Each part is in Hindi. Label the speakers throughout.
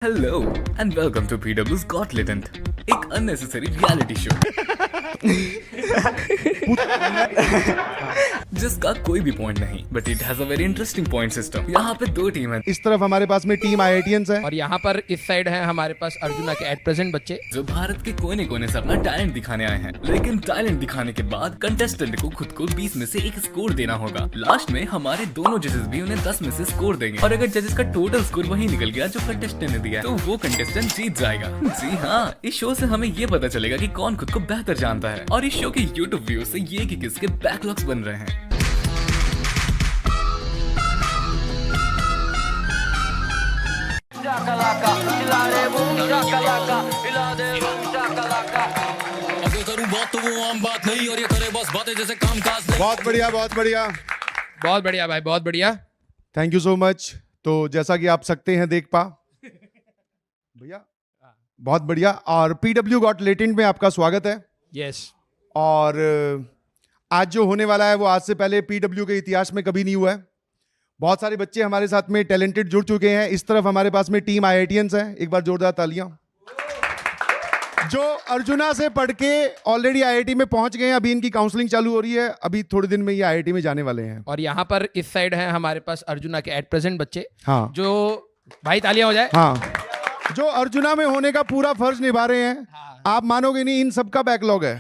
Speaker 1: Hello and welcome to PW's Got Talent, एक अननेसेसरी रियलिटी शो जिसका कोई भी पॉइंट नहीं, but it has a very interesting point system. यहाँ पे दो टीम है।
Speaker 2: इस तरफ हमारे पास में टीम IITians है
Speaker 3: और यहाँ पर इस साइड है हमारे पास अर्जुना के एट प्रेजेंट बच्चे
Speaker 1: जो भारत के कोने कोने से अपना टैलेंट दिखाने आए हैं। लेकिन टैलेंट दिखाने के बाद कंटेस्टेंट को खुद को 20 में से एक स्कोर देना होगा। लास्ट में हमारे दोनों जजेस भी उन्हें 10 में से स्कोर देंगे और अगर जजेस का टोटल स्कोर वही निकल गया जो कंटेस्टेंट ने दिया तो वो कंटेस्टेंट जीत जाएगा। जी हाँ, इस शो से हमें ये पता चलेगा कि कौन खुद को बेहतर जानता है और इस शो के YouTube व्यूज से ये कि किसके बैकलॉग्स बन रहे हैं।
Speaker 4: अगर करूं बात तो वो आम बात नहीं और ये करे बस बातें जैसे काम काज नहीं।
Speaker 2: बहुत बढ़िया
Speaker 3: बहुत बढ़िया भाई, बहुत बढ़िया।
Speaker 2: Thank you so much. तो जैसा कि आप सकते हैं देख पा भैया, बहुत बढ़िया। और PW Got Talent में आपका स्वागत है।
Speaker 3: यस
Speaker 2: और आज जो होने वाला है वो आज से पहले PW के इतिहास में कभी नहीं हुआ है। बहुत सारे बच्चे हमारे साथ में टैलेंटेड जुड़ चुके हैं। इस तरफ हमारे पास में टीम IITians है। एक बार जोरदार तालियां। जो अर्जुना से पढ़ के ऑलरेडी IIT में पहुंच गए हैं, अभी इनकी काउंसलिंग चालू हो रही है। अभी थोड़े दिन में ये IIT में जाने वाले हैं।
Speaker 3: और यहाँ पर इस साइड है हमारे पास अर्जुना के एट प्रेजेंट बच्चे
Speaker 2: हाँ
Speaker 3: जो भाई तालियां हो जाए।
Speaker 2: हाँ, जो अर्जुना में होने का पूरा फर्ज निभा रहे हैं। आप मानोगे नहीं, इन सबका बैकलॉग है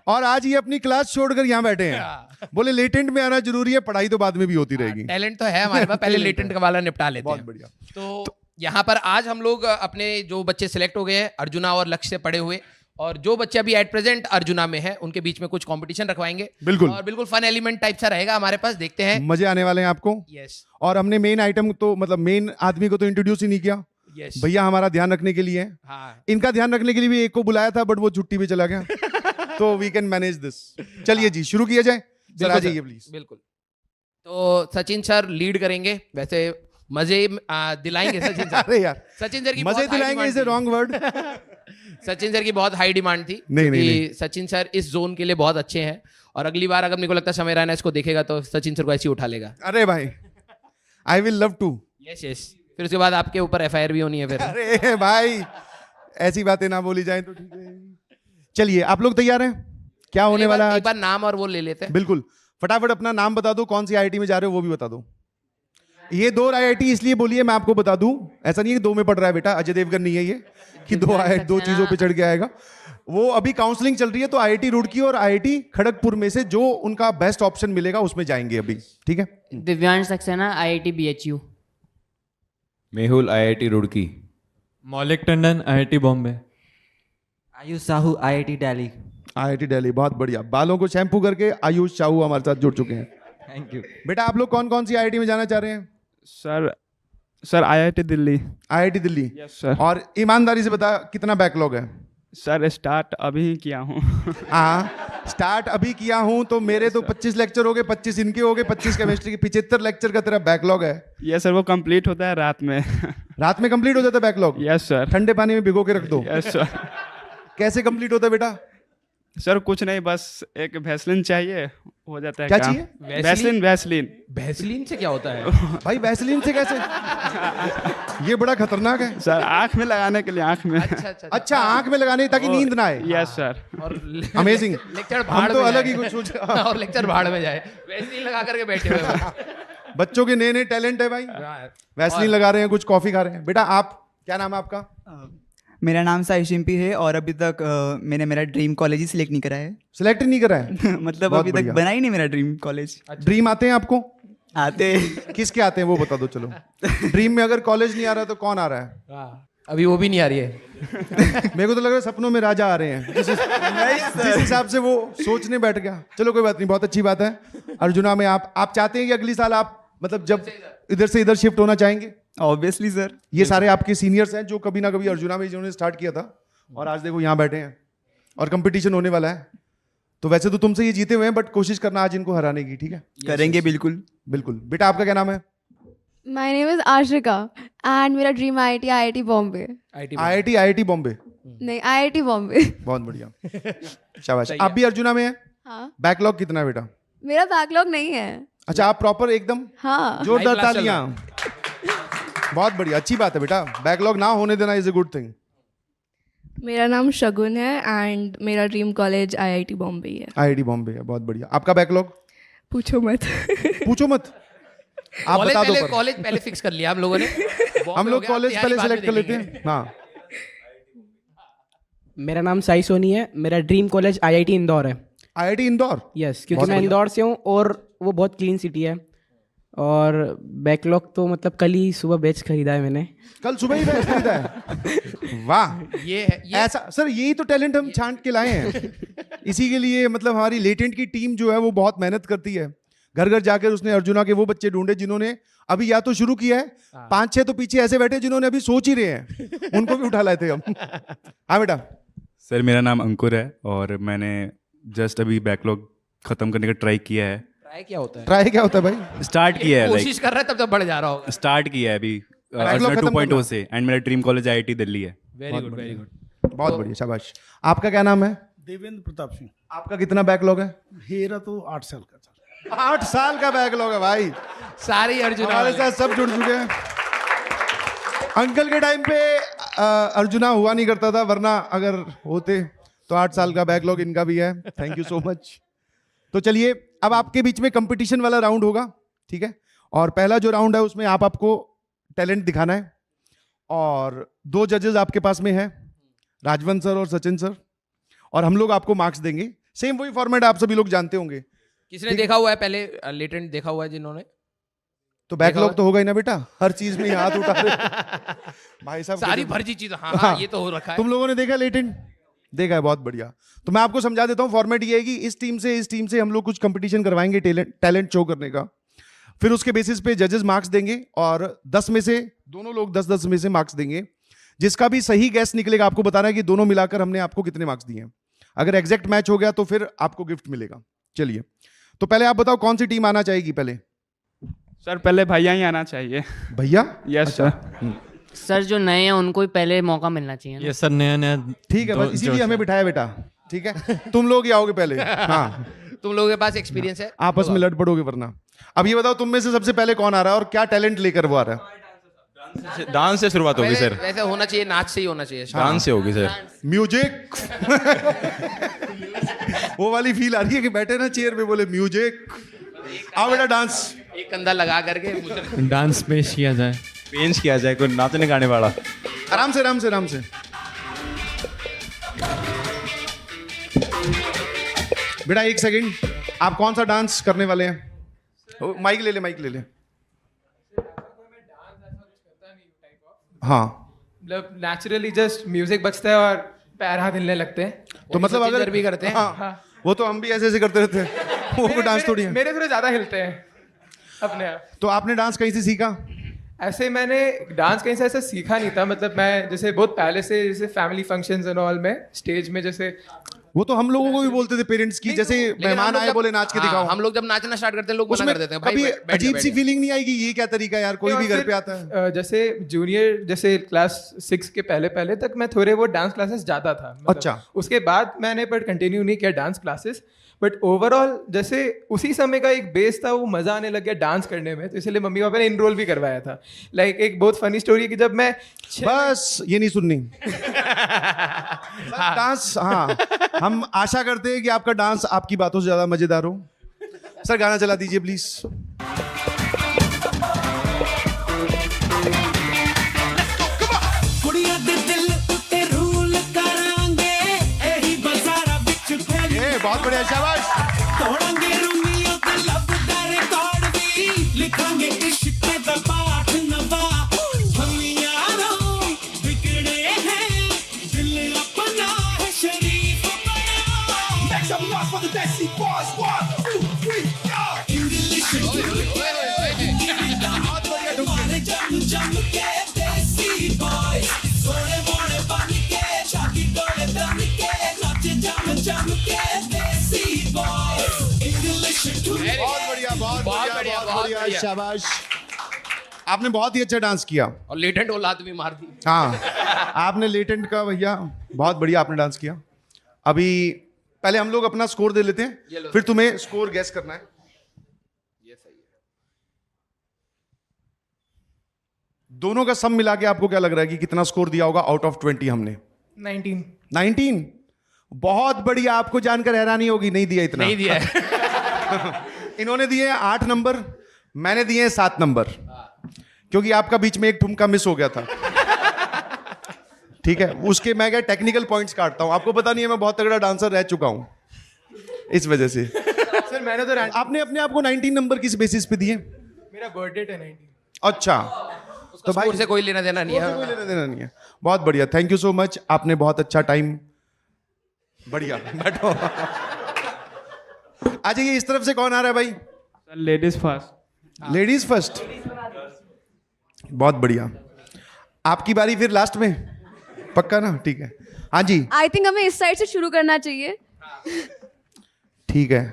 Speaker 2: और आज ये अपनी क्लास छोड़कर यहाँ बैठे हैं। बोले लेटेंट में आना जरूरी है, पढ़ाई तो बाद में भी होती रहेगी।
Speaker 3: टैलेंट तो है हमारे पास, पहले लेटेंट का वाला निपटा लेते
Speaker 2: बहुत
Speaker 3: हैं।
Speaker 2: बढ़िया।
Speaker 3: तो यहाँ पर आज हम लोग अपने जो बच्चे सिलेक्ट हो गए हैं अर्जुना और लक्ष्य से पढ़े हुए, और जो बच्चे अभी एट प्रेजेंट अर्जुना में है उनके बीच में कुछ कंपटीशन रखवाएंगे।
Speaker 2: बिल्कुल।
Speaker 3: और बिल्कुल फन एलिमेंट टाइप सा रहेगा हमारे पास, देखते हैं।
Speaker 2: मजे आने वाले हैं आपको।
Speaker 3: यस
Speaker 2: और हमने मेन आइटम तो मतलब मेन आदमी को तो इंट्रोड्यूस ही नहीं किया।
Speaker 3: यस
Speaker 2: भैया हमारा ध्यान रखने के लिए है।
Speaker 3: हाँ
Speaker 2: इनका ध्यान रखने के लिए भी एक को बुलाया था, बट वो छुट्टी पे चला गया। तो वी कैन मैनेज दिस। चलिए जी, शुरू किया जाए। सर आ जाइए प्लीज।
Speaker 3: बिल्कुल। तो सचिन सर लीड करेंगे। वैसे मजे दिलाएंगे सचिन सर।
Speaker 2: अरे यार,
Speaker 3: सचिन सर की
Speaker 2: मजे
Speaker 3: बहुत high
Speaker 2: दिलाएंगे
Speaker 3: demand
Speaker 2: इज
Speaker 3: थी।
Speaker 2: Wrong word.
Speaker 3: सचिन सर की बहुत हाई डिमांड थी।
Speaker 2: नहीं,
Speaker 3: क्योंकि
Speaker 2: नहीं।
Speaker 3: सचिन सर इस जोन के लिए बहुत अच्छे हैं और अगली बार अगर मेरे को लगता है समय रैना इसको देखेगा तो सचिन सर को ऐसे ही उठा लेगा।
Speaker 2: अरे भाई, I will love to.
Speaker 3: Yes yes. फिर उसके बाद आपके ऊपर FIR भी होनी है फिर।
Speaker 2: अरे भाई, ऐसी बातें ना बोली जाए तो ठीक है। चलिए, आप लोग तैयार हैं? क्या होने वाला है
Speaker 3: एक बार नाम और वो ले लेते हैं।
Speaker 2: बिल्कुल, फटाफट अपना नाम बता दो, कौन सी IIT में जा रहे हो वो भी बता दो। ये 2 IIT इसलिए बोलिए, मैं आपको बता दूं, ऐसा नहीं है कि 2 में पढ़ रहा है बेटा, अजय देवगन नहीं है ये कि 2 चीजों पे चढ़ के आएगा। वो अभी काउंसलिंग चल रही है, तो IIT रुड़की और IIT खड़गपुर में से जो उनका बेस्ट ऑप्शन मिलेगा उसमें जाएंगे अभी। ठीक है।
Speaker 5: Divyansh Saxena IIT BHU।
Speaker 6: Mehul IIT Roorkee.
Speaker 7: मौलिक Tandon IIT Bombay.
Speaker 8: Ayush Sahu IIT Delhi.
Speaker 2: IIT Delhi, बहुत बढ़िया। बालों को शैम्पू करके आयुष साहू हमारे साथ जुड़ चुके हैं।
Speaker 7: थैंक यू
Speaker 2: बेटा, आप लोग कौन कौन सी IIT में जाना चाह रहे हैं?
Speaker 9: Sir IIT Delhi.
Speaker 2: IIT Delhi.
Speaker 9: Yes sir.
Speaker 2: और ईमानदारी से बता, कितना बैकलॉग है?
Speaker 9: सर स्टार्ट अभी ही किया हूँ।
Speaker 2: हाँ, स्टार्ट अभी किया हूँ तो मेरे तो 25 लेक्चर हो गए, 25 इनके हो गए, 25 केमिस्ट्री के, 75 लेक्चर का तेरा बैकलॉग है।
Speaker 9: ये सर वो कंप्लीट होता है रात में।
Speaker 2: रात में कंप्लीट हो जाता है बैकलॉग?
Speaker 9: Yes sir.
Speaker 2: ठंडे पानी में भिगो के रख दो।
Speaker 9: Yes sir.
Speaker 2: कैसे कंप्लीट होता है बेटा?
Speaker 9: सर कुछ नहीं, बस एक वैसलीन चाहिए, हो जाता है
Speaker 2: क्या
Speaker 9: काम।
Speaker 2: चाहिए?
Speaker 9: वैसलीन।
Speaker 3: वैसलीन से क्या होता है?
Speaker 2: भाई वैसलीन से कैसे? ये बड़ा खतरनाक है
Speaker 9: सर आंख में लगाने के लिए, आंख में।
Speaker 2: अच्छा, आंख में लगाने ताकि नींद ना आए।
Speaker 9: Yes sir.
Speaker 3: और
Speaker 2: अमेजिंग।
Speaker 3: लेक्चर
Speaker 2: हम
Speaker 3: भाड़
Speaker 2: तो
Speaker 3: में
Speaker 2: अलग
Speaker 3: जाए।
Speaker 2: ही कुछ सोच
Speaker 3: और लेक्चर भाड़ में जाए, वैसलीन लगा करके बैठे हुए हैं।
Speaker 2: बच्चों के नए नए टैलेंट है भाई। वैसलीन लगा रहे हैं, कुछ कॉफी खा रहे हैं। बेटा आप, क्या नाम है आपका?
Speaker 8: मेरा नाम साई शिम्पी है और अभी तक मैंने मेरा ड्रीम कॉलेज ही सिलेक्ट नहीं करा है।
Speaker 2: सिलेक्ट नहीं करा है?
Speaker 8: मतलब
Speaker 2: बहुत
Speaker 8: अभी तक
Speaker 2: बढ़िया।
Speaker 8: बना ही नहीं मेरा ड्रीम कॉलेज।
Speaker 2: ड्रीम आते हैं आपको?
Speaker 8: आते
Speaker 2: किसके आते हैं वो बता दो। चलो, ड्रीम में अगर कॉलेज नहीं आ रहा तो कौन आ रहा है?
Speaker 3: अभी वो भी नहीं आ रही है।
Speaker 2: मेरे को तो लग रहा है सपनों में राजा आ रहे हैं, जिस हिसाब से वो सोचने बैठ गया। चलो कोई बात नहीं, बहुत अच्छी बात है। अर्जुना में आप चाहते हैं कि अगली साल आप मतलब जब इधर से इधर शिफ्ट होना चाहेंगे?
Speaker 8: Obviously sir.
Speaker 2: ये सारे आपके सीनियर्स हैं जो कभी ना कभी अर्जुना में जिन्होंने स्टार्ट किया था, और आज देखो यहाँ बैठे हैं और कंपटीशन होने वाला है। तो वैसे तो तुमसे ये जीते हुए हैं, बट कोशिश करना आज इनको हराने की। ठीक है,
Speaker 8: करेंगे बिल्कुल।
Speaker 2: बिल्कुल। बेटा आपका क्या नाम है?
Speaker 10: My name is Ashrika and मेरा dream IIT Bombay.
Speaker 2: IIT Bombay?
Speaker 10: नहीं, IIT बॉम्बे।
Speaker 2: बहुत बढ़िया, शाबाश। आप भी अर्जुना में हैं?
Speaker 10: हाँ।
Speaker 2: बैकलॉग कितना है बेटा?
Speaker 10: मेरा बैकलॉग नहीं है।
Speaker 2: अच्छा, आप प्रॉपर एकदम?
Speaker 10: हाँ।
Speaker 2: जोरदार तालियां। बहुत बढ़िया, अच्छी बात है बेटा, बैकलॉग ना होने देना इज ए गुड थिंग।
Speaker 10: मेरा नाम शगुन है एंड मेरा ड्रीम कॉलेज आईआईटी बॉम्बे है।
Speaker 2: आईआईटी बॉम्बे है, बहुत बढ़िया। आपका बैकलॉग?
Speaker 10: पूछो मत।
Speaker 2: पूछो मत, आप बता दो पर।
Speaker 3: कॉलेज पहले फिक्स कर लिया हम लोगों ने।
Speaker 2: हम लोग कॉलेज पहले सेलेक्ट कर लेते हैं। हाँ,
Speaker 8: मेरा नाम साई सोनी है, मेरा ड्रीम कॉलेज आईआईटी इंदौर है।
Speaker 2: आईआईटी इंदौर?
Speaker 8: यस, क्योंकि मैं इंदौर से हूँ और वो बहुत क्लीन सिटी है। और बैकलॉग तो मतलब कल ही सुबह बैच खरीदा है मैंने।
Speaker 2: कल सुबह ही बैच खरीदा है? वाह,
Speaker 3: ये
Speaker 2: ऐसा सर, यही तो टैलेंट हम छांट के लाए हैं। इसी के लिए मतलब हमारी लेटेंट की टीम जो है वो बहुत मेहनत करती है। घर घर जाकर उसने अर्जुना के वो बच्चे ढूंढे जिन्होंने अभी या तो शुरू किया है, 5-6 तो पीछे ऐसे बैठे जिन्होंने अभी सोच ही रहे हैं, उनको भी उठा लाए थे हम। हाँ बेटा।
Speaker 6: सर मेरा नाम अंकुर है और मैंने जस्ट अभी बैकलॉग ख़त्म करने का ट्राई किया है।
Speaker 3: ट्राई क्या होता है?
Speaker 2: ट्राई क्या होता है भाई?
Speaker 6: स्टार्ट किया है,
Speaker 3: कोशिश कर रहा है तब तक बढ़ जा रहा होगा।
Speaker 6: स्टार्ट किया है अभी
Speaker 2: Backlog खत्म
Speaker 6: 2.0
Speaker 2: करना।
Speaker 6: से, एंड मेरा ड्रीम कॉलेज आईआईटी दिल्ली है।
Speaker 3: Very good, very good.
Speaker 2: बहुत बढ़िया, शाबाश। आपका क्या नाम है?
Speaker 11: देवेंद्र प्रताप सिंह।
Speaker 2: आपका कितना बैकलॉग है?
Speaker 11: मेरा तो 8 साल का था।
Speaker 2: 8 साल का बैकलॉग है भाई।
Speaker 3: सारे अर्जुना
Speaker 2: हमारे
Speaker 3: वाले।
Speaker 2: साथ सब जुड़ चुके हैं। अंकल के टाइम पे अर्जुना हुआ नहीं करता था, वरना अगर होते तो 8 साल का बैकलॉग इनका भी है। Thank you so much. तो चलिए, अब आपके बीच में कंपटीशन वाला राउंड होगा, ठीक है? और पहला जो राउंड है उसमें आपको टैलेंट दिखाना है और 2 जजेस आपके पास में है, राजवंत सर और सचिन सर, और हम लोग आपको मार्क्स देंगे। सेम वही फॉर्मेट आप सभी लोग जानते होंगे।
Speaker 3: किसने देखा हुआ है पहले? लेटेंट देखा हुआ है जिन्होंने?
Speaker 2: तो बैकलॉग तो होगा ही ना बेटा, हर चीज में हाथ उठा रहे भाई साहब।
Speaker 3: सारी फर्जी चीज। हाँ, ये तो हो रखा है।
Speaker 2: तुम लोगों ने देखा लेटेंट? देखा है, बहुत बढ़िया। तो मैं आपको समझा देता हूँ, फॉर्मेट ये है कि इस टीम से हम लोग कुछ कंपटीशन करवाएंगे टैलेंट शो करने का। फिर उसके बेसिस पे जजेस मार्क्स देंगे और 10 में से दोनों लोग 10-10 में से मार्क्स देंगे। जिसका भी सही गैस निकलेगा, आपको बताना है कि दोनों मिलाकर हमने आपको कितने मार्क्स दिए हैं। अगर एग्जैक्ट मैच हो गया तो फिर आपको गिफ्ट मिलेगा। चलिए, तो पहले आप बताओ कौन सी टीम आना चाहेगी पहले?
Speaker 9: सर पहले भैया ही आना चाहिए।
Speaker 2: भैया?
Speaker 9: Yes sir.
Speaker 5: सर जो नए हैं उनको ही पहले मौका मिलना चाहिए ना।
Speaker 7: ये सर नया नया।
Speaker 2: ठीक है, बस इसीलिए हमें बिठाया बेटा, ठीक है? तुम लोग ही आओगे पहले। हाँ,
Speaker 3: तुम लोगों के पास एक्सपीरियंस है,
Speaker 2: आपस में लड़ पड़ोगे वरना। अब ये बताओ, तुम में से सबसे पहले कौन आ रहा है और क्या टैलेंट लेकर वो आ रहा है?
Speaker 6: डांस से शुरुआत होगी सर।
Speaker 3: वैसे होना चाहिए, नाच से ही होना चाहिए।
Speaker 6: डांस से होगी सर।
Speaker 2: म्यूजिक। वो वाली फील आ रही है कि बैठे ना चेयर पे, बोले म्यूजिक। आओ बेटा, डांस।
Speaker 3: एक कंधा लगा करके
Speaker 7: डांस पेश किया जाए,
Speaker 6: पेश किया जाए, कोई नाचने गाने वाला।
Speaker 2: आराम से आराम से आराम से। बेटा 1 सेकंड, आप कौन सा डांस करने वाले हैं? माइक ले ले, माइक ले ले। हाँ,
Speaker 11: मतलब नेचुरली जस्ट म्यूजिक बजता है और पैर हाथ हिलने लगते हैं।
Speaker 2: तो मतलब अगर
Speaker 3: भी करते हैं।
Speaker 2: हाँ, वो तो हम भी ऐसे ऐसे करते रहते हैं। वो डांस थोड़ी है।
Speaker 11: मेरे थोड़े ज्यादा हिलते हैं अपने आप।
Speaker 2: तो आपने डांस कहीं से सीखा?
Speaker 11: ऐसे मैंने डांस कहीं से ऐसा सीखा नहीं था, मतलब मैं जैसे बहुत पहले से जैसे फैमिली फंक्शंस एंड ऑल में स्टेज में जैसे
Speaker 2: वो तो हम लोगों को भी बोलते थे पेरेंट्स की, जैसे मेहमान आए बोले नाच के दिखाओ।
Speaker 3: हम लोग जब नाचना स्टार्ट करते हैं लोग मना
Speaker 2: उसमें
Speaker 3: कर देते हैं,
Speaker 2: कभी
Speaker 3: बैठ
Speaker 2: अजीब
Speaker 3: जाओ,
Speaker 2: सी
Speaker 3: बैठ
Speaker 2: फीलिंग नहीं आएगी ये क्या तरीका है यार, कोई भी घर पे आता है?
Speaker 11: जैसे जूनियर जैसे क्लास 6 के पहले पहले तक मैं थोड़े वो डांस क्लासेस जाता था, मतलब
Speaker 2: अच्छा।
Speaker 11: उसके बाद मैंने पर कंटिन्यू नहीं किया डांस क्लासेस, बट ओवरऑल जैसे उसी समय का एक बेस था, वो मजा आने लग गया डांस करने में, तो इसलिए मम्मी पापा ने इनरोल भी करवाया था। लाइक एक बहुत फनी स्टोरी है कि जब मैं
Speaker 2: बस ये नहीं सुननी। डांस, हाँ, हम आशा करते हैं कि आपका डांस आपकी बातों से ज्यादा मजेदार हो। सर गाना चला दीजिए प्लीज। ये बहुत बढ़िया, शाबाश। बहुत बढ़िया, शाबाश। आपने बहुत ही अच्छा डांस किया
Speaker 3: और लेटेंट औलाद भी मार दी।
Speaker 2: हाँ, आपने लेटेंट का भैया बहुत बढ़िया आपने डांस किया। अभी पहले हम लोग अपना स्कोर दे लेते हैं, फिर तुम्हें स्कोर गैस करना है।
Speaker 3: ये सही है।
Speaker 2: दोनों का सम मिला के आपको क्या लग रहा है कि कितना स्कोर दिया होगा आउट ऑफ 20 हमने?
Speaker 11: 19।
Speaker 2: 19। बहुत बढ़िया, आपको जानकर हैरानी होगी, नहीं दिया इतना।
Speaker 3: नहीं दिया है।
Speaker 2: इन्होंने दिए 8 नंबर, मैंने दिए 7 नंबर, क्योंकि आपका बीच में एक ठुमका मिस हो गया था। ठीक है, उसके मैं क्या टेक्निकल पॉइंट्स काटता हूं, आपको पता नहीं है मैं बहुत तगड़ा डांसर रह चुका हूं इस वजह से।
Speaker 11: सर मैंने तो
Speaker 2: आपने अपने आप को 19 नंबर किस बेसिस पे दिए?
Speaker 11: मेरा बर्थडे है 19।
Speaker 2: अच्छा,
Speaker 3: तो भाई से कोई लेना देना नहीं है।
Speaker 2: कोई लेना देना नहीं है। बहुत बढ़िया, थैंक यू सो मच, आपने बहुत अच्छा टाइम। बढ़िया, बैठो। आ जाइए, इस तरफ से कौन आ रहा है भाई?
Speaker 7: Sir ladies first.
Speaker 2: Ladies first, बहुत बढ़िया। आपकी बारी फिर लास्ट में, पक्का ना? ठीक है, हाँ जी।
Speaker 10: आई थिंक हमें इस साइड से शुरू करना चाहिए।
Speaker 2: ठीक है,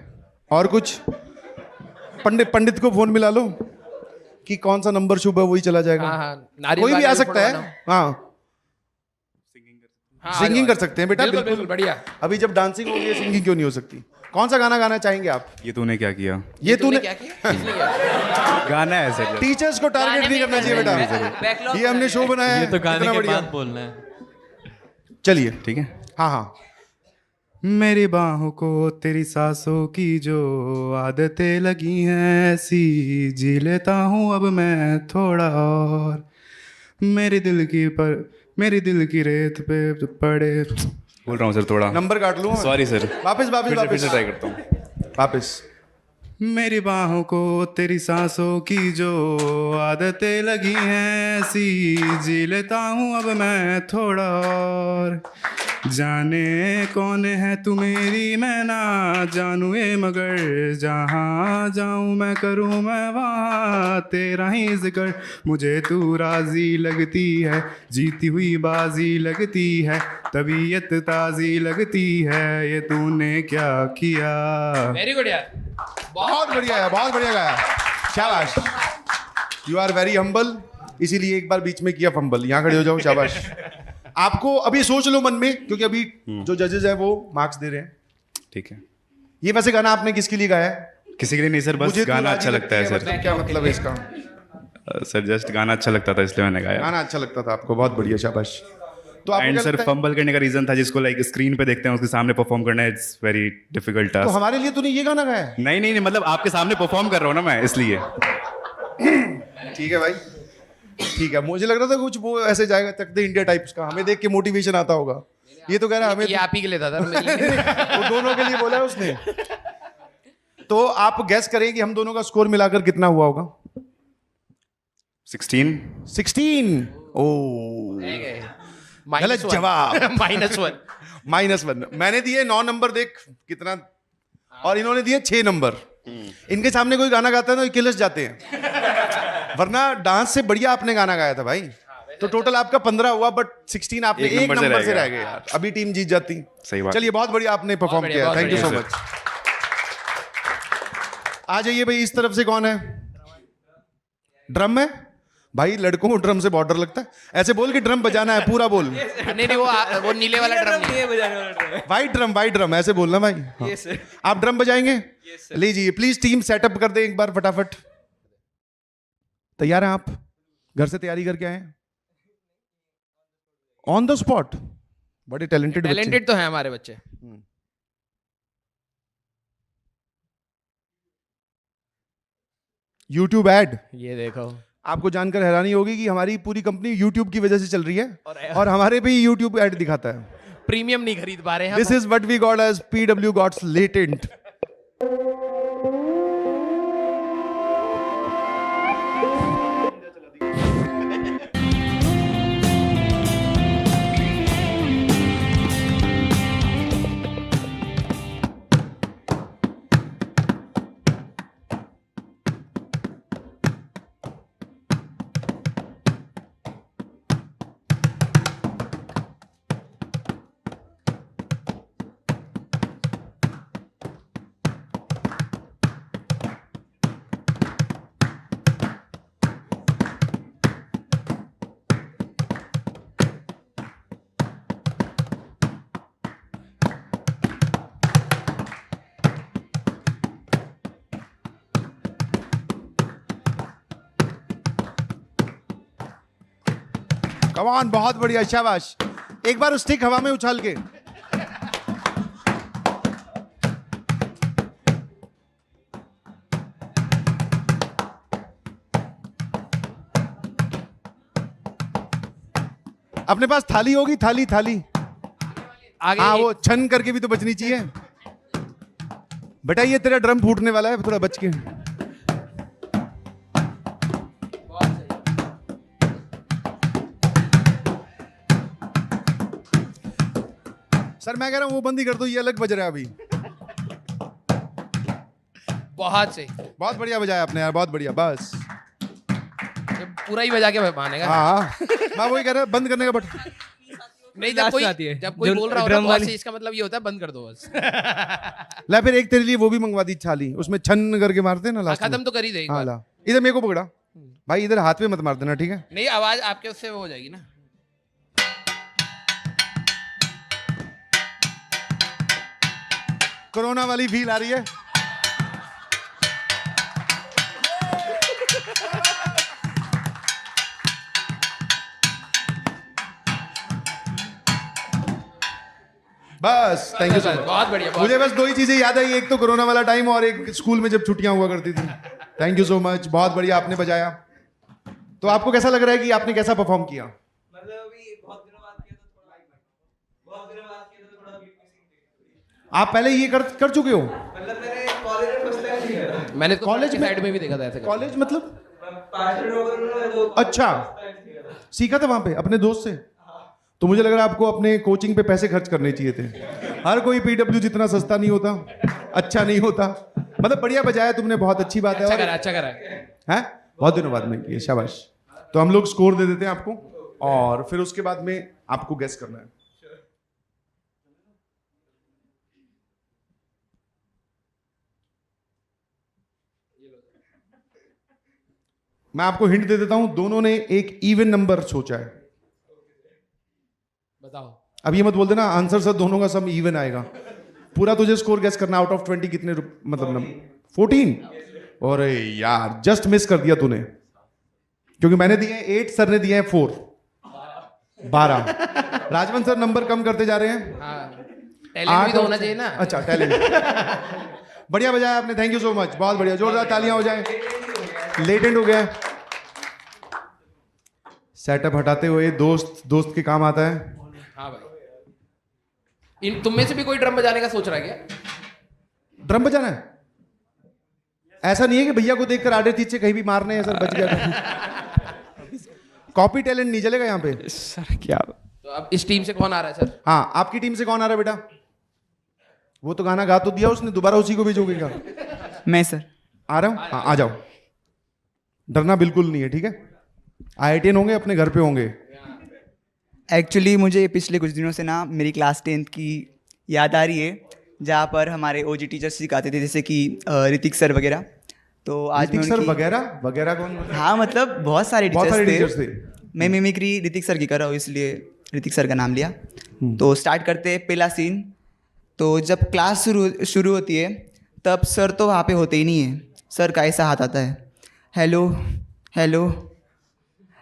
Speaker 2: और कुछ? पंडित को फोन मिला लो कि कौन सा नंबर शुभ है, वही चला जाएगा।
Speaker 3: नारियल
Speaker 2: कोई भी आ
Speaker 3: वारियल
Speaker 2: सकता है।
Speaker 3: फोड़वाना।
Speaker 2: हाँ, सिंगिंग कर सकते हैं बेटा,
Speaker 3: बिल्कुल,
Speaker 2: बिल्कुल।
Speaker 3: बढ़िया।
Speaker 2: अभी जब डांसिंग होगी है, सिंगिंग क्यों नहीं हो सकती? कौन सा गाना गाना चाहेंगे आप?
Speaker 6: ये तूने क्या किया?
Speaker 2: ये तूने
Speaker 3: क्या किया? किसने किया?
Speaker 6: गाना है सर।
Speaker 2: टीचर्स को टारगेट नहीं करना चाहिए बेटा, ये हमने शो बनाया है,
Speaker 7: ये तो गाने
Speaker 2: इतना
Speaker 7: के
Speaker 2: बढ़िया।
Speaker 7: बाद बोलना है।
Speaker 2: चलिए,
Speaker 6: ठीक है।
Speaker 2: हाँ हाँ।
Speaker 6: मेरी बाहों को तेरी सांसों की जो आदतें लगी हैं, ऐसी जी लेता हूँ अब मैं थोड़ा और। मेरे दिल की रेत पे पड़े, बोल रहा हूँ सर थोड़ा।
Speaker 2: नंबर काट लूँ?
Speaker 6: सॉरी सर,
Speaker 2: वापस
Speaker 6: फिर से ट्राई करता हूँ।
Speaker 2: वापस।
Speaker 6: मेरी बाहों को तेरी सांसों की जो आदतें लगी हैं, ऐसी जी लेता हूँ अब मैं थोड़ा और। जाने कौन है तू मेरी, मैं ना जानू ए, मगर जहाँ जाऊँ मैं करूँ मैं वहाँ तेरा ही जिक्र। मुझे तू राजी लगती है, जीती हुई बाजी लगती है, तबीयत ताज़ी लगती है, ये तूने क्या किया।
Speaker 3: वेरी गुड यार,
Speaker 2: बहुत बढ़िया है, बहुत बढ़िया गाया, शाबाश। यू आर वेरी हम्बल, इसीलिए एक बार बीच में किया फंबल। यहाँ खड़े हो जाओ, शाबाश। आपको अभी सोच लो मन में, क्योंकि अभी जो जजेस हैं वो मार्क्स दे रहे हैं।
Speaker 6: ठीक है।
Speaker 2: ये वैसे गाना आपने किसके लिए गाया है?
Speaker 6: किसी के लिए नहीं सर, बस
Speaker 2: मुझे तो
Speaker 6: गाना
Speaker 2: राजी
Speaker 6: अच्छा लगता है
Speaker 2: लगती
Speaker 6: सर।
Speaker 2: क्या मतलब है इसका?
Speaker 6: सर जस्ट गाना अच्छा लगता था इसलिए मैंने गाया।
Speaker 2: गाना अच्छा लगता था आपको, बहुत बढ़िया, शाबाश। तो आपको
Speaker 6: एंड
Speaker 2: क्या
Speaker 6: सर
Speaker 2: लगता है?
Speaker 6: फंबल करने का रीजन था, जिसको लाइक स्क्रीन पे देखते हैं उसके सामने परफॉर्म करना, इट्स वेरी डिफिकल्ट
Speaker 2: तो
Speaker 6: टास्क।
Speaker 2: हमारे लिए तूने ये गाना गाया है?
Speaker 6: नहीं, मतलब आपके सामने परफॉर्म कर रहा हूँ ना मैं, इसलिए।
Speaker 2: ठीक है भाई, ठीक है। मुझे लग रहा था कुछ वो ऐसे जाएगा तक दे इंडिया टाइप्स का, हमें देख के मोटिवेशन आता होगा। ये तो कह रहा है हमें
Speaker 3: ये आप ही के लिए था सर।
Speaker 2: वो दोनों के लिए बोला है उसने। तो आप गैस करें कि हम दोनों का स्कोर मिलाकर कितना हुआ होगा?
Speaker 6: 16।
Speaker 2: 16। ओ, गलत जवाब। -1। मैंने दिए 9 नंबर, देख कितना, और इन्होंने दिए 6 नंबर। इनके सामने कोई गाना गाता है ना, किलस जाते हैं। वरना डांस से बढ़िया आपने गाना गाया था भाई। तो टोटल आपका 15 हुआ, बट 16 आपने एक नंबर से रह गए यार। अभी टीम जीत जाती।
Speaker 6: सही बात।
Speaker 2: चलिए, बहुत बढ़िया आपने परफॉर्म किया, थैंक यू सो मच। आ जाइए भाई, इस तरफ से कौन है? ड्रम है भाई, लड़कों को ड्रम से बॉर्डर लगता है। ऐसे बोल कि ड्रम बजाना है, पूरा बोल।
Speaker 3: नहीं, वो नीले वाला ड्रम नहीं है।
Speaker 2: वाइट ड्रम ऐसे बोलना भाई। हाँ। आप ड्रम बजाएंगे? लीजिए, प्लीज टीम सेटअप कर दे एक बार फटाफट। तैयार हैं आप? घर से तैयारी करके आए? On the spot? बड़े टैलेंटेड
Speaker 3: तो हैं हमारे बच्चे।
Speaker 2: यूट्यूब एड,
Speaker 3: ये देखो,
Speaker 2: आपको जानकर हैरानी होगी कि हमारी पूरी कंपनी यूट्यूब की वजह से चल रही है, और हमारे पे यूट्यूब एड दिखाता है।
Speaker 3: प्रीमियम नहीं खरीद पा रहे हैं।
Speaker 2: This is what we got as PW got's latent. Come on, बहुत बढ़िया, शाबाश। एक बार स्टिक हवा में उछाल के। अपने पास थाली होगी, थाली थाली।
Speaker 3: आगे
Speaker 2: हाँ, वो छन करके भी तो बचनी चाहिए। बेटा ये तेरा ड्रम फूटने वाला है, थोड़ा बच के। सर मैं कह रहा हूं वो बंद ही कर दो, ये अलग बज रहा है अभी।
Speaker 3: बहुत सही,
Speaker 2: बहुत बढ़िया बजाया आपने यार, बहुत बढ़िया। बस
Speaker 3: ये पूरा ही बजा के मानेगा।
Speaker 2: हाँ मैं वही कह रहा बंद करने का बट
Speaker 3: नहीं, जब कोई बोल रहा होता है बहुत सही, इसका मतलब ये होता है बंद कर दो बस।
Speaker 2: ला फिर एक तेरे लिए वो भी मंगवा दी छाली, उसमें छन करके मारते हैं ना लास्ट में।
Speaker 3: खत्म तो कर ही देगा।
Speaker 2: हाँ ला, इधर मेरे को पकड़ा भाई, इधर हाथ पे मत मार देना, ठीक है?
Speaker 3: नहीं, आवाज आपके उससे वो हो जाएगी ना।
Speaker 2: कोरोना वाली फील आ रही है। बस थैंक यू सर,
Speaker 3: बहुत बढ़िया।
Speaker 2: मुझे बस दो ही चीजें याद आई, एक तो कोरोना वाला टाइम और एक स्कूल में जब छुट्टियां हुआ करती थी। थैंक यू सो मच, बहुत बढ़िया आपने बजाया। तो आपको कैसा लग रहा है कि आपने कैसा परफॉर्म किया? आप पहले ये कर चुके हो?
Speaker 3: मैंने
Speaker 2: कॉलेज
Speaker 3: साइड में भी देखा था ऐसे।
Speaker 2: कॉलेज मतलब? अच्छा, सीखा था वहां पे अपने दोस्त से? तो मुझे लग रहा है आपको अपने कोचिंग पे पैसे खर्च करने चाहिए थे। हर कोई पीडब्ल्यू जितना सस्ता नहीं होता, अच्छा नहीं होता। मतलब बढ़िया बजाया तुमने, बहुत अच्छी बात है।
Speaker 3: अच्छा करा
Speaker 2: हैं? बहुत दिनों बाद में किए, शाबाश। तो हम लोग स्कोर दे देते हैं आपको और फिर उसके बाद में आपको गेस करना है। मैं आपको हिंट दे देता हूं, दोनों ने एक इवन नंबर सोचा है।
Speaker 3: बताओ।
Speaker 2: अब ये मत बोल देना आंसर सर दोनों का सब इवन आएगा। पूरा तुझे स्कोर गेस करना, आउट ऑफ 20 कितने मतलब नंबर? 14। और यार जस्ट मिस कर दिया तूने, क्योंकि मैंने दिए 8, सर ने दिए 4, 12। राजवन सर नंबर कम करते जा रहे हैं।
Speaker 3: टैलेंट भी तो होना चाहिए ना।
Speaker 2: अच्छा टैलेंट। बढ़िया बजाया आपने, थैंक यू सो मच, बहुत बढ़िया, जोरदार तालियां हो जाए। लेटेंट हो गया। सेटअप हटाते हुए दोस्त के काम आता है।
Speaker 3: हाँ भाई, तुम में से भी कोई ड्रम बजाने का सोच रहा है क्या?
Speaker 2: ड्रम बजाना है? ऐसा नहीं है कि भैया को देखकर आड़े तीचे कहीं भी मारने हैं सर, बच गया। कॉपी टैलेंट नहीं चलेगा यहाँ पे
Speaker 9: सर। क्या
Speaker 3: तो अब इस टीम से कौन आ रहा है सर?
Speaker 2: हाँ, आपकी टीम से कौन आ रहा है बेटा? वो तो गाना गा तो दिया उसने, दोबारा उसी को भेजोगे क्या?
Speaker 8: मैं सर
Speaker 2: आ रहा हूँ। हाँ आ जाओ, डरना बिल्कुल नहीं है, ठीक है? IITian होंगे, अपने घर पे होंगे।
Speaker 8: एक्चुअली मुझे पिछले कुछ दिनों से ना मेरी क्लास 10th की याद आ रही है, जहाँ पर हमारे OG टीचर्स सिखाते थे, जैसे कि ऋतिक सर वगैरह। तो आज
Speaker 2: ऋतिक सर वगैरह कौन?
Speaker 8: हाँ मतलब बहुत सारे
Speaker 2: टीचर्स थे।
Speaker 8: मैं मिमिक्री ऋतिक सर की कर रहा हूँ, इसलिए ऋतिक सर का नाम लिया। तो स्टार्ट करते हैं पहला सीन। तो जब क्लास शुरू होती है तब सर तो वहाँ पे होते ही नहीं है। सर का ऐसा हाथ आता है, हेलो हेलो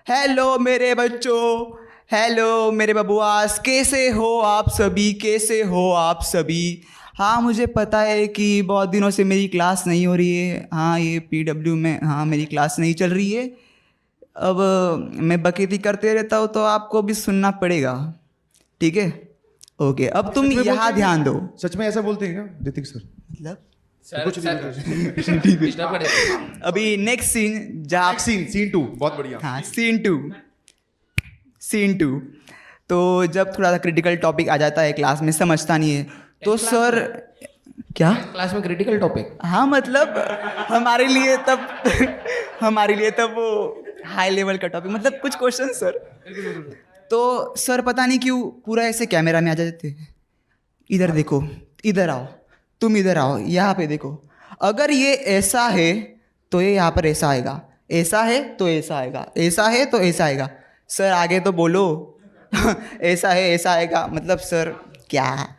Speaker 8: हेलो मेरे बच्चों, हेलो मेरे बबुआस, कैसे हो आप सभी, कैसे हो आप सभी। हाँ मुझे पता है कि बहुत दिनों से मेरी क्लास नहीं हो रही है। हाँ ये PW में हाँ मेरी क्लास नहीं चल रही है। अब मैं बकैती करते रहता हूँ तो आपको भी सुनना पड़ेगा, ठीक है? ओके, अब तुम यहाँ ध्यान दो।
Speaker 2: सच में ऐसा बोलते हैं क्या ऋतिक सर?
Speaker 8: मतलब
Speaker 3: सर
Speaker 8: अभी नेक्स्ट सीन, जहाँ
Speaker 2: सीन 2, बहुत बढ़िया।
Speaker 8: हाँ सीन टू। तो जब थोड़ा सा क्रिटिकल टॉपिक आ जाता है क्लास में, समझता नहीं है तो सर क्या
Speaker 3: क्लास में क्रिटिकल टॉपिक?
Speaker 8: हाँ मतलब हमारे लिए तब वो हाई लेवल का टॉपिक, मतलब कुछ क्वेश्चन सर। तो सर पता नहीं क्यों पूरा ऐसे कैमरा में आ जाते, इधर देखो, इधर आओ, तुम इधर आओ, यहाँ पे देखो, अगर ये ऐसा है तो ये यहाँ पर ऐसा आएगा, ऐसा है तो ऐसा आएगा, ऐसा है तो ऐसा आएगा। सर आगे तो बोलो। ऐसा है ऐसा आएगा, मतलब सर क्या।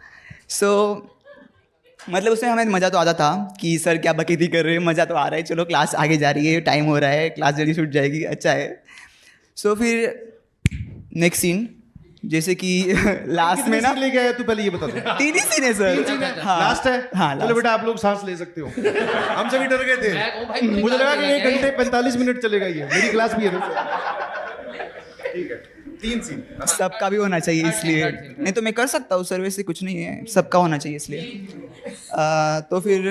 Speaker 8: मतलब उसमें हमें मज़ा तो आता था कि सर क्या बकैती कर रहे हैं, मज़ा तो आ रहा है, चलो क्लास आगे जा रही है, टाइम हो रहा है, क्लास जल्दी छूट जाएगी, अच्छा है। फिर नेक्स्ट सीन जैसे कि लास्ट में ना
Speaker 2: लेके आया तू पहले ये बता दे।
Speaker 8: 3 ही सीन है सर। हाँ
Speaker 2: लास्ट है।
Speaker 8: हाँ
Speaker 2: चलो
Speaker 8: last।
Speaker 2: बेटा आप लोग सांस ले सकते हो। हम सभी डर गए थे, मुझे लगा कि 1 घंटे 45 मिनट चलेगा ये, मेरी क्लास भी है ना। ठीक है 3 सीन
Speaker 8: सबका भी होना चाहिए इसलिए, नहीं तो मैं कर सकता हूँ सर, वैसे कुछ नहीं है, सबका होना चाहिए इसलिए। तो फिर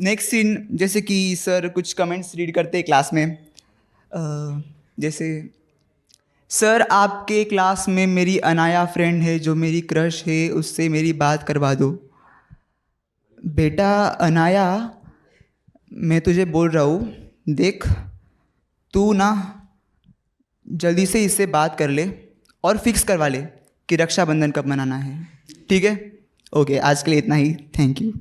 Speaker 8: नेक्स्ट सीन जैसे कि सर कुछ कमेंट्स रीड करते हैं क्लास में, जैसे सर आपके क्लास में मेरी अनाया फ्रेंड है जो मेरी क्रश है, उससे मेरी बात करवा दो। बेटा अनाया मैं तुझे बोल रहा हूँ, देख तू ना जल्दी से इससे बात कर ले और फिक्स करवा ले कि रक्षाबंधन कब मनाना है, ठीक है? ओके आज के लिए इतना ही, थैंक यू।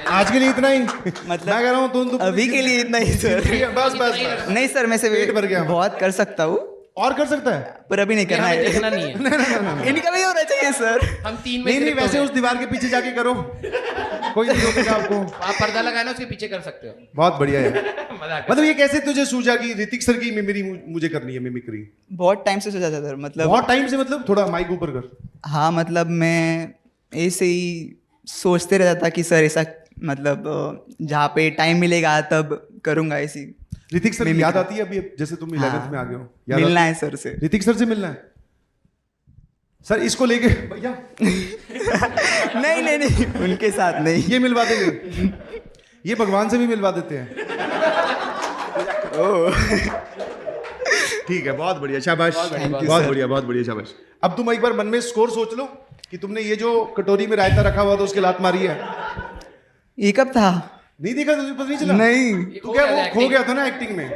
Speaker 2: आज के लिए इतना ही
Speaker 8: मतलब
Speaker 2: मैं कह रहा हूँ तुम
Speaker 8: अभी के लिए इतना ही सर।
Speaker 2: बस बस
Speaker 8: नहीं सर मैं से
Speaker 2: पेट भर गया।
Speaker 8: बहुत कर सकता हूँ
Speaker 2: और कर सकता है
Speaker 8: पर अभी नहीं करना है।
Speaker 3: देखना नहीं है।
Speaker 8: इनका भी होना चाहिए सर।
Speaker 3: हम 3 में
Speaker 2: नहीं
Speaker 3: select हो
Speaker 2: वैसे
Speaker 3: गए।
Speaker 2: उस दीवार के पीछे जाके करो, कोई नहीं रोकेगा आपको।
Speaker 3: आप पर्दा लगाए ना उसके पीछे कर सकते हो।
Speaker 2: बहुत बढ़िया है।
Speaker 3: मजाक
Speaker 2: मतलब ये कैसे तुझे सूझा कि ऋतिक सर की मिमिक्री मुझे करनी है? मिमिक्री
Speaker 8: बहुत टाइम से सोचा था सर, मतलब
Speaker 2: बहुत टाइम से, मतलब थोड़ा माइक ऊपर कर।
Speaker 8: हाँ मतलब मैं ऐसे ही सोचते रहता था कि सर ऐसा मतलब जहाँ पे टाइम मिलेगा तब करूँगा ऐसी।
Speaker 2: ऋतिक सर की याद आती है अभी जैसे तुम 11th में आ गए हो? याद
Speaker 8: मिलना
Speaker 2: आती
Speaker 8: है सर से।
Speaker 2: ऋतिक सर से मिलना है सर, इसको लेके भैया
Speaker 8: नहीं नहीं नहीं उनके साथ नहीं।
Speaker 2: ये मिलवा देंगे, ये भगवान से भी मिलवा देते हैं। ठीक है बहुत बढ़िया, शाबाश, बहुत बढ़िया, बहुत बढ़िया, शाबाश। अब तुम एक बार मन में स्कोर सोच लो कि तुमने ये जो कटोरी में रायता रखा हुआ था उसके लात मारी है।
Speaker 8: ये कब था?
Speaker 2: नहीं देखा तुझे? पता नहीं चला?
Speaker 8: नहीं।
Speaker 2: तू क्या वो खो गया था ना एक्टिंग में?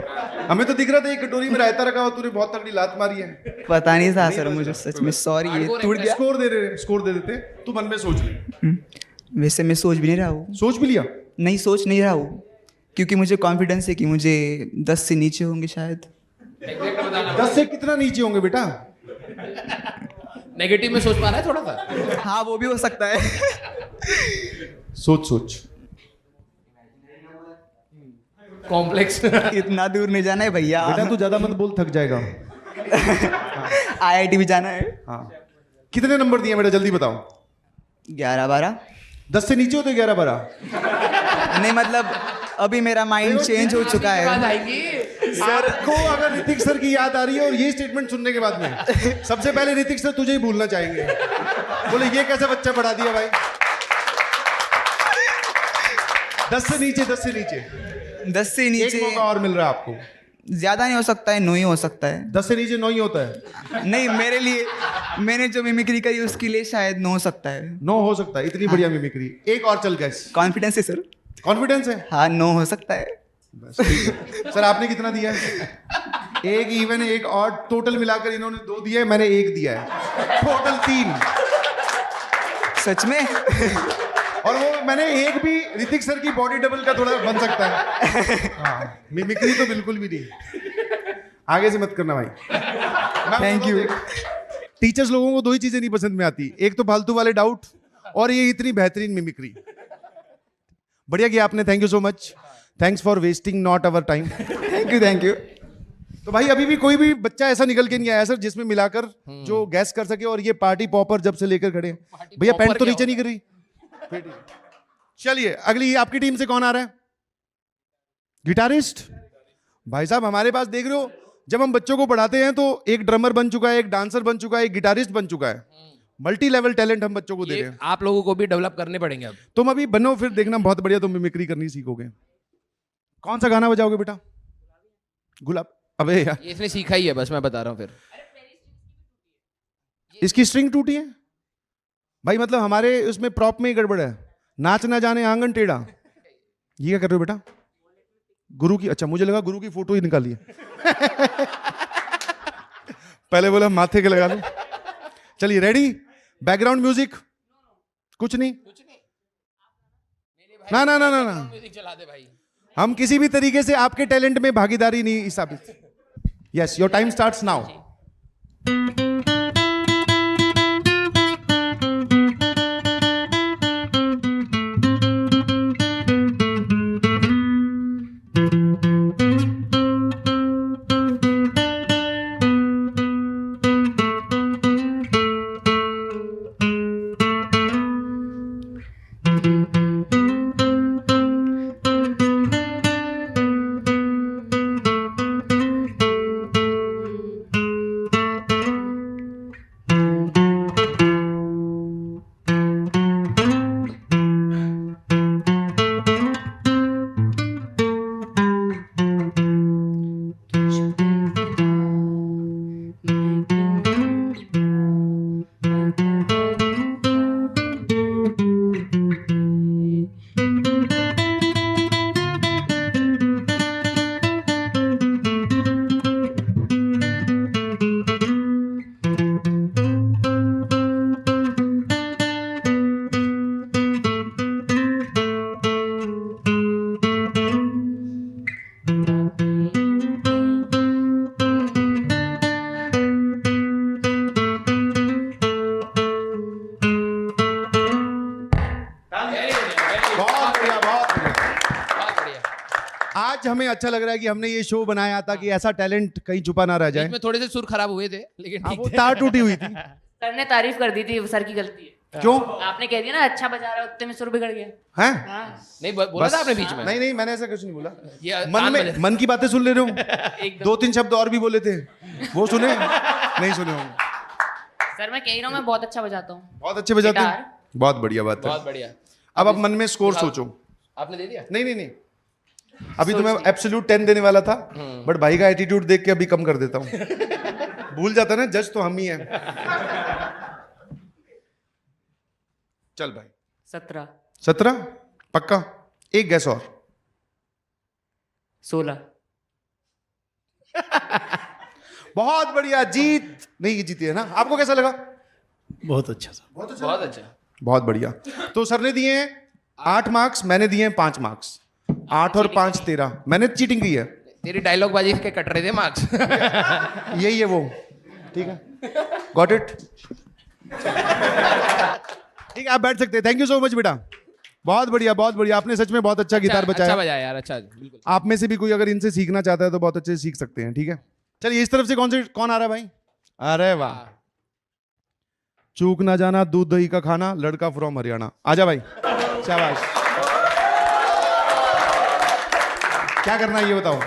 Speaker 2: हमें तो दिख रहा था एक कटोरी में रायता रखा हुआ, तूने बहुत तगड़ी लात मारी है।
Speaker 8: पता नहीं था सर मुझे, सच में सॉरी, ये टूट गया।
Speaker 2: स्कोर दे देते, तू मन में सोच ले।
Speaker 8: वैसे मैं सोच भी नहीं रहा हूँ।
Speaker 2: सोच भी लिया?
Speaker 8: नहीं सोच नहीं रहा हूँ क्योंकि मुझे कॉन्फिडेंस है कि मुझे 10 से नीचे होंगे शायद।
Speaker 2: 10 से कितना नीचे होंगे बेटा?
Speaker 3: नेगेटिव में सोच पा रहा है थोड़ा सा?
Speaker 8: हाँ वो भी हो सकता है।
Speaker 2: सोच सोच।
Speaker 3: कॉम्प्लेक्स
Speaker 8: इतना दूर नहीं जाना है भैया।
Speaker 2: बेटा तू ज्यादा मत बोल, थक जाएगा।
Speaker 8: IIT भी जाना है।
Speaker 2: हाँ कितने नंबर दिए बेटा जल्दी बताओ?
Speaker 8: 11-12।
Speaker 2: 10 से नीचे होते 11-12?
Speaker 8: नहीं मतलब अभी मेरा माइंड चेंज हो चुका है।
Speaker 2: सर को अगर ऋतिक सर की याद आ रही है और ये स्टेटमेंट सुनने के बाद में सबसे पहले ऋतिक सर तुझे ही भूलना चाहेंगे। बोले ये कैसा बच्चा पढ़ा दिया भाई। 10 से नीचे, 10 से नीचे,
Speaker 8: 10 से
Speaker 2: एक
Speaker 8: नीचे
Speaker 2: मौका और मिल रहा है आपको।
Speaker 8: ज्यादा नहीं हो सकता है, 9 ही हो सकता है।
Speaker 2: 10 से नीचे 9 ही होता है?
Speaker 8: नहीं मेरे लिए, मैंने जो मिमिक्री करी उसके लिए शायद 9 हो सकता है।
Speaker 2: 9 हो सकता है? इतनी बढ़िया मिमिक्री। एक और चल गैस।
Speaker 8: कॉन्फिडेंस है सर।
Speaker 2: कॉन्फिडेंस है?
Speaker 8: हाँ 9 हो सकता है।
Speaker 2: बस ठीक है। सर आपने कितना दिया है? एक इवन एक और, टोटल मिलाकर इन्होंने 2 दिया है, मैंने 1 दिया है, टोटल 3।
Speaker 8: सच में?
Speaker 2: और वो मैंने एक भी ऋतिक सर की बॉडी डबल का थोड़ा बन सकता है। हाँ मिमिक्री तो बिल्कुल भी नहीं। आगे से मत करना भाई।
Speaker 8: Thank you.
Speaker 2: टीचर्स लोगों को 2 ही चीजें नहीं पसंद में आती, एक तो फालतू वाले डाउट और ये इतनी बेहतरीन मिमिक्री। बढ़िया किया आपने, thank you so much. Thanks for wasting not our time.
Speaker 8: Thank you.
Speaker 2: तो भाई अभी भी कोई भी बच्चा ऐसा निकल के नहीं आया सर जिसमें मिलाकर जो गैस कर सके। और ये पार्टी पॉपर जब से लेकर खड़े हैं। भैया पैंट तो नीचे नहीं कर रही? चलिए अगली आपकी टीम से कौन आ रहा है? गिटारिस्ट। भाई साहब हमारे पास देख रहे हो, जब हम बच्चों को पढ़ाते हैं तो एक ड्रमर बन चुका है, एक डांसर बन चुका है, एक गिटारिस्ट बन चुका है। मल्टी लेवल टैलेंट हम बच्चों को दे रहे हैं।
Speaker 3: आप लोगों को भी डेवलप करने पड़ेंगे अब।
Speaker 2: तुम अभी बनो, फिर देखना बहुत बढ़िया तुम मिमिक्री करनी सीखोगे। कौन सा गाना बजाओगे बेटा? गुलाब? अबे यार
Speaker 3: ये इसने सीखा ही है, बस मैं बता रहा हूँ। फिर
Speaker 2: इसकी स्ट्रिंग टूटी है भाई, मतलब हमारे उसमें प्रॉप में ही गड़बड़ है। नाच ना जाने आंगन टेढ़ा। ये क्या कर रहे हो बेटा? गुरु की? अच्छा मुझे लगा गुरु की फोटो ही निकाली है। पहले बोला माथे के लगा लो। चलिए रेडी? Background music? कुछ नहीं ना ना ना ना ना,
Speaker 3: म्यूजिक चला दे भाई।
Speaker 2: हम किसी भी तरीके से आपके टैलेंट में भागीदारी नहीं साबित। Yes your time starts now. आज हमें अच्छा लग रहा है कि हमने ये शो बनाया था कि ऐसा टैलेंट कहीं छुपा ना रह जाए।
Speaker 3: इसमें थोड़े से सुर खराब हुए थे लेकिन
Speaker 2: हाँ,
Speaker 3: ठीक
Speaker 2: वो
Speaker 3: थे।
Speaker 2: तार टूटी हुई थी।
Speaker 5: सर ने तारीफ कर दी थी, सर की गलती है।
Speaker 2: क्यों?
Speaker 5: आपने कह दिया ना अच्छा बजा रहा है, उतने में सुर बिगड़ गया।
Speaker 2: हैं?
Speaker 3: नहीं बोला था आपने बीच में।
Speaker 2: नहीं मैंने ऐसा कुछ नहीं बोला।
Speaker 3: ये
Speaker 2: मन की बातें सुन ले रहे हो। 2-3 शब्द और भी बोले थे, वो सुने नहीं सुने होंगे।
Speaker 5: सर मैं कह रहा हूँ मैं बहुत अच्छा बजाता हूँ।
Speaker 2: बहुत अच्छे बजाते हैं।
Speaker 5: गिटार।
Speaker 2: बहुत बढ़िया बात है।
Speaker 3: बहुत बढ़िया।
Speaker 2: अब आप मन में स्कोर सोचो।
Speaker 3: आपने दे दिया?
Speaker 2: नहीं अभी तो मैं एब्सोल्यूट 10 देने वाला था, बट भाई का एटीट्यूड देख के अभी कम कर देता हूँ। भूल जाता ना, जज तो हम ही हैं। चल भाई
Speaker 5: 17
Speaker 2: पक्का? एक गैस और।
Speaker 5: 16
Speaker 2: बहुत बढ़िया, जीत नहीं ये जीती है ना। आपको कैसा लगा?
Speaker 6: बहुत अच्छा सर।
Speaker 3: बहुत अच्छा।
Speaker 2: बहुत बढ़िया। तो सर ने दिए हैं 8 मार्क्स, मैंने दिए हैं 5 मार्क्स। 8 और 5 13। मैंने चीटिंग की है।
Speaker 3: तेरी डायलॉग बाजी के कट रहे थे मार्क्स।
Speaker 2: यही है वो। ठीक है, गॉट इट। ठीक है, आप बैठ सकते हैं। थैंक यू सो मच बेटा। बहुत बढ़िया बहुत बढ़िया। आपने सच में बहुत अच्छा गिटार बजाया।
Speaker 3: अच्छा बजाया यार, अच्छा बिल्कुल।
Speaker 2: आप में से भी कोई अगर इनसे सीखना चाहता है तो बहुत अच्छे से सीख सकते हैं। ठीक है, चलिए इस तरफ से कौन आ रहा है भाई? अरे वाह, चूक ना जाना दूध दही का खाना, लड़का फ्रॉम हरियाणा। आजा भाई, शाबाश। क्या करना है ये बताओ?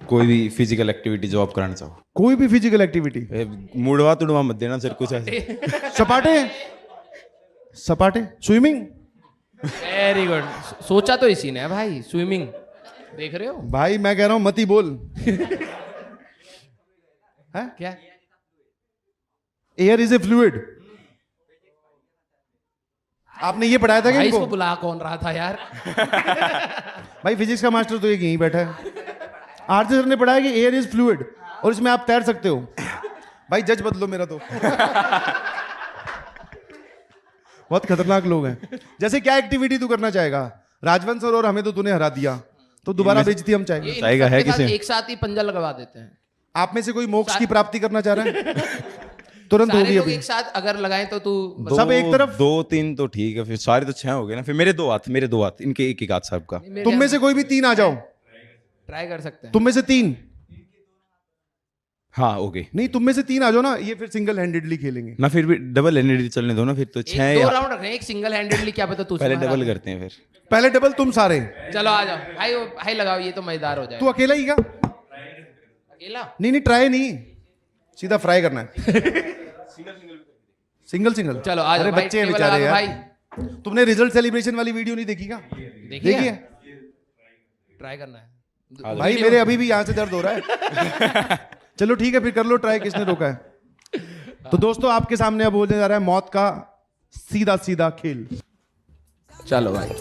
Speaker 6: कोई भी फिजिकल एक्टिविटी जो आप कराना चाहो।
Speaker 2: कोई भी फिजिकल एक्टिविटी।
Speaker 6: मुड़वा तुड़वा मत देना सर, कुछ ऐसे।
Speaker 2: सपाटे स्विमिंग।
Speaker 3: Very good. सोचा तो इसी ने भाई, स्विमिंग। देख रहे हो
Speaker 2: भाई मैं कह रहा हूं मत ही बोल। है
Speaker 3: क्या?
Speaker 2: Air is a fluid. आपने ये पढ़ाया था क्या
Speaker 3: भाई
Speaker 2: इनको?
Speaker 3: इसको बुला कौन रहा था यार?
Speaker 2: भाई फिजिक्स का मास्टर तो एक यहीं बैठा है। आरती सर ने पढ़ाया कि एयर इज फ्लूइड और इसमें आप तैर सकते हो। भाई जज बदलो मेरा तो। बहुत खतरनाक लोग हैं। जैसे क्या एक्टिविटी तू करना चाहेगा? राजवंश सर और हमें तो तूने हरा दिया, तो दोबारा बेइज्जती हम चाहेंगे।
Speaker 6: चाहेगा है किसे?
Speaker 3: एक साथ ही पंजा लगवा देते हैं।
Speaker 2: आप में से कोई मोक्ष की प्राप्ति करना चाह रहा है? तुरंत
Speaker 3: सारे
Speaker 2: होगी
Speaker 3: लोग
Speaker 2: अभी।
Speaker 3: एक साथ अगर लगाएं तो तू
Speaker 2: सब एक तरफ।
Speaker 6: 2-3 तो ठीक है, फिर सारे तो 6 हो गए ना। फिर मेरे 2 हाथ, इनके एक हाथ साहब का।
Speaker 2: तुम में से कोई भी 3 आ जाओ।
Speaker 3: ट्राई कर सकते हैं।
Speaker 2: तुम में से 3
Speaker 6: हाँ ओके
Speaker 2: नहीं, तुम में से 3 आ जाओ ना, ये फिर सिंगल हैंडेडली खेलेंगे
Speaker 6: ना। फिर भी डबल हैंडेड चलने दो ना, फिर तो 6
Speaker 3: दो राउंड रखने, एक सिंगल हैंडेडली, क्या पता तू
Speaker 6: पहले डबल करते हैं फिर।
Speaker 2: पहले डबल तुम सारे।
Speaker 3: चलो आ जाओ भाई, भाई लगाओ, ये तो मजेदार हो
Speaker 2: तू
Speaker 3: जाएगा।
Speaker 2: अकेला ही क्या?
Speaker 3: अकेला?
Speaker 2: नहीं ट्राई नहीं, सीधा फ्राई करना है। सिंगल
Speaker 3: चलो आ जाओ
Speaker 2: अरे
Speaker 3: भाई,
Speaker 2: बच्चे हैं
Speaker 3: टेबल
Speaker 2: बेचारे
Speaker 3: लगा दो
Speaker 2: यार। तुमने रिजल्ट सेलिब्रेशन वाली वीडियो नहीं देखी क्या?
Speaker 3: देखिए
Speaker 2: देखिए
Speaker 3: ट्राई करना है
Speaker 2: भाई, मेरे अभी भी यहाँ से दर्द हो रहा है। चलो ठीक है, फिर कर लो ट्राई, किसने रोका है? तो दोस्तों आपके सामने अब होने जा रहा है मौत का सीधा सीधा खेल।
Speaker 3: चलो भाई। 3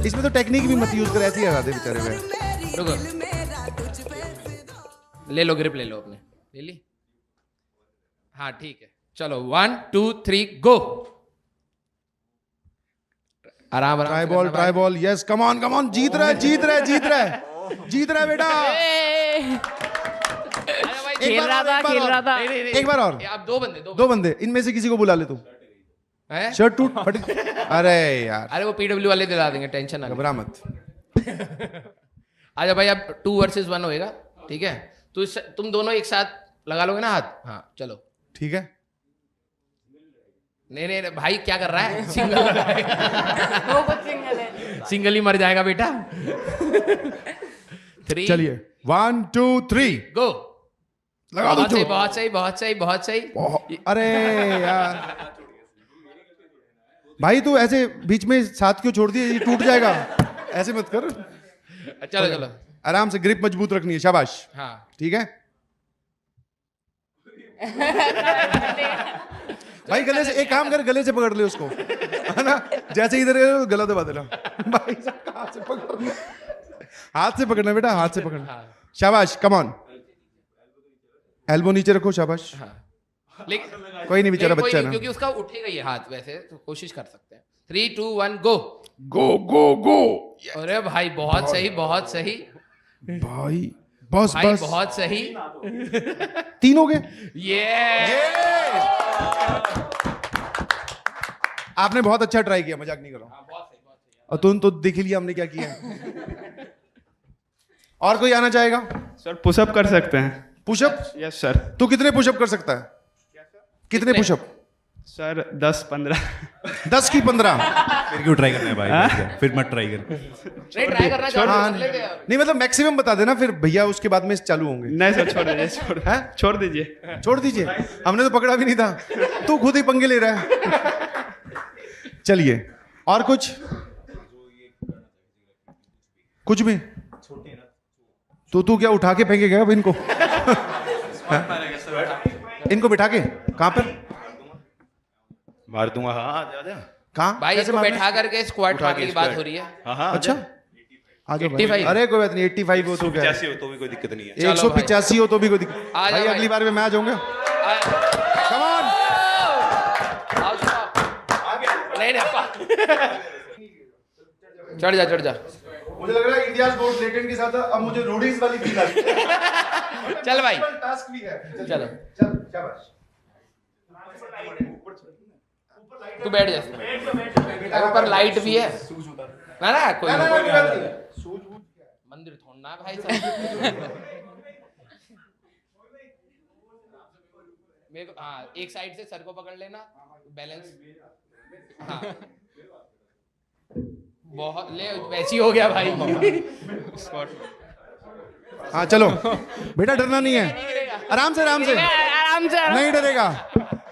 Speaker 2: इसमें तो टेक्निक भी मत यूज कर, ऐसे ही हरा दे बेचारे में।
Speaker 3: रुको, ले लो ग्रिप, ले लो अपने, ले ली? हाँ ठीक है, चलो 1 2 3 गो। आराम आराम।
Speaker 2: Try ball, yes, come on, जीत रहा है बेटा।
Speaker 5: खेल रहा था।
Speaker 2: एक बार और।
Speaker 3: आप
Speaker 2: दो बंदे, इनमें से किसी को बुला ले तू।
Speaker 3: हैं?
Speaker 2: शर्ट टूट फट। अरे यार,
Speaker 3: अरे वो पीडब्ल्यू वाले दिला देंगे, टेंशन ना।
Speaker 2: घबरा मत।
Speaker 3: आजा भाई, अब 2 वर्सेस 1 होएगा, ठीक है? तो तुम दोनों एक साथ लगा लोगे ना हाथ? हाँ चलो
Speaker 2: ठीक है।
Speaker 3: नहीं भाई क्या कर रहा है? सिंगल
Speaker 5: वो कुछ सिंगल है।
Speaker 3: सिंगल ही मर जाएगा बेटा। 3
Speaker 2: चलिए 1 2 3
Speaker 3: गो।
Speaker 2: लगा दो चोट।
Speaker 3: बहुत सही।
Speaker 2: अरे यार भाई, तू ऐसे बीच में साथ क्यों छोड़ दिया? ये टूट जाएगा, ऐसे मत कर।
Speaker 3: चलो
Speaker 2: आराम से, ग्रिप मजबूत रखनी है। शाबाश।
Speaker 3: हाँ
Speaker 2: ठीक है भाई, गले से एक काम कर, गले से पकड़ ले उसको, है ना? जैसे इधर गला दबा देना। भाई हाथ से पकड़ना, हाथ से पकड़ना बेटा, हाथ से पकड़ना। शाबाश, कम ऑन। एल्बो नीचे रखो, शाबाश।
Speaker 3: लेकिन
Speaker 2: कोई नहीं, बेचारा बच्चा है ना।
Speaker 3: क्योंकि उसका उठेगा ये हाथ, वैसे तो कोशिश कर सकते हैं। 3 2 1 गो।
Speaker 2: गो।
Speaker 3: अरे भाई बहुत सही
Speaker 2: भाई बस
Speaker 3: भाई,
Speaker 2: बस,
Speaker 3: बहुत सही।
Speaker 2: 3 हो गए।
Speaker 3: ये
Speaker 2: आपने बहुत अच्छा ट्राई किया, मजाक नहीं कर रहा हूं। और तुम तो देख ही लिया हमने क्या किया है। और कोई आना चाहेगा?
Speaker 9: सर पुशअप कर सकते हैं।
Speaker 2: पुशअप?
Speaker 9: Yes sir.
Speaker 2: तू कितने पुशअप कर सकता है? कितने पुशअप?
Speaker 9: सर 10-15।
Speaker 2: 10 की 15?
Speaker 6: फिर क्यों ट्राई करना है भाई? फिर मत ट्राई कर।
Speaker 3: नहीं ट्राई करना चाहते
Speaker 2: हाँ,
Speaker 3: कर लेते हैं।
Speaker 2: नहीं मतलब मैक्सिमम बता देना, फिर भैया उसके बाद में चालू होंगे।
Speaker 9: नहीं सर छोड़ दीजिए, छोड़ दीजिए।
Speaker 2: छोड़ दीजिए, हमने तो पकड़ा भी नहीं था, तू खुद ही पंगे ले रहा है। चलिए, और कुछ भी तो तू क्या उठा के फेंकेगा अब इनको? इनको बिठा के कहाँ पर
Speaker 6: मार दूंगा। हाँ जा।
Speaker 2: कहाँ?
Speaker 3: भाई इसको बैठा करके स्क्वाट मारने की बात हो रही है।
Speaker 6: हाँ
Speaker 2: अच्छा आ जाओ भाई।
Speaker 3: 85।
Speaker 2: अरे कोई बात नहीं, 85 हो तो क्या,
Speaker 6: 85 हो तो भी कोई दिक्कत नहीं है।
Speaker 2: 185 हो तो भी कोई दिक्कत
Speaker 3: आ जाओ
Speaker 2: भाई।
Speaker 3: भाई।
Speaker 2: अगली बार में मैं आ जाऊंगा। Come on.
Speaker 3: आओ चलो। नहीं अपा चढ़ जा।
Speaker 2: मुझे लग रहा है इंडिया गोट लेटेंट के साथ अब मुझे रोडीज वाली फील आ रही है।
Speaker 3: चल भाई
Speaker 2: टास्क भी है।
Speaker 3: चलो
Speaker 2: चल शाबाश।
Speaker 3: तू बैठ जा। ऊपर लाइट भी है ना कोई मंदिर थोड़ना है भाई साहब। मेरे को हाँ एक साइड से सर को पकड़ लेना, बैलेंस। हाँ बहुत ले वैसी हो गया भाई।
Speaker 2: हाँ चलो बेटा, डरना नहीं है, आराम से नहीं डरेगा।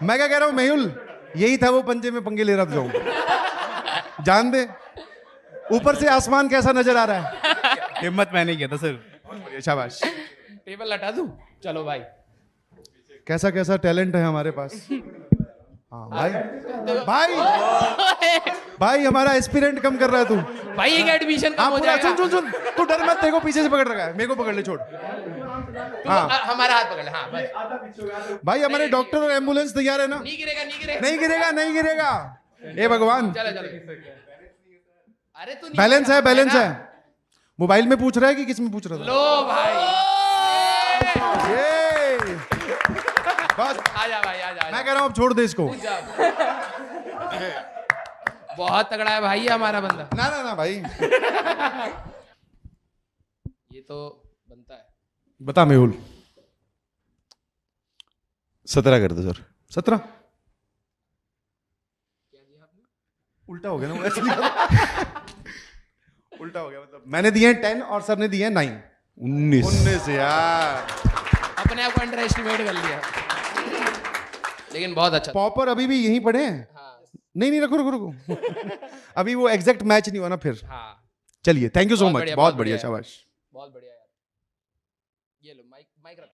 Speaker 2: मैं क्या कह रहा हूँ मेहुल, यही था वो पंजे में पंगे ले रहा था जो। जान दे ऊपर से आसमान कैसा नजर आ रहा है।
Speaker 6: हिम्मत मैंने किया था सर।
Speaker 2: शाबाश।
Speaker 3: टेबल हटा दूं? चलो भाई।
Speaker 2: कैसा कैसा टैलेंट है हमारे पास। हाँ भाई भाई हमारा एस्पिरेंट कम कर रहा है तू।
Speaker 3: भाई एक एडमिशन कम
Speaker 2: हाँ
Speaker 3: हो
Speaker 2: पूरा
Speaker 3: जाएगा।
Speaker 2: सुन तू डर मत, तेरे को पीछे से पकड़ रखा है, मेरे को पकड़ ले, छोड़। हाँ
Speaker 3: हमारा हाथ पकड़ ले। हाँ बस
Speaker 2: भाई हमारे डॉक्टर और एम्बुलेंस तैयार है ना? नहीं गिरेगा। ए भगवान,
Speaker 3: चलो अरे तू
Speaker 2: बैलेंस है। मोबाइल में पूछ रहा है कि किस में पूछ रहा था?
Speaker 3: लो भाई
Speaker 2: ये बस
Speaker 3: आजा भाई आजा।
Speaker 2: मैं कह रहा हूँ अब छोड़ दे इसको।
Speaker 3: बहुत तगड़ा है भाई हमारा बंदा।
Speaker 2: ना भाई
Speaker 3: ये तो बनता है।
Speaker 2: बता मेहुल।
Speaker 6: 17 कर दो सर।
Speaker 2: 17 उल्टा हो गया ना वो। उल्टा हो गया, मतलब मैंने दिए हैं 10 और सर ने दिए हैं 9। 19 यार।
Speaker 3: अपने आप को अंडर एस्टिमेट कर लिया, लेकिन बहुत अच्छा।
Speaker 2: पॉपर अभी भी यहीं पड़े हैं।
Speaker 3: हाँ।
Speaker 2: नहीं रुको अभी वो एग्जैक्ट मैच नहीं हुआ ना फिर।
Speaker 3: हाँ
Speaker 2: चलिए, थैंक यू सो
Speaker 3: बहुत
Speaker 2: मच,
Speaker 3: बढ़िया,
Speaker 2: बहुत
Speaker 3: बहुत
Speaker 2: बढ़िया,
Speaker 3: बढ़िया।
Speaker 2: शाबाश।
Speaker 3: बहुत बढ़िया यार। ये लो माइक रख।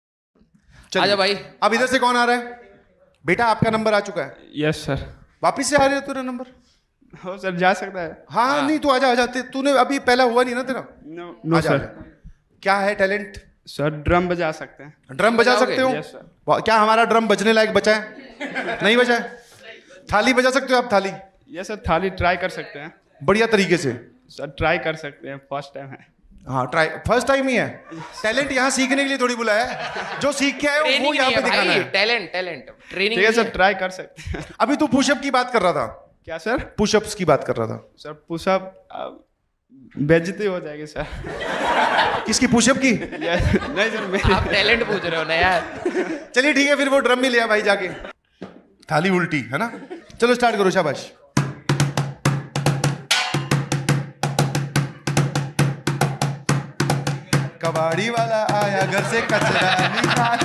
Speaker 2: चलिए
Speaker 3: आजा भाई।
Speaker 2: अब इधर से कौन आ रहा है? बेटा आपका नंबर आ चुका है।
Speaker 9: Yes sir.
Speaker 2: वापिस से आ रहे हो तेरा नंबर?
Speaker 9: हो सर, जा सकता है।
Speaker 2: हाँ नहीं तू आजा तूने अभी पहला हुआ नहीं ना तेरा।
Speaker 9: नो
Speaker 2: आजा,
Speaker 9: सर।
Speaker 2: आजा। क्या है टैलेंट?
Speaker 9: सर ड्रम बजा सकते हैं।
Speaker 2: ड्रम बजा सकते हो?
Speaker 9: Yes sir.
Speaker 2: क्या हमारा ड्रम बजने लायक बचा है? नहीं बचा है। थाली बजा सकते हो आप? थाली?
Speaker 9: यस सर, थाली ट्राई कर सकते हैं।
Speaker 2: बढ़िया तरीके से
Speaker 9: सर ट्राई कर सकते हैं, फर्स्ट टाइम है।
Speaker 2: हाँ ट्राई, फर्स्ट टाइम ही है। टैलेंट यहाँ सीखने के लिए थोड़ी बुलाया है, जो सीख के आए हो वो यहाँ पे दिखाना है।
Speaker 3: Talent training.
Speaker 9: ठीक है सर, ट्राई कर सकते हैं।
Speaker 2: अभी तू पुशअप की बात कर रहा था।
Speaker 9: क्या सर?
Speaker 2: पुशअप्स की बात कर रहा था।
Speaker 9: सर पुशअप बेइज्जती हो जाएगी सर।
Speaker 2: किसकी? पुशअप की?
Speaker 9: नहीं सर मेरी।
Speaker 3: आप टैलेंट पूछ रहे हो ना यार।
Speaker 2: चलिए ठीक है, फिर वो ड्रम भी लिया भाई जाके। थाली उल्टी है ना? चलो स्टार्ट करो, शाबाश। कबाड़ी वाला आया घर से कचरा निकाल।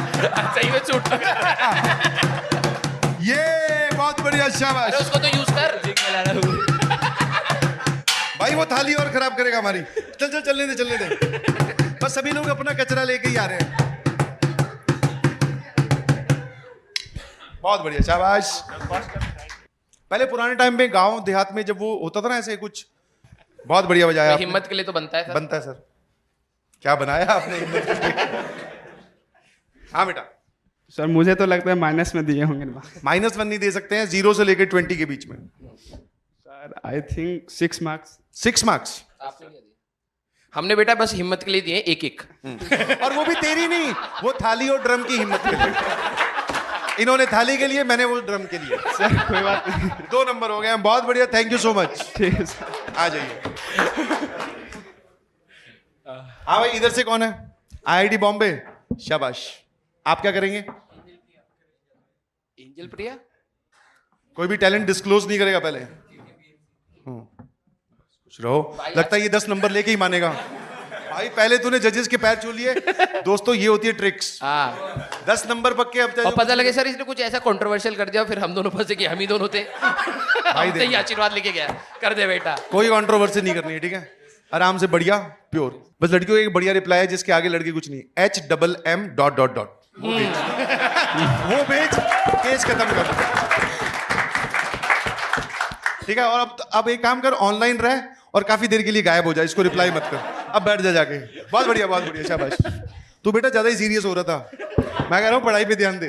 Speaker 3: सही में छूट।
Speaker 2: ये बहुत बढ़िया, शाबाश।
Speaker 3: उसको तो यूज कर।
Speaker 2: भाई वो थाली और खराब करेगा हमारी। चलने दे। बस सभी लोग अपना कचरा लेके ही आ रहे हैं। बहुत बढ़िया, शाबाश। पहले पुराने टाइम में गांव देहात में जब वो होता था ना ऐसे कुछ, बहुत बढ़िया बजाया आपने।
Speaker 3: हिम्मत के लिए तो बनता है सर।
Speaker 2: बनता है सर। क्या बनाया आपने हिम्मत के लिए? हाँ बेटा।
Speaker 9: सर मुझे तो लगता है माइनस में दिए होंगे।
Speaker 2: -1 नहीं दे सकते हैं, 0 से लेकर 20 के बीच में।
Speaker 9: Sir I think 6 marks.
Speaker 2: 6 marks
Speaker 3: आपने क्या दिया? हमने बेटा बस हिम्मत के लिए दिए एक।
Speaker 2: और वो भी तेरी नहीं, वो थाली और ड्रम की हिम्मत के लिए। इन्होंने थाली के लिए, मैंने वो ड्रम के लिए।
Speaker 9: सर कोई बात नहीं।
Speaker 2: 2 नंबर हो गए हैं, बहुत बढ़िया, थैंक यू सो मच।
Speaker 9: ठीक है सर।
Speaker 2: आ जाइए। हाँ भाई, इधर से कौन है? IIT बॉम्बे, शाबाश। आप क्या करेंगे?
Speaker 3: एंजल प्रिया।
Speaker 2: कोई भी टैलेंट डिस्क्लोज नहीं करेगा पहले। कुछ रहो, लगता है ये 10 नंबर लेके ही मानेगा। भाई पहले तूने जजेस के पैर छू लिए। दोस्तों ये होती है ट्रिक्स। 10 नंबर पक्के। अब
Speaker 3: और पता लगे सर इसने कुछ ऐसा कंट्रोवर्शियल कर दिया, फिर हम दोनों फंसे कि हम ही दोनों थे। हम तो ये आशीर्वाद लेके गया, कर दे बेटा।
Speaker 2: कोई कंट्रोवर्सी नहीं करनी है, ठीक है? आराम से, बढ़िया, प्योर। बस लड़कियों को एक बढ़िया रिप्लाई है जिसके आगे लड़के कुछ नहीं। HMM ... वो भेज, केस खत्म कर। ठीक है? और अब एक काम कर, ऑनलाइन रह और काफी देर के लिए गायब हो जाए, इसको रिप्लाई मत कर। अब बैठ जा जाके। बहुत बढ़िया, शाबाश। तू बेटा ज्यादा ही सीरियस हो रहा था। मैं कह रहा हूँ पढ़ाई पे ध्यान दे।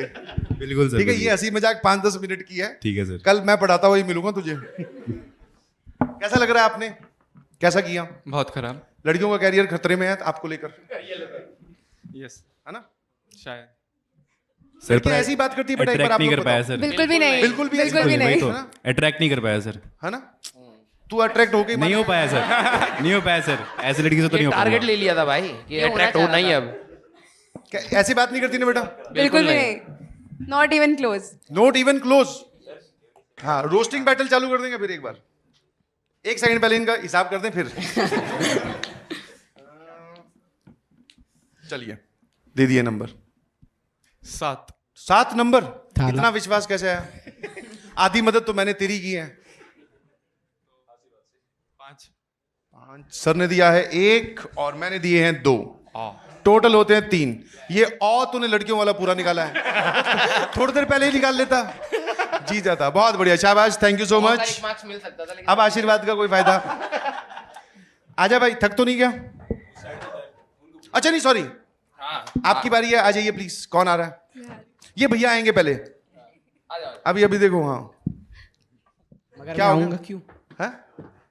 Speaker 6: बिल्कुल सर।
Speaker 2: ठीक है? ये हंसी मजाक 5-10 मिनट की है।
Speaker 6: ठीक है सर।
Speaker 2: कल मैं पढ़ाता हुआ ही मिलूंगा तुझे। कैसा लग रहा है? आपने कैसा किया?
Speaker 9: बहुत खराब।
Speaker 2: लड़कियों का कैरियर खतरे में है आपको लेकर,
Speaker 9: यस
Speaker 2: है ना?
Speaker 9: शायद
Speaker 6: सर
Speaker 2: लड़कियां ऐसी बात करती है बेटा, एक बार आप
Speaker 6: नहीं
Speaker 2: लोग
Speaker 6: कर पाया
Speaker 2: बताओ।
Speaker 6: सर।
Speaker 10: बिल्कुल भी नहीं,
Speaker 2: बिल्कुल भी
Speaker 10: नहीं।
Speaker 2: है ना?
Speaker 6: अट्रैक्ट नहीं कर पाया सर।
Speaker 2: है ना? तू अट्रैक्ट हो गई?
Speaker 6: नहीं हो पाया सर। नहीं हो पाया सर, ऐसी लड़की से तो नहीं हो
Speaker 3: टारगेट
Speaker 6: पाया।
Speaker 3: ले लिया था भाई कि अट्रैक्ट होना ही। अब
Speaker 2: ऐसी बात नहीं करती ना बेटा?
Speaker 10: बिल्कुल भी नहीं, not even close.
Speaker 2: Not even close. हाँ, रोस्टिंग बैटल चालू कर देंगे फिर एक बार। 1 सेकंड पहले इनका हिसाब कर दें फिर। चलिए, दे दिए नंबर। 7 नंबर। इतना विश्वास कैसे आया? आधी मदद तो मैंने तेरी की है। 5 सर ने दिया है 1 और मैंने दिए हैं 2। टोटल होते हैं 3। ये तूने लड़कियों वाला पूरा निकाला है। थोड़ी देर पहले ही निकाल लेता, जीत जाता। बहुत बढ़िया, शाबाश, thank you so much.
Speaker 3: Marks मिल सकता था, लेकिन
Speaker 2: अब आशीर्वाद का कोई फायदा? आजा भाई, थक तो नहीं गया? अच्छा नहीं, सॉरी, आपकी बारी है। आ जाइए प्लीज। कौन आ रहा है? ये भैया आएंगे पहले। अभी देखो। हाँ, क्या होगा?
Speaker 8: क्यों?
Speaker 2: है?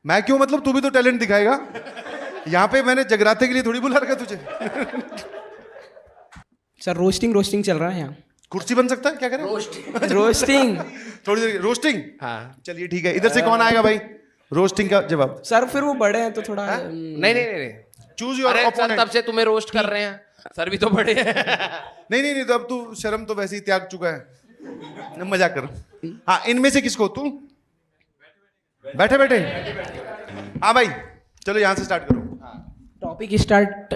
Speaker 2: मैं क्यों मतलब? तू भी तो टैलेंट दिखाएगा। यहाँ पे मैंने जगराते के लिए थोड़ी बुला रखा तुझे।
Speaker 8: सर रोस्टिंग चल रहा है यहाँ।
Speaker 2: कुर्सी बन सकता है? क्या करें?
Speaker 8: रोस्टिंग।
Speaker 2: थोड़ी देर रोस्टिंग।
Speaker 3: हाँ
Speaker 2: चलिए ठीक है। इधर से कौन आएगा भाई? रोस्टिंग का जवाब।
Speaker 8: सर फिर वो बड़े हैं तो थोड़ा
Speaker 3: नहीं।
Speaker 2: चूज योर
Speaker 3: अरे सर,
Speaker 2: ओपोनेंट।
Speaker 3: तब से तुम्हें रोस्ट कर रहे हैं, सर भी तो बड़े हैं।
Speaker 2: नहीं, तो अब तू शर्म तो वैसे ही त्याग चुका है। मजाक कर। हाँ, इनमें से किसको? तू बैठे। हाँ भाई, चलो यहाँ से स्टार्ट करो।
Speaker 8: Topic start.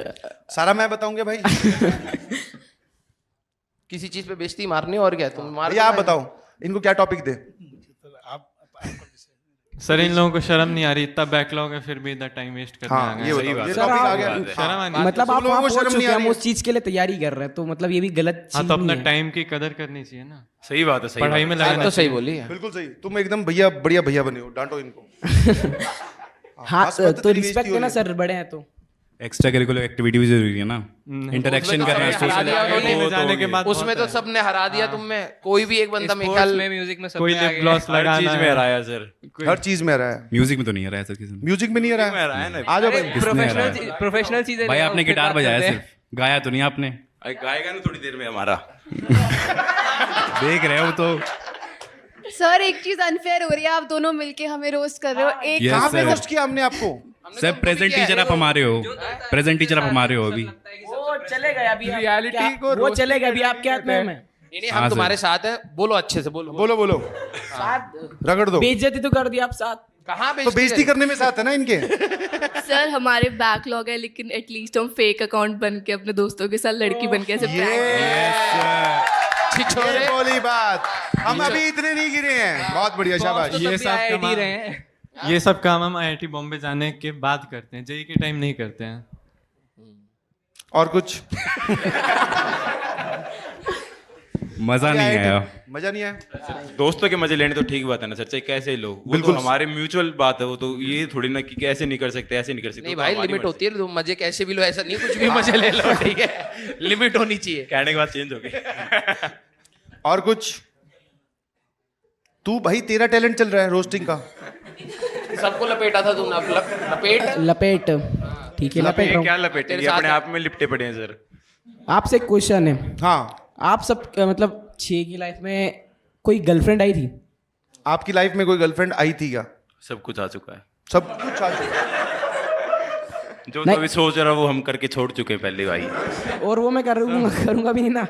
Speaker 2: सारा मैं बताऊंगा भाई।
Speaker 3: किसी चीज पे बेइज्जती मारनी और क्या? तुम मार।
Speaker 2: भैया आप बताओ, इनको क्या टॉपिक दे?
Speaker 7: सर इन लोगों को शर्म नहीं आ रही, इतना बैकलॉग है फिर भी इतना टाइम वेस्ट करने आ
Speaker 2: हाँ,
Speaker 7: गए।
Speaker 2: ये
Speaker 6: सही
Speaker 2: बताओ,
Speaker 6: बात
Speaker 2: ये
Speaker 6: है।
Speaker 2: टॉपिक आ गया।
Speaker 7: शर्म आनी।
Speaker 8: मतलब आप
Speaker 2: लोगों
Speaker 8: वहाँ
Speaker 2: को
Speaker 8: पहुंच
Speaker 2: शर्म नहीं
Speaker 8: चुके
Speaker 2: आ
Speaker 8: हैं,
Speaker 2: रही
Speaker 8: हम
Speaker 2: है।
Speaker 8: उस चीज के लिए तैयारी कर रहे हैं, तो मतलब ये भी गलत
Speaker 7: हाँ
Speaker 8: चीज
Speaker 7: तो
Speaker 8: नहीं
Speaker 7: अपना
Speaker 8: है।
Speaker 7: टाइम की कदर करनी चाहिए ना,
Speaker 6: सही बात है।
Speaker 7: पढ़ाई में
Speaker 3: बात
Speaker 7: लगाना
Speaker 3: तो सही
Speaker 7: चाहिए।
Speaker 3: बोली है।
Speaker 2: बिल्कुल सही। तुम एकदम भैया, बढ़िया भैया बने हो। डांटो इनको।
Speaker 8: हाँ
Speaker 2: बस मत
Speaker 8: तो
Speaker 2: तेरी
Speaker 8: रिस्पेक्ट
Speaker 2: बेइज्जती
Speaker 8: है ना
Speaker 2: हो
Speaker 8: सर, बड़े हैं तो।
Speaker 6: एक्स्ट्रा करिकुलर एक्टिविटी भी जरूरी है ना, इंटरेक्शन करना,
Speaker 3: हरा
Speaker 6: सोशल
Speaker 3: दिया उन्होंने।
Speaker 7: में जाने के बाद
Speaker 3: उसमें तो सबने हरा दिया तुम में। कोई भी एक बंदा मेरे ख्याल में
Speaker 1: म्यूजिक में
Speaker 7: कोई लिप ग्लॉस लगाना है।
Speaker 6: हराया सर।
Speaker 2: हर चीज में रहा है।
Speaker 6: म्यूजिक में तो नहीं हराया सर किसी ने।
Speaker 2: म्यूजिक में नहीं रहा है। आ जाओ भाई।
Speaker 6: किसने हराया?
Speaker 1: प्रोफेशनल चीजें
Speaker 6: भाई आपने गिटार बजाया सिर्फ, गाया तो नहीं आपने।
Speaker 12: गाएगा ना थोड़ी देर में हमारा।
Speaker 6: देख रहे हो तो।
Speaker 10: सर एक चीज अनफेयर हो रही है, आप दोनों मिलके हमें रोस्ट कर रहे हो। एक
Speaker 6: Yes,
Speaker 2: कहाँ पे
Speaker 6: sir.
Speaker 2: रोस्ट किया हमने आपको?
Speaker 6: सर प्रेजेंट टीचर आप हमारे हो, प्रेजेंट टीचर आप हमारे हो अभी।
Speaker 8: वो चले गए अभी।
Speaker 11: रियलिटी को
Speaker 8: वो चले गए अभी, आप क्या में
Speaker 3: नहीं, हम तुम्हारे साथ हैं। बोलो अच्छे से बोलो।
Speaker 2: बोलो। रगड़ दो।
Speaker 8: बेइज्जती तो कर दी आप साथ।
Speaker 3: कहाँ
Speaker 2: तो बेइज्जती करने में साथ है ना इनके।
Speaker 5: सर हमारे बैकलॉग है, लेकिन एटलीस्ट हम फेक अकाउंट बन के अपने दोस्तों के साथ लड़की बन के ऐसे
Speaker 2: छिछोरे बोली बात। हम अभी इतने नहीं गिरे हैं। बहुत बढ़िया, शाबाश।
Speaker 7: ये सब काम हम IIT बॉम्बे जाने के बाद करते हैं, जेई के टाइम नहीं करते हैं।
Speaker 2: और कुछ?
Speaker 6: मजा नहीं आया।
Speaker 2: मजा नहीं आया?
Speaker 12: दोस्तों के मजे लेने तो ठीक बात है ना सर, चाहे कैसे लोग, वो
Speaker 2: बिल्कुल।
Speaker 12: तो हमारे म्यूचुअल बात है। वो तो ये थोड़ी ना कि कैसे नहीं कर सकते, ऐसे नहीं कर सकते।
Speaker 3: नहीं
Speaker 12: वो तो
Speaker 3: भाई,
Speaker 12: हमारी
Speaker 3: लिमिट
Speaker 12: मर्जी।
Speaker 3: होती है। तुम मजे कैसे भी लो, ऐसा नहीं कुछ भी मजे ले लो, ठीक है? लिमिट होनी चाहिए।
Speaker 12: कहने के बाद चेंज हो गए।
Speaker 2: और कुछ? तू भाई, तेरा टैलेंट चल रहा है रोस्टिंग का।
Speaker 3: सबको लपेटा था तुमने, अब
Speaker 8: लपेट। ठीक है, लपेट रहा
Speaker 12: क्या
Speaker 8: हूँ।
Speaker 12: लपेटे? ये अपने आप में लिपटे पड़े हैं सर।
Speaker 8: आपसे एक क्वेश्चन है।
Speaker 2: हाँ।
Speaker 8: आप सब मतलब
Speaker 13: 6 की लाइफ में कोई गर्लफ्रेंड आई थी?
Speaker 2: आपकी लाइफ में कोई गर्लफ्रेंड आई थी क्या?
Speaker 12: सब कुछ आ चुका है।
Speaker 2: सब कुछ आ चुका है।
Speaker 12: जो तो अभी सोच रहा वो हम करके छोड़ चुके हैं पहले भाई।
Speaker 13: और वो मैं करूँगा भी नहीं ना।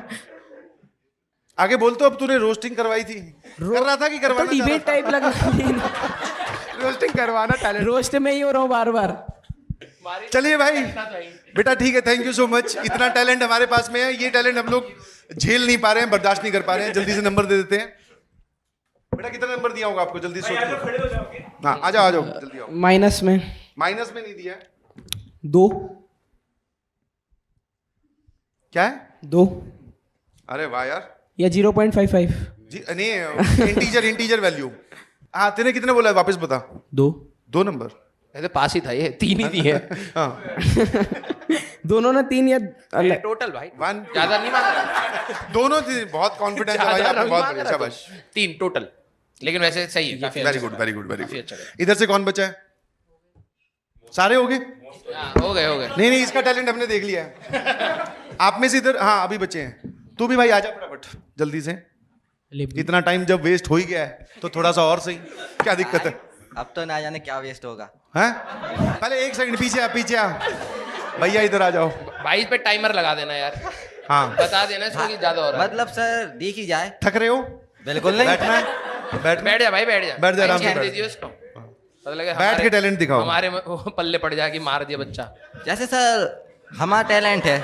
Speaker 2: आगे बोल तो, अब तूने रोस्टिंग करवाई थी, कर रहा था कि करवाना
Speaker 13: तो डिबेट टाइप लगा।
Speaker 2: रोस्टिंग करवाना टैलेंट।
Speaker 13: रोस्ट में ही हो रहा हूँ बार बार।
Speaker 2: चलिए भाई बेटा, ठीक है, थैंक यू सो मच। इतना टैलेंट हमारे पास में है, ये टैलेंट हम लोग झेल नहीं पा रहे हैं, बर्दाश्त नहीं कर पा रहे हैं। जल्दी से नंबर दे देते हैं। बेटा कितना नंबर दिया होगा आपको? जल्दी सोच लो। हाँ आ जाओ जल्दी आओ।
Speaker 13: माइनस में।
Speaker 2: माइनस में नहीं दिया है।
Speaker 13: 2।
Speaker 2: क्या है?
Speaker 13: 2।
Speaker 2: अरे वाह यार।
Speaker 13: या 0.55
Speaker 2: जी नहीं, इंटीजर वैल्यू। हाँ तेने कितने बोला है? वापस बता। 2 नंबर।
Speaker 3: पहले पास ही था, ये 3 ही दिए।
Speaker 2: हाँ
Speaker 13: दोनों ने 3 या
Speaker 3: टोटल भाई
Speaker 2: 1
Speaker 3: ज्यादा नहीं मांग रहा।
Speaker 2: दोनों थी, बहुत कॉन्फिडेंस है भाई आपको, बहुत बढ़िया, शाबाश।
Speaker 3: 3 टोटल, लेकिन वैसे सही है, काफी
Speaker 2: very good very good very
Speaker 3: काफी
Speaker 2: गुड।
Speaker 3: अच्छा।
Speaker 2: इधर से कौन बचा है? सारे हो गए?
Speaker 3: हो गए।
Speaker 2: नहीं, इसका टैलेंट हमने देख लिया है। आप में से इधर, हाँ अभी बचे हैं। तू भी भाई आजा फटाफट जल्दी से। इतना टाइम जब वेस्ट हो ही गया है तो थोड़ा सा और सही, क्या दिक्कत है?
Speaker 8: अब तो ना जाने क्या वेस्ट होगा।
Speaker 2: हैं? पहले 1 सेकंड पीछे आ भैया, इधर आ जाओ।
Speaker 3: 22 पे टाइमर लगा देना यार।
Speaker 2: हाँ
Speaker 3: बता देना इसको कि ज्यादा हो रहा है।
Speaker 8: मतलब सर देख ही जाए।
Speaker 2: थक रहे हो?
Speaker 8: बिल्कुल नहीं।
Speaker 2: बैठना है?
Speaker 3: बैठ जा भाई, बैठ जा
Speaker 2: आराम से
Speaker 3: दे दियो इसको। पता लगे
Speaker 2: बैठ के टैलेंट दिखाओ।
Speaker 3: हमारे पल्ले पड़ जाए कि मार दिया बच्चा।
Speaker 8: जैसे सर हमारा टैलेंट है।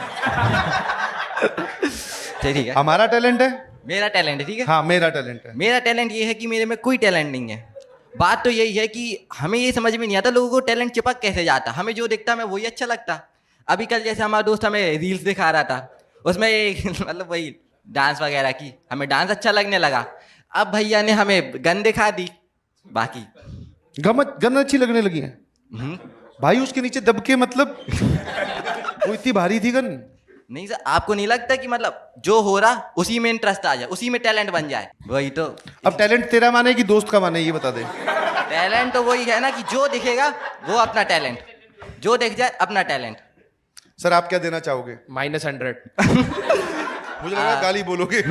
Speaker 8: ठीक है,
Speaker 2: हमारा टैलेंट है,
Speaker 8: मेरा टैलेंट है, ठीक है।
Speaker 2: हाँ मेरा टैलेंट है।
Speaker 8: मेरा टैलेंट ये है कि मेरे में कोई टैलेंट नहीं है। बात तो यही है कि हमें ये समझ में नहीं आता लोगों को टैलेंट चिपक कैसे जाता। हमें जो दिखता हमें वही अच्छा लगता। अभी कल जैसे हमारा दोस्त हमें रील्स दिखा रहा था, उसमें मतलब वही डांस वगैरह की, हमें डांस अच्छा लगने लगा। अब भैया ने हमें गन दिखा दी, बाकी
Speaker 2: गन अच्छी लगने लगी है भाई। उसके नीचे दब के, मतलब वो इतनी भारी थी गन।
Speaker 8: नहीं सर, आपको नहीं लगता कि मतलब जो हो रहा उसी में इंटरेस्ट आ जाए, उसी में टैलेंट बन जाए? वही तो।
Speaker 2: अब टैलेंट तेरा माने कि दोस्त का माने, ये बता दे।
Speaker 8: टैलेंट तो वही है ना कि जो दिखेगा वो अपना टैलेंट, जो दिख जाए अपना टैलेंट।
Speaker 2: सर आप क्या देना चाहोगे?
Speaker 3: -100।
Speaker 2: मुझे लगा गाली बोलोगे।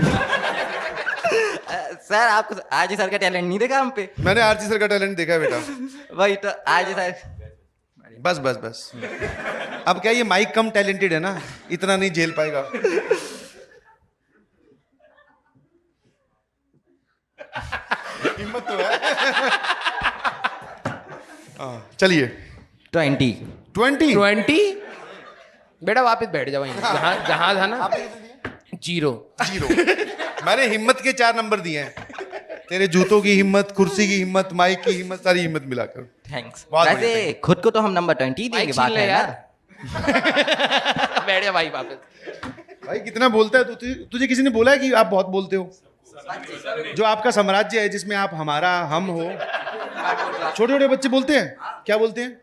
Speaker 8: सर आपको आज सर का टैलेंट नहीं देखा हम पे?
Speaker 2: मैंने आरजी सर का टैलेंट देखा है बेटा।
Speaker 8: वही तो आज सर।
Speaker 2: बस अब क्या, ये माइक कम टैलेंटेड है ना, इतना नहीं झेल पाएगा। हिम्मत तो है। चलिए
Speaker 3: 20 बेटा वापस बैठ जा वहीं जहां था ना। 0
Speaker 2: मैंने हिम्मत के 4 नंबर दिए हैं। तेरे जूतों की हिम्मत, कुर्सी की हिम्मत, माइक की हिम्मत, सारी हिम्मत मिलाकर।
Speaker 8: थैंक्स। वैसे खुद को तो हम नंबर 20 देंगे, बात है यार।
Speaker 3: बैठ जा भाई वापस।
Speaker 2: भाई कितना बोलता है तू? तुझे किसी ने बोला है कि आप बहुत बोलते हो? जो आपका साम्राज्य है जिसमें आप हमारा हम हो, छोटे छोटे बच्चे बोलते हैं। क्या बोलते हैं?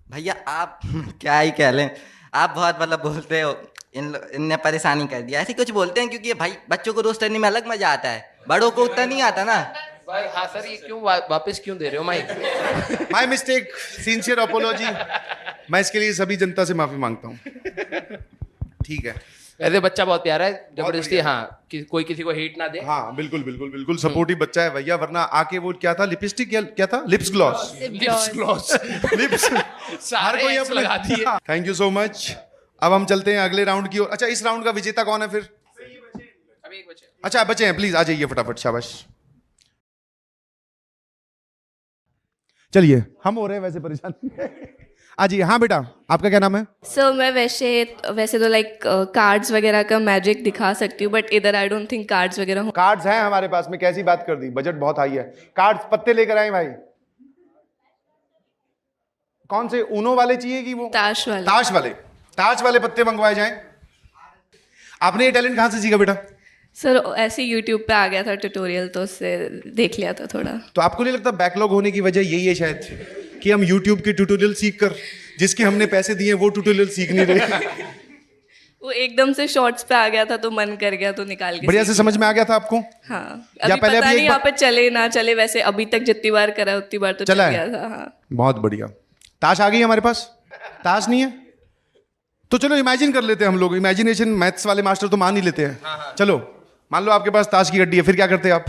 Speaker 8: भैया आप क्या ही कह लें, आप बहुत मतलब बोलते हो। इनने परेशानी कर दिया, ऐसे कुछ बोलते हैं क्योंकि भाई बच्चों को दोस्त करने में अलग मजा आता है, बड़ों को उतना नहीं आता ना।
Speaker 3: हाँ सर, ये क्यों वापस क्यों दे रहे हो mike?
Speaker 2: My mistake, sincere apology. मैं इसके लिए सभी जनता से माफी मांगता हूँ। ठीक है।
Speaker 3: वैसे बच्चा बहुत प्यारा है, जबरदस्ती हाँ कोई किसी को हिट ना दे।
Speaker 2: हाँ बिल्कुल सपोर्टिव बच्चा है भैया, वरना आके वो क्या था, लिपस्टिक क्या था, लिप्स ग्लॉस लिप्स
Speaker 3: सारे कोई अब लगा दिए।
Speaker 2: Thank you so much. अब हम चलते हैं अगले राउंड की ओर। अच्छा इस राउंड का विजेता कौन है फिर?
Speaker 3: अभी एक बचे।
Speaker 2: अच्छा बचे हैं, प्लीज आ जाइए फटाफट, शाबाश। चलिए हम हो रहे हैं वैसे परेशान। हाँ जी, हाँ बेटा आपका क्या नाम है?
Speaker 5: सर मैं वैसे तो लाइक कार्ड्स वगैरह का मैजिक दिखा सकती हूँ, बट इधर आई डोंट थिंक कार्ड्स वगैरह हो।
Speaker 2: कार्ड्स हैं हमारे पास में, कैसी बात कर दी, बजट बहुत हाई है। कार्ड्स पत्ते लेकर आए भाई। कौन से, ऊनो वाले चाहिए कि वो
Speaker 5: ताश वाले?
Speaker 2: ताश वाले पत्ते मंगवाए जाएं। आपने ये टैलेंट कहाँ से सीखा बेटा?
Speaker 5: सर ऐसे यूट्यूब पे आ गया था ट्यूटोरियल, तो उससे देख लिया था थोड़ा।
Speaker 2: तो आपको नहीं लगता बैकलॉग होने की वजह यही है शायद, कि हम यूट्यूब के ट्यूटोरियल सीख कर जिसके हमने पैसे दिए वो ट्यूटोरियल सीख नहीं रहे?
Speaker 5: वो एकदम से शॉर्ट्स पे आ गया था तो मन कर गया तो निकाल के
Speaker 2: बढ़िया से समझ में आ गया था आपको?
Speaker 5: हाँ।
Speaker 2: या
Speaker 5: अभी
Speaker 2: पहले
Speaker 5: पता
Speaker 2: अभी
Speaker 5: नहीं यहाँ पे चले ना चले, वैसे अभी तक जितनी बार करा उतनी बार तो चल गया था। हाँ
Speaker 2: बहुत बढ़िया। ताश आ गई हमारे पास? ताश नहीं है? तो चलो इमेजिन कर लेते हैं हम लोग, इमेजिनेशन मैथ्स वाले मास्टर तो मान ही लेते हैं। चलो मान लो आपके पास ताश की गड्डी है, फिर क्या करते हैं आप?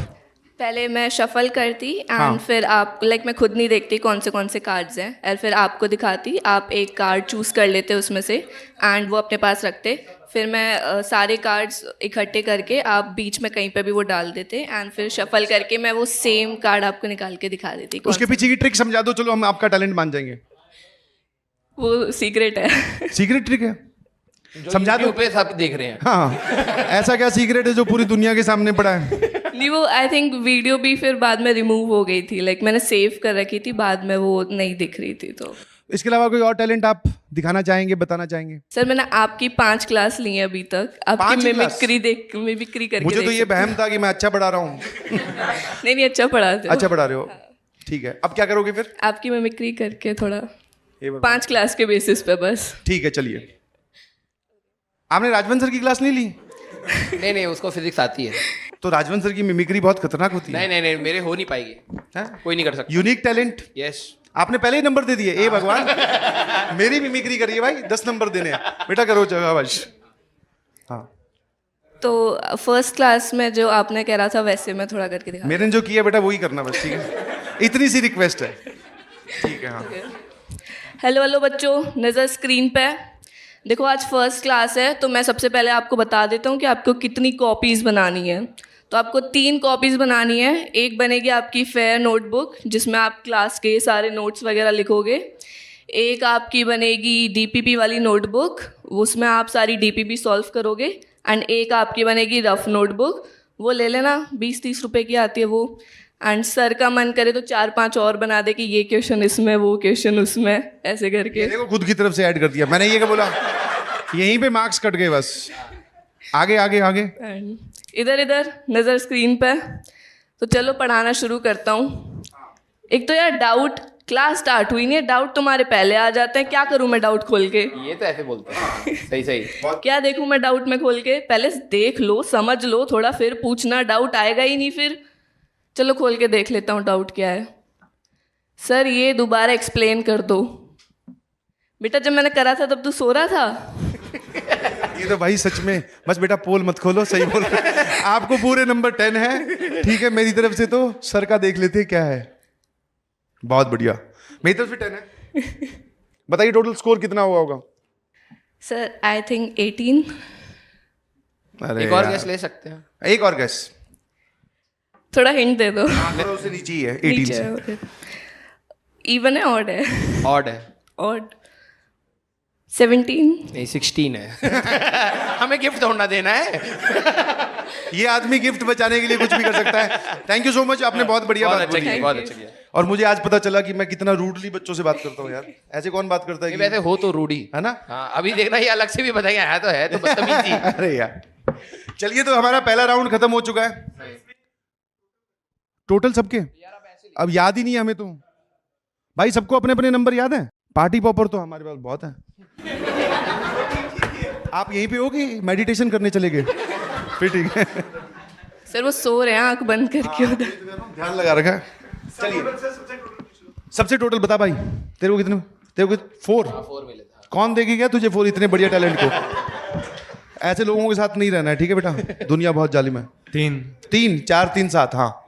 Speaker 5: पहले मैं शफल करती एंड
Speaker 2: हाँ।
Speaker 5: फिर आप मैं खुद नहीं देखती कौन से कार्ड्स हैं, और फिर आपको दिखाती, आप एक कार्ड चूज़ कर लेते उसमें से एंड वो अपने पास रखते। फिर मैं सारे कार्ड्स इकट्ठे करके आप बीच में कहीं पे भी वो डाल देते एंड फिर शफल करके मैं वो सेम कार्ड आपको निकाल के दिखा देती।
Speaker 2: उसके पीछे की ट्रिक समझा दो, चलो हम आपका टैलेंट मान जाएंगे।
Speaker 5: वो सीक्रेट है।
Speaker 2: सीक्रेट ट्रिक है, समझा दो।
Speaker 3: पे सब देख रहे हैं।
Speaker 2: हाँ, ऐसा क्या सीक्रेट है जो पूरी दुनिया के सामने पड़ा है?
Speaker 5: नहीं, वो आई थिंक वीडियो भी फिर बाद में रिमूव हो गई थी, मैंने सेव कर रखी थी, बाद में वो नहीं दिख रही थी। तो
Speaker 2: इसके अलावा कोई और टैलेंट आप दिखाना चाहेंगे, बताना चाहेंगे?
Speaker 5: सर मैंने आपकी 5 क्लास ली है अभी तक,
Speaker 2: 5
Speaker 5: आपकी
Speaker 2: क्लास?
Speaker 5: मिमिक्री करके
Speaker 2: मुझे तो
Speaker 5: देख
Speaker 2: ये
Speaker 5: सकते
Speaker 2: बहम था कि मैं अच्छा पढ़ा रहा हूँ।
Speaker 5: नहीं अच्छा पढ़ाते हो।
Speaker 2: अच्छा पढ़ा रहे हो, ठीक है। अब क्या करोगे फिर?
Speaker 5: आपकी मिमिक्री करके थोड़ा 5 क्लास के बेसिस पे बस।
Speaker 2: ठीक है, चलिए। आपने राजवंश सर की क्लास नहीं ली?
Speaker 3: नहीं उसको फिजिक्स आती है।
Speaker 2: तो राजवंश सर की मिमिक्री बहुत खतरनाक होती है।
Speaker 3: नहीं मेरे हो नहीं पाएगी। कोई नहीं कर सकता।
Speaker 2: Unique talent.
Speaker 3: यस।
Speaker 2: आपने पहले ही नंबर दे दिए। ए भगवान, मेरी मिमिक्री करिए भाई, 10 नंबर देने हैं बेटा, करो शाबाश। हाँ,
Speaker 5: तो फर्स्ट क्लास में जो आपने कह रहा था वैसे मैं थोड़ा करके दिखा।
Speaker 2: मैंने जो किया बेटा वही करना बस, ठीक है? इतनी सी रिक्वेस्ट है, ठीक है? हाँ।
Speaker 5: हेलो बच्चों, नज़र स्क्रीन पे देखो। आज फर्स्ट क्लास है तो मैं सबसे पहले आपको बता देता हूँ कि आपको कितनी कॉपीज़ बनानी है। तो आपको 3 कॉपीज़ बनानी है। एक बनेगी आपकी फेयर नोटबुक जिसमें आप क्लास के सारे नोट्स वगैरह लिखोगे। एक आपकी बनेगी डीपीपी वाली नोटबुक, उसमें आप सारी डीपीपी सॉल्व करोगे। एंड एक आपकी बनेगी रफ नोटबुक, वो ले लेना, 20-30 रुपए की आती है वो। एंड सर का मन करे तो 4-5 और बना दे कि ये क्वेश्चन इसमें, वो क्वेश्चन उसमें, ऐसे करके।
Speaker 2: देखो खुद की तरफ से ऐड कर दिया मैंने, ये क्या बोला? यहीं पे मार्क्स कट गए बस। आगे आगे आगे।
Speaker 5: इधर नज़र स्क्रीन पे। तो चलो पढ़ाना शुरू करता हूँ। एक तो यार डाउट, क्लास स्टार्ट हुई नहीं है, डाउट तुम्हारे पहले आ जाते हैं। क्या करूँ मैं डाउट खोल के?
Speaker 3: ये तो ऐसे बोलते हैं। सही
Speaker 5: क्या देखूँ मैं डाउट में खोल के? पहले देख लो, समझ लो थोड़ा, फिर पूछना। डाउट आएगा ही नहीं फिर। चलो खोल के देख लेता हूँ डाउट क्या है। सर ये दोबारा एक्सप्लेन कर दो। बेटा जब मैंने करा था तब तू सो रहा था।
Speaker 2: ये तो भाई सच में, बस बेटा पोल मत खोलो, सही बोल रहे हैं। आपको पूरे नंबर 10 है, ठीक है? मेरी तरफ से तो सर का देख लेते क्या है। बहुत बढ़िया, मेरी तरफ से 10 है। बताइए टोटल स्कोर कितना हुआ होगा?
Speaker 5: Sir I think 18।
Speaker 2: अरे
Speaker 3: एक और
Speaker 2: यार।
Speaker 3: गैस ले सकते हैं।
Speaker 2: एक और गैस,
Speaker 5: थोड़ा हिंट दे दो।
Speaker 2: थोड़ा उससे नीचे ही है, 18 से।
Speaker 5: इवन है ऑड है?
Speaker 3: ऑड है।
Speaker 5: ऑड 17
Speaker 3: नहीं 16 है। हमें गिफ्ट ढूंढना देना है।
Speaker 2: ये आदमी गिफ्ट बचाने के लिए कुछ भी कर सकता है। थैंक यू सो मच, आपने बहुत बढ़िया बात बोली।
Speaker 3: बहुत अच्छा किया।
Speaker 2: और मुझे आज पता चला कि मैं कितना रूडली बच्चों से बात करता हूँ यार। ऐसे कौन बात करता है?
Speaker 3: वैसे हो तो रूडी
Speaker 2: है ना?
Speaker 3: हाँ, अभी देखना ये अलग से भी बताएंगे। है तो बदतमीजी।
Speaker 2: अरे यार, चलिए तो हमारा पहला राउंड खत्म हो चुका है। टोटल सबके अब याद ही नहीं है हमें तो। भाई सबको अपने अपने नंबर याद है? पार्टी पॉपर तो हमारे पास बहुत है। आप यहीं पे हो कि मेडिटेशन करने चले गए? फिर ठीक है।
Speaker 5: सर वो सो रहे हैं आंख बंद करके उधर।
Speaker 2: ध्यान लगा रखा है। चलिए सबसे टोटल बता भाई, तेरे को कितने? तेरे को 4
Speaker 3: मिले थे।
Speaker 2: कौन देगी क्या तुझे 4 इतने बढ़िया टैलेंट को? ऐसे लोगों के साथ नहीं रहना है, ठीक है बेटा? दुनिया बहुत जालिम है। 3 4 3 7, हाँ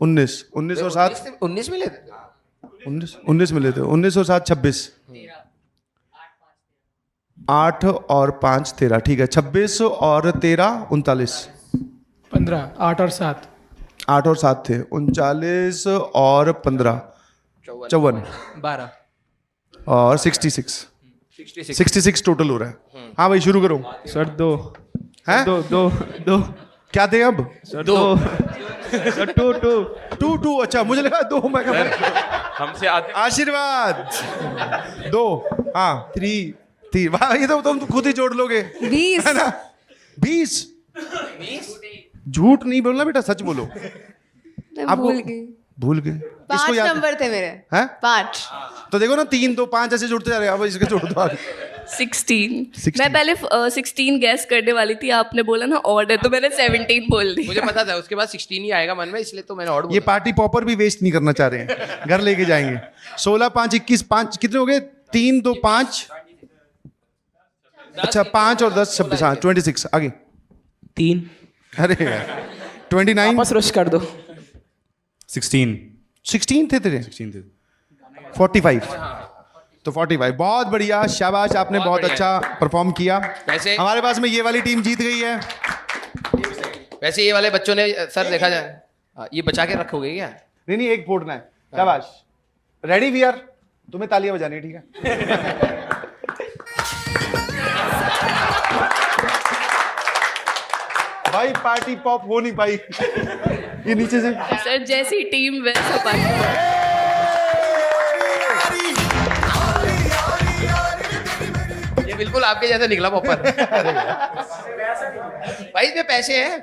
Speaker 2: 19 19 और 7
Speaker 3: 19 मिले थे।
Speaker 2: 19 मिले थे। 19 और 7 26, 8 और 5 13, ठीक है? 26 और 13 39,
Speaker 11: 15, 8 और 7,
Speaker 2: 8 और 7 थे 39 और 15 54
Speaker 3: 12
Speaker 2: और 66 टोटल हो रहा है। हाँ भाई शुरू करो।
Speaker 9: सर 2
Speaker 2: हैं?
Speaker 9: 2
Speaker 2: क्या थे अब?
Speaker 9: सर 2 सर 2
Speaker 2: अच्छा मुझे लगा 2। मैं
Speaker 12: हमसे
Speaker 2: आशीर्वाद 2, हाँ 3 वाह, ये तो तुम खुद ही जोड़ लोगे।
Speaker 10: 20
Speaker 2: है ना? 20 झूठ नहीं बोलना बेटा, सच बोलो। आपको भूल गए?
Speaker 10: 5 नंबर थे मेरे।
Speaker 2: हैं?
Speaker 10: 5।
Speaker 2: तो देखो ना 3 2 5 ऐसे जुड़ते जा रहे हैं। अब इसके जोड़ दो आगे।
Speaker 5: 16। मैं पहले 16 गैस करने वाली थी, आपने बोला ना ऑड है तो मैंने 17 बोल दी।
Speaker 3: मुझे पता था उसके बाद 16 ही आएगा मन में, इसलिए तो मैंने ऑड बोला।
Speaker 2: ये पार्टी पॉपर भी वेस्ट नहीं करना चाह रहे हैं, घर लेके जाएंगे। 16 5 21 5 कितने हो गए? 3 2 5 अच्छा 5 और 10 26, हाँ 26 आगे
Speaker 13: 3
Speaker 2: अरे यार 29
Speaker 13: वापस रुश कर दो
Speaker 2: 16 थे तेरे 45 तो 45 बहुत बढ़िया, शाबाश, आपने बहुत अच्छा परफॉर्म किया।
Speaker 3: वैसे
Speaker 2: हमारे पास में ये वाली टीम जीत गई है।
Speaker 3: वैसे ये वाले बच्चों ने सर देखा जाए ये बचा के रखोगे क्या?
Speaker 2: नहीं एक फोड़ना है। शाबाश, रेडी वी आर, तुम्हें तालियां बजानी है, ठीक है। भाई पार्टी पॉप हो नहीं पाई ये नीचे से।
Speaker 5: सर जैसी टीम वैसा पार्टी।
Speaker 3: ये बिल्कुल आपके जैसा निकला पॉपर। भाई इसमें पैसे हैं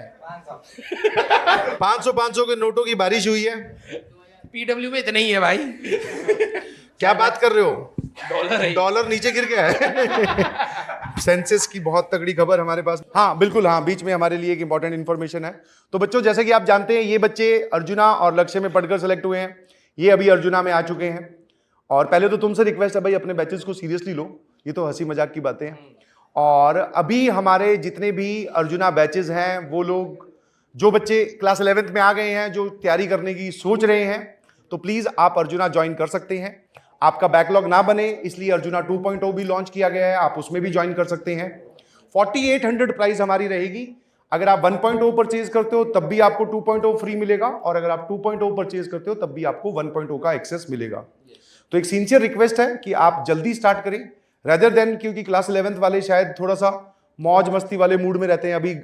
Speaker 2: 500 के नोटों की बारिश हुई है।
Speaker 3: पीडब्ल्यू में इतने ही है भाई।
Speaker 2: क्या बात कर रहे हो, डॉलर नीचे गिर गया है। सेंसस की बहुत तगड़ी खबर हमारे पास। हाँ बिल्कुल, हाँ बीच में हमारे लिए एक इंपॉर्टेंट इन्फॉर्मेशन है। तो बच्चों जैसे कि आप जानते हैं ये बच्चे अर्जुना और लक्ष्य में पढ़कर सेलेक्ट हुए हैं, ये अभी अर्जुना में आ चुके हैं। और पहले तो तुमसे रिक्वेस्ट है भाई अपने बैचेस को सीरियसली लो, ये तो हंसी मजाक की बातें हैं। और अभी हमारे जितने भी अर्जुना बैचेस हैं वो लोग, जो बच्चे क्लास 11th में आ गए हैं, जो तैयारी करने की सोच रहे हैं, तो प्लीज आप अर्जुना ज्वाइन कर सकते हैं। आपका बैकलॉग ना बने इसलिए अर्जुना 2.0 भी लॉन्च किया गया है, आप उसमें भी ज्वाइन कर सकते हैं। 4800 प्राइस हमारी रहेगी। अगर आप 1.0 परचेज करते हो तब भी आपको 2.0 फ्री मिलेगा, और अगर आप 2.0 परचेज करते हो तब भी आपको 1.0 का एक्सेस मिलेगा। तो एक सिंसियर रिक्वेस्ट है कि आप जल्दी स्टार्ट करें रेदर देन, क्योंकि क्लास 11th वाले शायद थोड़ा सा मौज मस्ती वाले मूड में रहते हैं। अभी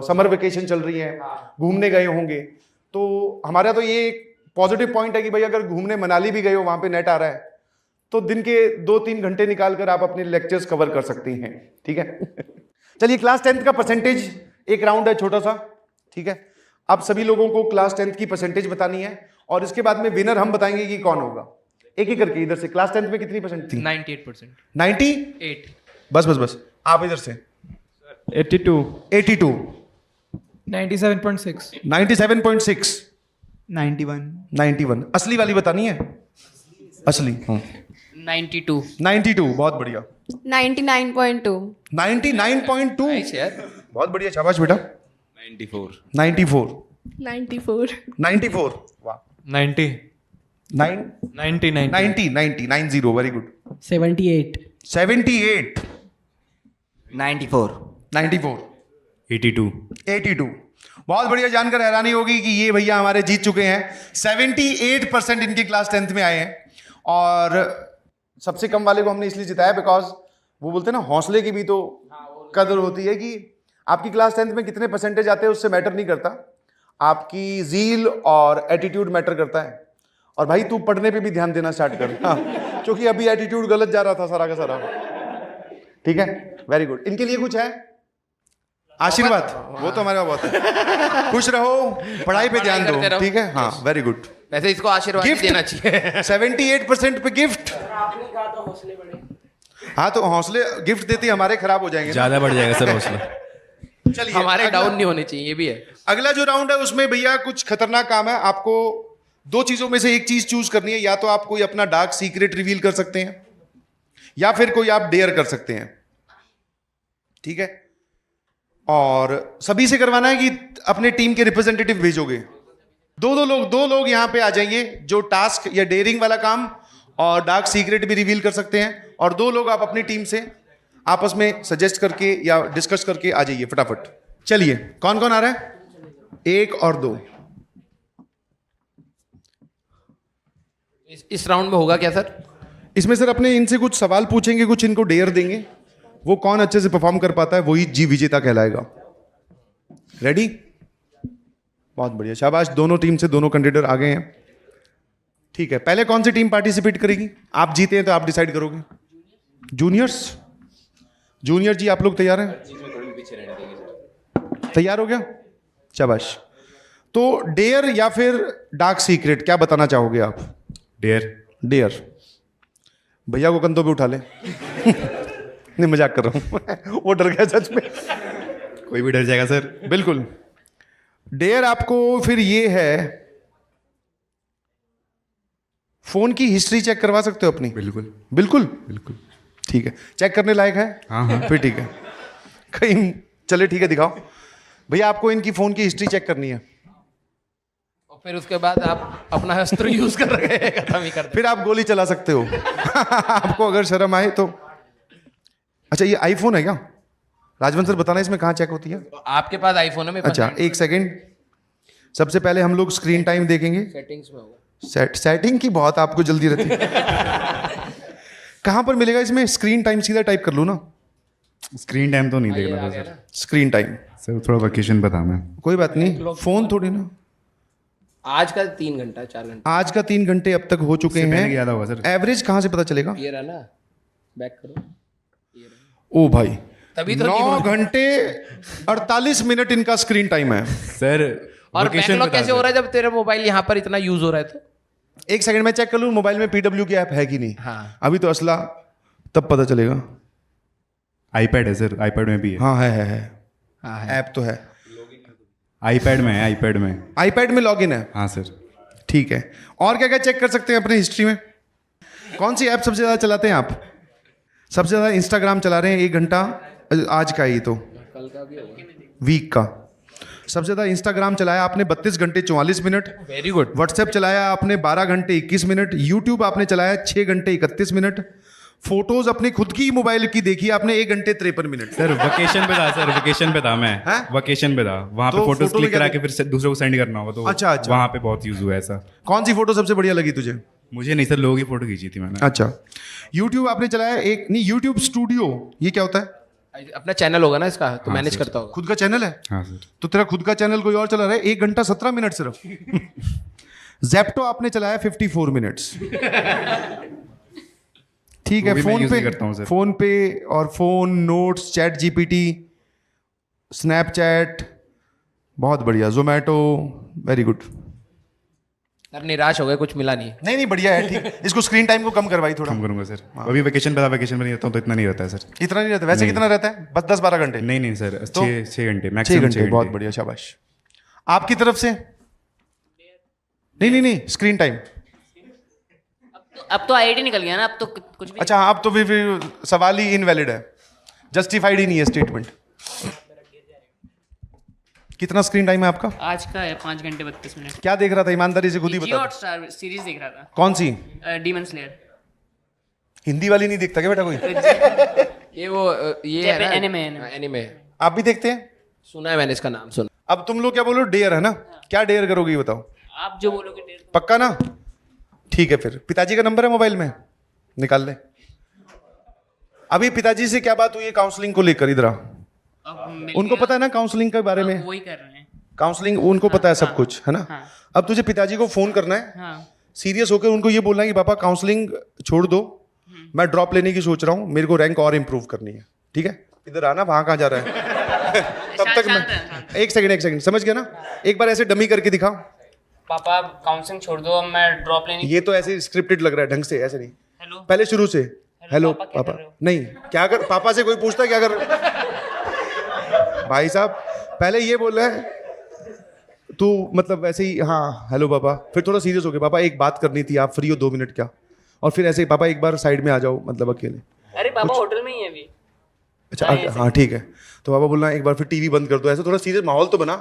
Speaker 2: समर वेकेशन चल रही है, घूमने गए होंगे, तो हमारा तो ये पॉजिटिव पॉइंट है कि भाई अगर घूमने मनाली भी गए हो, वहां पे नेट आ रहा है, तो दिन के 2-3 घंटे निकाल कर आप अपने लेक्चर्स कवर कर सकती हैं, ठीक है। चलिए क्लास 10th का परसेंटेज एक राउंड है छोटा सा, ठीक है। अब सभी लोगों को क्लास 10th की परसेंटेज बतानी है और इसके बाद में विनर हम बताएंगे कि कौन होगा। एक एक करके, इधर से क्लास 10th में कितनी परसेंट थी?
Speaker 11: 98%।
Speaker 2: 98? बस आप इधर से
Speaker 11: 82।
Speaker 2: 82।
Speaker 11: 97.6।
Speaker 2: 97.6।
Speaker 8: 91।
Speaker 2: असली वाली बतानी है, असली।
Speaker 3: 92।
Speaker 2: 92, बहुत बढ़िया।
Speaker 10: 99.2।
Speaker 2: 99.2, बहुत बढ़िया, शाबाश बेटा। 94।
Speaker 5: 94।
Speaker 2: वाह।
Speaker 7: 90।
Speaker 2: 90, वेरी गुड।
Speaker 13: 78।
Speaker 2: 78।
Speaker 8: 94।
Speaker 2: 82। बहुत बढ़िया, जानकर हैरानी होगी कि ये भैया हमारे जीत चुके हैं। 78% इनकी क्लास 10th में आए हैं। और सबसे कम वाले को हमने इसलिए जिताया बिकॉज वो बोलते हैं ना, हौसले की भी तो कदर होती है, कि आपकी क्लास 10th में कितने परसेंटेज आते हैं उससे मैटर नहीं करता, आपकी जील और एटीट्यूड मैटर करता है। और भाई तू पढ़ने पे भी ध्यान देना स्टार्ट कर, हाँ, क्योंकि अभी एटीट्यूड गलत जा रहा था सारा का सारा, ठीक है। Very good. इनके लिए कुछ है आशीर्वाद? वो तो हमारे पास बहुत है। खुश रहो, पढ़ाई पे ध्यान दो, ठीक है। हाँ वेरी गुड।
Speaker 3: वैसे इसको आशीर्वाद देना चाहिए।
Speaker 2: 78% पे गिफ्ट। हाँ तो हौसले गिफ्ट देते हमारे खराब हो जाएंगे,
Speaker 1: ज्यादा बढ़ जाएगा सर हौसला।
Speaker 3: चलिए हमारे डाउन नहीं होने चाहिए, ये भी है।
Speaker 2: अगला जो राउंड है उसमें भैया कुछ खतरनाक काम है। आपको 2 चीजों में से एक चीज चूज करनी है, या तो आप कोई अपना डार्क सीक्रेट रिवील कर सकते हैं या फिर कोई आप डेयर कर सकते हैं, ठीक है। और सभी से करवाना है कि अपने टीम के रिप्रेजेंटेटिव भेजोगे। दो लोग यहां पे आ जाएंगे जो टास्क या डेयरिंग वाला काम और डार्क सीक्रेट भी रिवील कर सकते हैं, और 2 लोग आप अपनी टीम से आपस में सजेस्ट करके या डिस्कस करके आ जाइए फटाफट। चलिए कौन कौन आ रहा है? 1 और 2।
Speaker 3: इस राउंड में होगा क्या सर?
Speaker 2: इसमें सर अपने इनसे कुछ सवाल पूछेंगे, कुछ इनको डेयर देंगे, वो कौन अच्छे से परफॉर्म कर पाता है वही जी विजेता कहलाएगा। रेडी? बहुत बढ़िया, शाबाश। दोनों टीम से दोनों कैंडिडेट आ गए हैं, ठीक है। पहले कौन सी टीम पार्टिसिपेट करेगी? आप जीते हैं तो आप डिसाइड करोगे। जूनियर्स, जूनियर जी आप लोग तैयार हैं? तैयार हो गया? शाबाश। तो डेयर या फिर डार्क सीक्रेट, क्या बताना चाहोगे आप? डेयर। भैया को कंधों पे उठा ले। नहीं मजाक कर रहा हूं। वो डर गया सच में।
Speaker 6: कोई भी डर जाएगा सर।
Speaker 2: बिल्कुल। डेयर आपको फिर ये है, फोन की हिस्ट्री चेक करवा सकते हो अपनी?
Speaker 6: बिल्कुल।
Speaker 2: बिल्कुल। ठीक है, चेक करने लायक है?
Speaker 6: हाँ।
Speaker 2: फिर ठीक है। कहीं चले, ठीक है, दिखाओ भैया। आपको इनकी फोन की हिस्ट्री चेक करनी है,
Speaker 3: और फिर उसके बाद आप अपना अस्त्र यूज कर रहे हैं, खत्म ही कर
Speaker 2: फिर आप गोली चला सकते हो। आपको अगर शर्म आए तो। अच्छा, ये आईफोन है क्या? राजवंश सर बताना इसमें कहाँ चेक होती है?
Speaker 3: आपके पास आईफोन है, मेरे पास
Speaker 2: अच्छा, एक सेकेंड। सबसे पहले हम लोग स्क्रीन टाइम देखेंगे।
Speaker 3: सेटिंग्स में होगा।
Speaker 2: सेटिंग की बहुत आपको जल्दी रहती है। कहाँ पर मिलेगा इसमें स्क्रीन टाइम? सीधा टाइप कर लो ना।
Speaker 6: स्क्रीन टाइम तो नहीं देखना था सर।
Speaker 2: स्क्रीन टाइम
Speaker 6: सर थोड़ा वेकेशन बता मैं।
Speaker 2: कोई बात नहीं, फोन थोड़ी ना।
Speaker 3: आज का 3 घंटा 4 घंटा
Speaker 2: आज का 3 घंटे अब तक हो चुके
Speaker 6: इससे पहले
Speaker 2: हैं।
Speaker 6: क्या होगा सर?
Speaker 2: एवरेज कहाँ से पता चलेगा?
Speaker 3: ये रहा ना, बैक करो।
Speaker 2: ओ भाई,
Speaker 3: तभी तो
Speaker 2: 9 घंटे 48 मिनट इनका स्क्रीन टाइम है
Speaker 6: सर।
Speaker 3: और बैकलॉग कैसे हो रहा है जब तेरा मोबाइल यहाँ पर इतना यूज हो रहा है? तो
Speaker 2: एक सेकंड में चेक कर लूँ मोबाइल में PW की ऐप है कि नहीं।
Speaker 3: हाँ।
Speaker 2: अभी तो असला, तब पता चलेगा।
Speaker 6: आईपैड है सर, आईपैड में भी है।
Speaker 2: हाँ है
Speaker 3: हाँ
Speaker 2: ऐप तो है।
Speaker 6: आईपैड में है, आईपैड में।
Speaker 2: आईपैड में लॉगिन है?
Speaker 6: हाँ सर।
Speaker 2: ठीक है। और क्या क्या चेक कर सकते हैं अपनी हिस्ट्री में? कौन सी ऐप सबसे ज़्यादा चलाते हैं आप? सबसे ज़्यादा इंस्टाग्राम चला रहे हैं 1 घंटा, आज का ही तो
Speaker 3: कल का भी होगा,
Speaker 2: वीक का। सबसे ज़्यादा इंस्टाग्राम चलाया आपने 32 घंटे 44 मिनट।
Speaker 3: Very good.
Speaker 2: व्हाट्सएप चलाया आपने 12 घंटे 21 मिनट। यूट्यूब आपने चलाया 6 घंटे 31 मिनट। फोटोज अपनी खुद की मोबाइल की देखी आपने 1 घंटे 53 मिनट।
Speaker 6: सर वेकेशन पे था सर, वेकेशन पे था मैं। वेकेशन पे था, वहाँ पे
Speaker 2: तो
Speaker 6: फोटोज
Speaker 2: फोटो
Speaker 6: क्लिक
Speaker 2: में
Speaker 6: करा
Speaker 2: क्या
Speaker 6: के फिर दूसरों को सेंड करना होगा, तो
Speaker 2: अच्छा।
Speaker 6: वहाँ पे बहुत यूज हुआ ऐसा।
Speaker 2: कौन सी फोटो सबसे बढ़िया लगी तुझे?
Speaker 6: मुझे नहीं सर, लोगों की फोटो खींची थी मैंने।
Speaker 2: अच्छा, यूट्यूब आपने चलाया एक नहीं, यूट्यूब स्टूडियो, ये क्या होता है?
Speaker 3: अपना चैनल होगा ना इसका, तो
Speaker 6: हाँ,
Speaker 3: मैनेज
Speaker 6: सर।
Speaker 3: करता होगा।
Speaker 2: खुद का चैनल है?
Speaker 6: हाँ सर।
Speaker 2: तो तेरा खुद का चैनल कोई और चला रहा है? 1 घंटा 17 मिनट सिर्फ। ज़ेप्टो आपने चलाया 54 मिनट्स। ठीक है।
Speaker 6: वो भी मैं
Speaker 2: फोन
Speaker 6: use
Speaker 2: पे
Speaker 6: नहीं करता हूँ सर।
Speaker 2: फोन पे और phone notes, chat GPT, Snapchat, बहुत बढ़िया। Zomato, very good.
Speaker 3: सर निराश हो गए, कुछ मिला नहीं।
Speaker 2: नहीं बढ़िया है, ठीक। इसको स्क्रीन टाइम को कम करवाई थोड़ा।
Speaker 6: कम करूंगा सर। अभी वेकेशन पे था, वेकेशन में नहीं रहता हूँ तो इतना नहीं रहता है सर।
Speaker 2: इतना नहीं रहता? वैसे कितना रहता है? बस 10-12 घंटे?
Speaker 6: नहीं सर,
Speaker 2: तो
Speaker 6: 6 घंटे
Speaker 2: 6
Speaker 6: मैक्सिमम।
Speaker 2: घंटे, बहुत बढ़िया, शाबाश। आपकी तरफ से? नहीं, स्क्रीन टाइम।
Speaker 14: अब तो IIT निकल गया ना, अब तो कुछ भी।
Speaker 2: अच्छा, अब तो फिर सवाल ही इनवैलिड है, जस्टिफाइड ही नहीं है स्टेटमेंट। कितना स्क्रीन टाइम है आपका?
Speaker 14: आज का है 5 घंटे 32 मिनट।
Speaker 2: क्या देख रहा था? ईमानदारी से खुद ही
Speaker 14: जियो
Speaker 2: बता।
Speaker 14: हॉटस्टार सीरीज देख रहा था।
Speaker 2: कौन सी?
Speaker 14: Demon slayer.
Speaker 2: हिंदी वाली नहीं देखता क्या बेटा कोई?
Speaker 3: ये वो ये है ना, एनिमे।
Speaker 2: आप भी देखते हैं?
Speaker 3: सुना है मैंने इसका नाम, सुना।
Speaker 2: अब तुम लोग क्या बोलो? डेयर है ना? क्या डेयर करोगे ये बताओ?
Speaker 14: आप जो बोलोगे डेढ़।
Speaker 2: पक्का ना? ठीक है, फिर पिताजी का नंबर है मोबाइल में, निकाल ले। अभी पिताजी से क्या बात हुई है काउंसलिंग को लेकर? इधर आ। उनको पता है ना काउंसलिंग के बारे में?
Speaker 14: वही कर रहे हैं
Speaker 2: काउंसलिंग, उनको पता है सब कुछ, है ना?
Speaker 14: हाँ।
Speaker 2: अब तुझे पिताजी को फोन करना है, सीरियस होकर उनको ये बोलना है कि पापा काउंसलिंग छोड़ दो, मैं ड्रॉप लेने की सोच रहा हूँ, मेरे को रैंक और इम्प्रूव करनी है। ठीक है, इधर आना, वहां कहाँ जा रहा है? तब तक मैं एक सेकंड समझ गया ना? एक बार ऐसे डमी करके दिखा।
Speaker 14: पापा काउंसलिंग छोड़ दो, अब मैं ड्रॉप लेने।
Speaker 2: ये तो ऐसे स्क्रिप्टेड लग रहा है, ढंग से ऐसे नहीं। पहले शुरू से हेलो पापा। नहीं, क्या कर, पापा से कोई पूछता क्या कर? भाई साहब पहले ये बोल रहा है तू, मतलब वैसे ही, हाँ हेलो पापा, फिर थोड़ा सीरियस हो गया, पापा एक बात करनी थी, आप फ्री हो 2 मिनट क्या? और फिर ऐसे ही, पापा एक बार साइड में आ जाओ, मतलब अकेले।
Speaker 14: अरे पापा होटल में ही है अभी।
Speaker 2: अच्छा हाँ ठीक है। तो पापा बोलना एक बार फिर टीवी बंद कर दो, ऐसे थोड़ा सीरियस माहौल तो बना।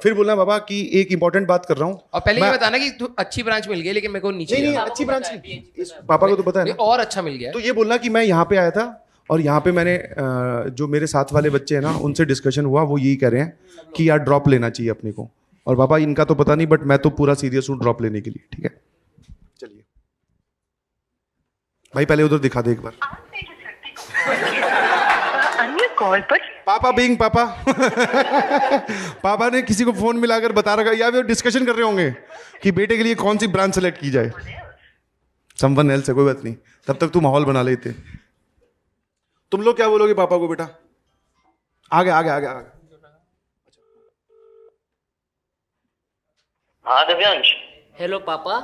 Speaker 2: फिर बोलना पापा कि एक इंपॉर्टेंट बात कर रहा हूँ।
Speaker 3: और पहले ये बताना कि अच्छी ब्रांच मिल गई, लेकिन मेरे को नीचे
Speaker 2: नहीं अच्छी ब्रांच नहीं, पापा को तो पता है ना।
Speaker 3: और अच्छा मिल गया।
Speaker 2: तो ये बोलना कि मैं यहाँ पे आया था और यहाँ पे मैंने जो मेरे साथ वाले बच्चे हैं ना, उनसे डिस्कशन हुआ, वो यही कह रहे हैं कि यार ड्रॉप लेना चाहिए अपने को। और पापा इनका तो पता नहीं, बट मैं तो पूरा सीरियस हूँ ड्रॉप लेने के लिए। ठीक है, चलिए भाई पहले उधर दिखा दे एक बार।
Speaker 15: अन्य कॉल पर
Speaker 2: पापा बीइंग पापा पापा ने किसी को फोन मिलाकर बता रखा, या वो डिस्कशन कर रहे होंगे कि बेटे के लिए कौन सी ब्रांच सेलेक्ट की जाए। समवन एल्स है, कोई बात नहीं, तब तक तू माहौल बना लेते। तुम लोग क्या बोलोगे पापा को? बेटा आगे आगे आगे आगे।
Speaker 15: हाँ दिव्यांश।
Speaker 14: हेलो पापा।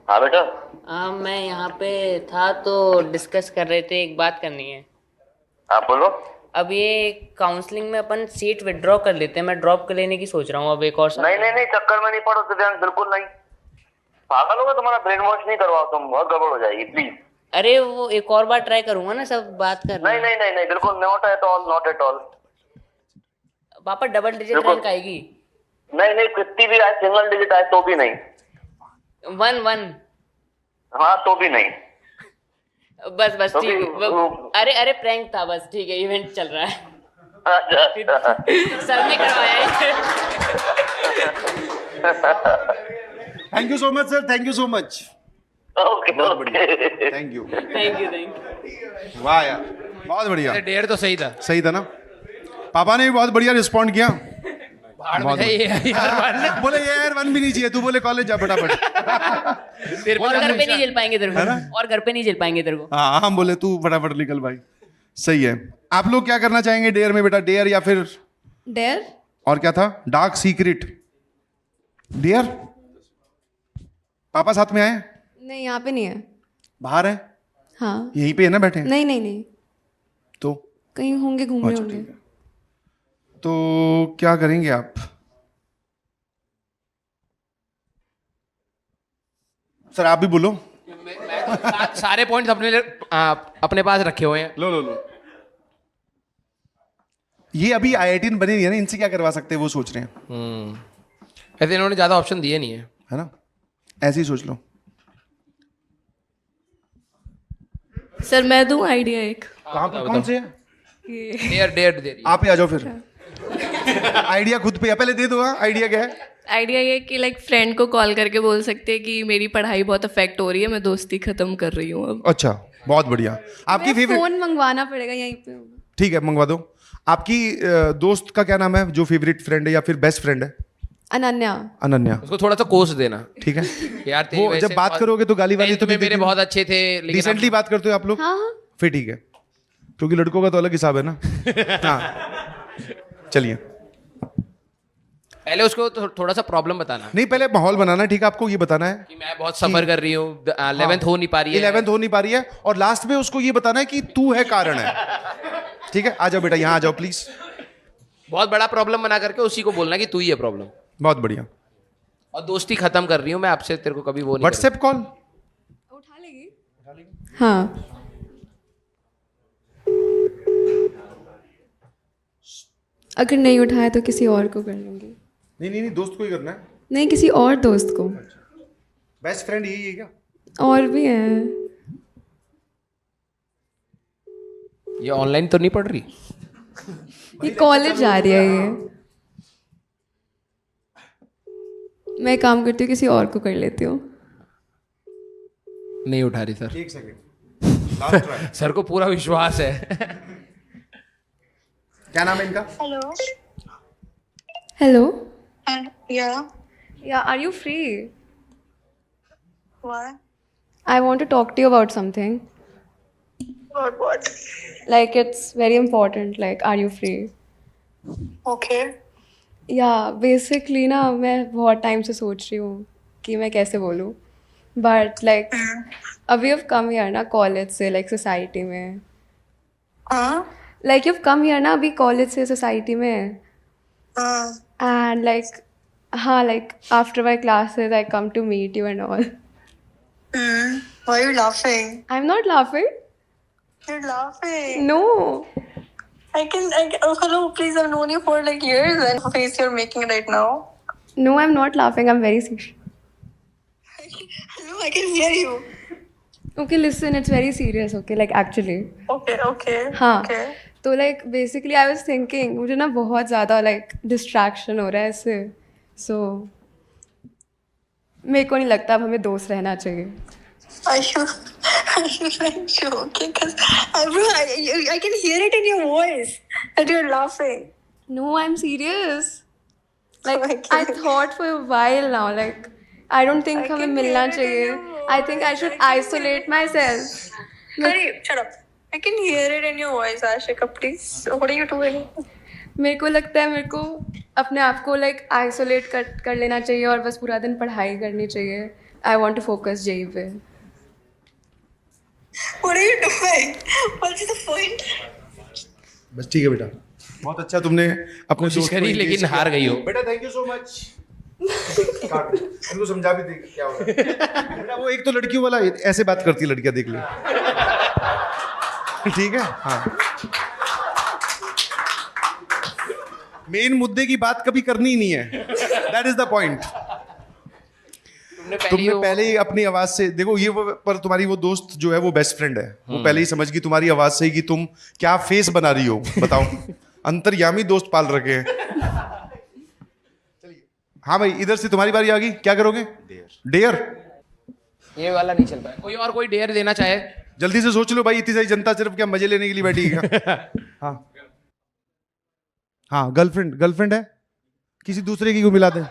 Speaker 15: हाँ बेटा।
Speaker 14: मैं यहाँ पे था तो डिस्कस कर रहे थे, एक बात करनी है।
Speaker 15: आप बोलो।
Speaker 14: अब ये काउंसलिंग में अपन सीट विड्रॉ कर लेते हैं, मैं ड्रॉप कर लेने की सोच रहा हूँ अब एक और साल।
Speaker 15: नहीं चक्कर में नहीं पड़ो दिव्यांश, बिल्कुल नहीं। पागल होगा, तुम्हारा ब्रेन वॉश नहीं करवाओ तुम, बहुत गड़बड़ हो जाएगी प्लीज।
Speaker 14: अरे वो एक और बार ट्राई करूंगा ना, सब बात कर
Speaker 15: नहीं नहीं नहीं नहीं बिल्कुल not at all, not at all.
Speaker 14: पापा डबल डिजिट
Speaker 15: बिल्कुल।
Speaker 14: रैंक आएगी।
Speaker 15: नहीं नहीं कितनी भी आए, सिंगल डिजिट आए तो भी नहीं।
Speaker 14: 1-1
Speaker 15: हाँ तो भी नहीं।
Speaker 14: बस बस
Speaker 15: तो
Speaker 14: ठीक
Speaker 15: भी-
Speaker 14: है। अरे अरे प्रैंक था बस, ठीक है, इवेंट चल रहा है।
Speaker 15: अच्छा।
Speaker 14: सर ने करवाया है।
Speaker 2: Thank you so much sir, thank you so much.
Speaker 15: Okay
Speaker 2: बहुत बढ़िया,
Speaker 15: okay
Speaker 2: thank you.
Speaker 14: Thank you.
Speaker 2: वाह यार, बहुत बढ़िया।
Speaker 3: डेढ़ तो सही था।
Speaker 2: सही था ना? पापा ने भी बहुत बढ़िया रिस्पॉन्ड किया।
Speaker 3: भाड़ में
Speaker 2: बहुत
Speaker 3: जाइए यार।
Speaker 2: बोले ये यार 1 भी नहीं चाहिए, तू बोले कॉलेज जा फटाफट।
Speaker 14: और घर पे नहीं झेल पाएंगे तेरे को, और घर पे नहीं झेल पाएंगे तेरे को।
Speaker 2: हाँ हम बोले तू फटाफट निकल भाई। सही है। आप लोग क्या करना चाहेंगे डेयर में बेटा? डेयर या फिर
Speaker 10: डेयर?
Speaker 2: और क्या था? Dark secret. डेयर पापा साथ में आए?
Speaker 10: नहीं, यहाँ पे नहीं है।
Speaker 2: बाहर है?
Speaker 10: हाँ।
Speaker 2: यहीं पे है ना बैठे?
Speaker 10: नहीं नहीं नहीं,
Speaker 2: तो
Speaker 10: कहीं होंगे, घूम रहे
Speaker 2: अच्छा,
Speaker 10: होंगे।
Speaker 2: ठीक है। तो क्या करेंगे आप? सर आप भी बोलो।
Speaker 3: सारे पॉइंट्स अपने पास रखे हुए हैं।
Speaker 2: लो। ये अभी IITian बने नहीं है ना, इनसे क्या करवा सकते हैं वो सोच रहे हैं।
Speaker 3: ऐसे इन्होंने ज्यादा ऑप्शन दिए नहीं
Speaker 2: है ना? ऐसे ही सोच लो।
Speaker 5: सर मैं दूं आइडिया एक?
Speaker 2: कहाँ पे, कौन से?
Speaker 3: डेयर
Speaker 2: आप ही आ जाओ फिर। आइडिया खुद पे है, पहले दे दो। आइडिया क्या है?
Speaker 5: आइडिया ये कि लाइक फ्रेंड को कॉल करके बोल सकते हैं कि मेरी पढ़ाई बहुत अफेक्ट हो रही है, मैं दोस्ती खत्म कर रही हूँ अब।
Speaker 2: अच्छा, बहुत बढ़िया। आपकी फेवरेट?
Speaker 10: फोन मंगवाना पड़ेगा यहीं पे।
Speaker 2: ठीक है, मंगवा दो। आपकी दोस्त का क्या नाम है जो फेवरेट फ्रेंड है या फिर बेस्ट फ्रेंड है?
Speaker 10: अनन्या।
Speaker 2: अनन्या।
Speaker 3: उसको थोड़ा सा कोस देना।
Speaker 2: ठीक है।
Speaker 3: यार तेरी
Speaker 2: वो
Speaker 3: वजह
Speaker 2: जब
Speaker 3: से
Speaker 2: बात
Speaker 3: बहुत-
Speaker 2: करोगे तो गाली वाली तो
Speaker 3: तुम्हें मेरे बहुत अच्छे थे, लेकिन
Speaker 2: रिसेंटली बात करते हो आप लोग?
Speaker 10: हाँ हाँ।
Speaker 2: फिर ठीक है, क्योंकि लड़कों का तो अलग हिसाब है ना। हाँ चलिए।
Speaker 3: पहले उसको थोड़ा सा प्रॉब्लम बताना
Speaker 2: नहीं, पहले माहौल बनाना। ठीक है, आपको ये बताना है
Speaker 3: कि मैं बहुत सफर कर रही हूँ, 11th हो नहीं पा रही है।
Speaker 2: 11th हो नहीं पा रही है, और लास्ट में उसको ये बताना है कि तू है कारण है। ठीक है, आ जाओ बेटा, यहाँ आ जाओ प्लीज।
Speaker 3: बहुत बड़ा प्रॉब्लम बना करके उसी को बोलना कि तू ही है प्रॉब्लम।
Speaker 2: बहुत बढ़िया।
Speaker 3: और दोस्ती खत्म कर रही हूँ मैं आपसे, तेरे को कभी वो नहीं
Speaker 2: व्हाट्सएप कॉल
Speaker 10: उठा लेगी? हाँ। अगर नहीं उठाया तो किसी और को कर लूंगी।
Speaker 2: नहीं, दोस्त को ही करना है।
Speaker 10: नहीं, किसी और दोस्त को।
Speaker 2: बेस्ट फ्रेंड यही है क्या?
Speaker 10: और भी है।
Speaker 3: ये ऑनलाइन तो नहीं पढ़ रही?
Speaker 10: ये कॉलेज जा रही है ये। मैं काम करती हूँ, किसी और को कर लेती हूँ।
Speaker 3: नहीं उठा रही सर।
Speaker 2: एक सेकंड।
Speaker 3: सर को पूरा विश्वास है।
Speaker 2: क्या नाम है इनका?
Speaker 10: Hello.
Speaker 16: Yeah.
Speaker 10: Are you free?
Speaker 16: Why?
Speaker 10: I want to talk to you about something.
Speaker 16: About what?
Speaker 10: Like it's very important. Like, are you free?
Speaker 16: Okay.
Speaker 10: Yeah, basically ना मैं बहुत टाइम से सोच रही हूँ कि मैं कैसे बोलूँ, but like अभी you've come here ना कॉलेज से, like सोसाइटी में।
Speaker 16: हाँ?
Speaker 10: Like you've come here ना अभी कॉलेज से सोसाइटी में।
Speaker 16: हाँ.
Speaker 10: And like हाँ, like after my classes I come to meet you and all.
Speaker 16: Why are you laughing?
Speaker 10: I'm not laughing.
Speaker 16: You're laughing.
Speaker 10: No.
Speaker 16: Oh, hello, please, I've known you for like years and the face you're making right now.
Speaker 10: No, I'm not laughing. I'm very serious.
Speaker 16: Hello, I can hear you.
Speaker 10: Okay, listen, it's very serious. Okay, like actually.
Speaker 16: Okay.
Speaker 10: हाँ.
Speaker 16: Okay.
Speaker 10: तो like basically I was thinking मुझे ना बहुत ज़्यादा like distraction हो रहा है इससे, so मेरे को नहीं लगता अब हमें दोस्त रहना चाहिए।
Speaker 16: Are you like joking? Because bro, I can hear it in your voice that you're laughing.
Speaker 10: No, I'm serious. Like I thought for a while now, like I don't think हमें मिलना चाहिए. I think I should isolate myself.
Speaker 16: Hurry, shut up. I can hear it in your voice, Ashika. Please, what are you doing?
Speaker 10: मेरे को लगता है मेरे को अपने आप को like isolate कर लेना चाहिए और बस पूरा दिन पढ़ाई करनी चाहिए. I want to focus JEE पे.
Speaker 16: What are you doing? What's the point?
Speaker 2: बस ठीक है बेटा, बहुत अच्छा तुमने अपने
Speaker 3: कोशिश
Speaker 2: दोस्त को
Speaker 3: करी
Speaker 2: engage
Speaker 3: लेकिन
Speaker 2: किया।
Speaker 3: हार गई हो।
Speaker 2: बेटा थैंक यू सो मच। उनको समझा भी दे क्या हो रहा है। बेटा वो एक तो लड़कियों वाला ऐसे बात करती है लड़कियां, देख ले। ठीक है, हाँ। मेन मुद्दे की बात कभी करनी ही नहीं है, दैट इज द पॉइंट। तुमने पहले ही अपनी आवाज से देखो, ये पर तुम्हारी वो दोस्त जो है वो बेस्ट फ्रेंड है, वो पहले ही समझ गई तुम्हारी आवाज से कि तुम क्या फेस बना रही हो। बताओ, अंतर्यामी दोस्त पाल रखे हैं। चलिए, हाँ भाई, इधर से तुम्हारी बारी आ गई, क्या करोगे? डेयर।
Speaker 3: ये वाला नहीं चल पाया, कोई और कोई डेयर देना चाहे?
Speaker 2: जल्दी से सोच लो भाई, इतनी सारी जनता सिर्फ क्या मजे लेने के लिए बैठी है? हाँ हाँ, गर्लफ्रेंड है, किसी दूसरे की को मिला दे।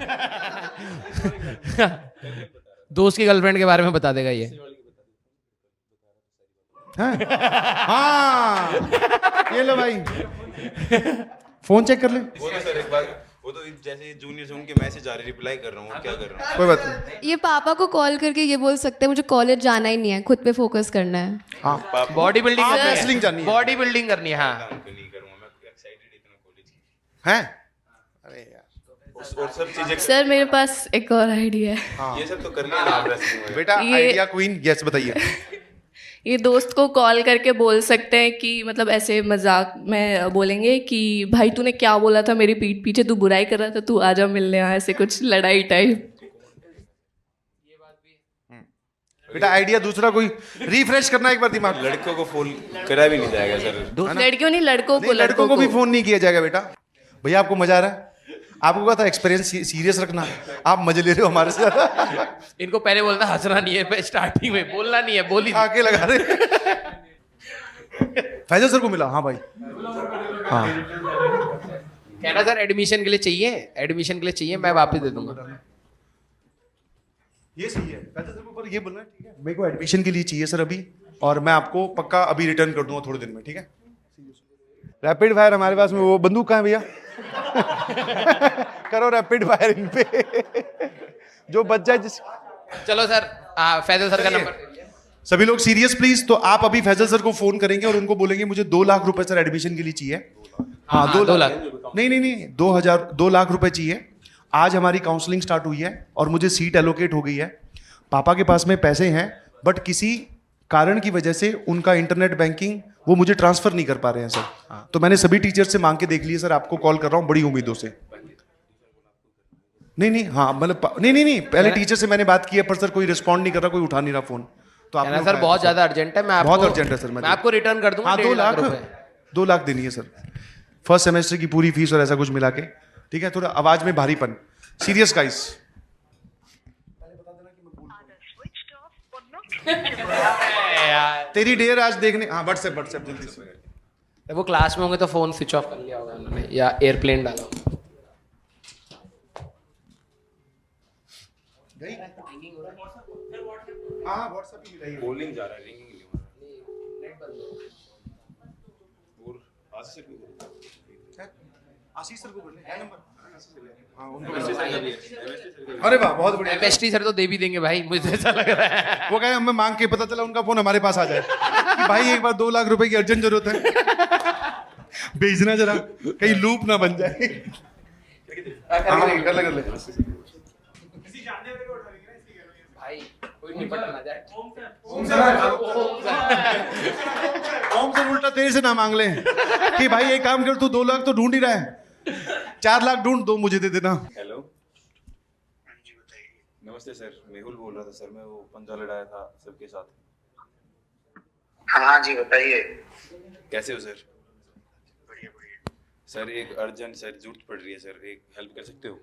Speaker 3: दोस्त की गर्लफ्रेंड के बारे में बता देगा ये।
Speaker 2: हाँ, ये लो भाई, फोन चेक कर ले।
Speaker 12: वो तो सर एक बार, वो तो जैसे जूनियर से उनके मैसेज आ रहे, रिप्लाई कर रहा हूँ, क्या कर रहा हूँ।
Speaker 2: कोई बात नहीं।
Speaker 10: ये पापा को कॉल करके ये बोल सकते हैं मुझे कॉलेज जाना ही नहीं है, खुद पे फोकस करना है।
Speaker 2: हाँ,
Speaker 3: बॉडी बिल्डिंग
Speaker 2: करनी है,
Speaker 3: बॉडी बिल्डिंग करनी है। हाँ,
Speaker 2: हैं?
Speaker 12: अरे यार, और सब चीजें
Speaker 5: सर मेरे पास एक और आइडिया है।
Speaker 2: हाँ।
Speaker 12: ये सब तो कर लिया ना
Speaker 2: बेटा, आइडिया क्वीन, यस बताइए।
Speaker 5: ये दोस्त को कॉल करके बोल सकते हैं कि मतलब ऐसे मजाक में बोलेंगे कि भाई तूने क्या बोला था मेरी पीठ पीछे, तू बुराई कर रहा था, तू आजा मिलने यहाँ, ऐसे कुछ लड़ाई टाइप।
Speaker 2: बेटा आइडिया दूसरा कोई रिफ्रेश करना एक बार दिमाग।
Speaker 12: लड़कों को फोन करा भी नहीं जाएगा सर।
Speaker 5: लड़कियों नहीं, लड़कों
Speaker 2: को भी फोन नहीं किया जाएगा। बेटा भैया आपको मजा आ रहा है? आपको कहा था एक्सपीरियंस सीरियस रखना, आप मजे ले रहे हो हमारे से।
Speaker 3: इनको पहले बोलता हंसना नहीं है, स्टार्टिंग में बोलना नहीं है, बोली
Speaker 2: आके लगा रहे। फैजल सर को मिला? हाँ भाई, हाँ।
Speaker 3: कहना सर एडमिशन के लिए चाहिए, एडमिशन के लिए चाहिए, मैं वापस दे दूंगा।
Speaker 2: ये सही है, फैजल सर को पर ये बोलना है, ठीक है मेरे को एडमिशन के लिए चाहिए सर अभी, और मैं आपको पक्का अभी रिटर्न कर दूंगा थोड़े दिन में, ठीक है? रैपिड फायर हमारे पास में, वो बंदूक कहाँ है भैया? करो रैपिड फायर इन पे, जो बच जाए जिस।
Speaker 3: चलो सर, फैजल सर का नंबर।
Speaker 2: सभी लोग सीरियस प्लीज। तो आप अभी फैजल सर को फोन करेंगे और उनको बोलेंगे मुझे 2 लाख रुपए सर एडमिशन के लिए चाहिए। हाँ, 2 लाख नहीं 2 लाख रुपए चाहिए। आज हमारी काउंसलिंग स्टार्ट हुई है और मुझे सीट एलोकेट हो गई है। पापा के पास में पैसे हैं, बट किसी कारण की वजह से उनका इंटरनेट बैंकिंग वो मुझे ट्रांसफर नहीं कर पा रहे हैं सर। तो मैंने सभी टीचर से मांग के देख लिए सर, आपको कॉल कर रहा हूँ बड़ी उम्मीदों से। नहीं, हाँ मतलब नहीं, पहले टीचर से मैंने बात की है, पर सर कोई रिस्पॉन्ड नहीं कर रहा, कोई उठा नहीं रहा फोन। तो आप
Speaker 3: सर बहुत ज्यादा अर्जेंट है, मैं आपको
Speaker 2: बहुत अर्जेंट है सर,
Speaker 3: मैं आपको रिटर्न कर दूंगा।
Speaker 2: 2 लाख देनी है सर, फर्स्ट सेमेस्टर की पूरी फीस और ऐसा कुछ मिला के, ठीक है? थोड़ा आवाज में भारीपन, सीरियस गाइस। तेरी डेयर आज देखने, हाँ व्हाट्सएप जल्दी से।
Speaker 3: वो क्लास में होंगे तो फोन स्विच ऑफ कर लिया होगा उन्होंने, या एयरप्लेन डाला होगा।
Speaker 2: हाँ व्हाट्सएप ही मिला,
Speaker 12: कॉलिंग जा रहा है, रिंगिंग नहीं हो रहा।
Speaker 2: आशीष सर को बोल ले, है नंबर? हाँ, उनको। अरे वाह, बहुत बढ़िया।
Speaker 3: एमएसटी सर तो दे भी देंगे भाई, मुझे ऐसा लग रहा है।
Speaker 2: वो कहे हमें मांग के पता चला उनका फोन हमारे पास आ जाए कि भाई एक बार 2 लाख रुपए की अर्जेंट जरूरत है, भेजना जरा, कहीं लूप ना बन जाए। हाँ, कर ले
Speaker 3: भाई कोई नहीं पता ना जाए।
Speaker 2: ओम सर उल्टा तेरे से ना मांग ले कि भाई एक काम कर, तू 2 लाख तो ढूंढ ही रहा है, 4 लाख ढूंढ, 2 मुझे दे देना।
Speaker 12: हेलो, नमस्ते सर, मेहुल बोल रहा था सर, मैं वो पंजा लड़ाया था सबके साथ।
Speaker 15: हाँ जी बताइए।
Speaker 12: कैसे हो सर? सर एक अर्जेंट सर जरूरत पड़ रही है सर, एक हेल्प कर सकते हो?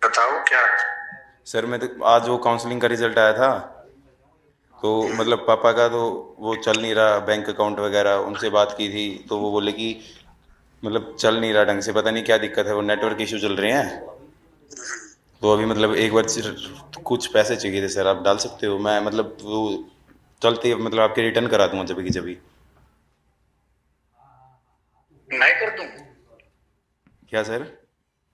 Speaker 15: बताओ क्या?
Speaker 12: सर मैं तो आज वो काउंसलिंग का रिजल्ट आया था, तो मतलब पापा का तो वो चल नहीं रहा, बैंक अकाउंट वगैरह उनसे बात की थी, तो वो बोले कि मतलब चल नहीं रहा ढंग से, पता नहीं क्या दिक्कत है, वो नेटवर्क इशू चल रहे हैं। तो अभी मतलब एक बार कुछ पैसे चाहिए थे सर, आप डाल सकते हो? मैं मतलब वो चलते मतलब आपके रिटर्न करा दूंगा जब की जभी।
Speaker 15: मैं कर दूं?
Speaker 12: क्या सर?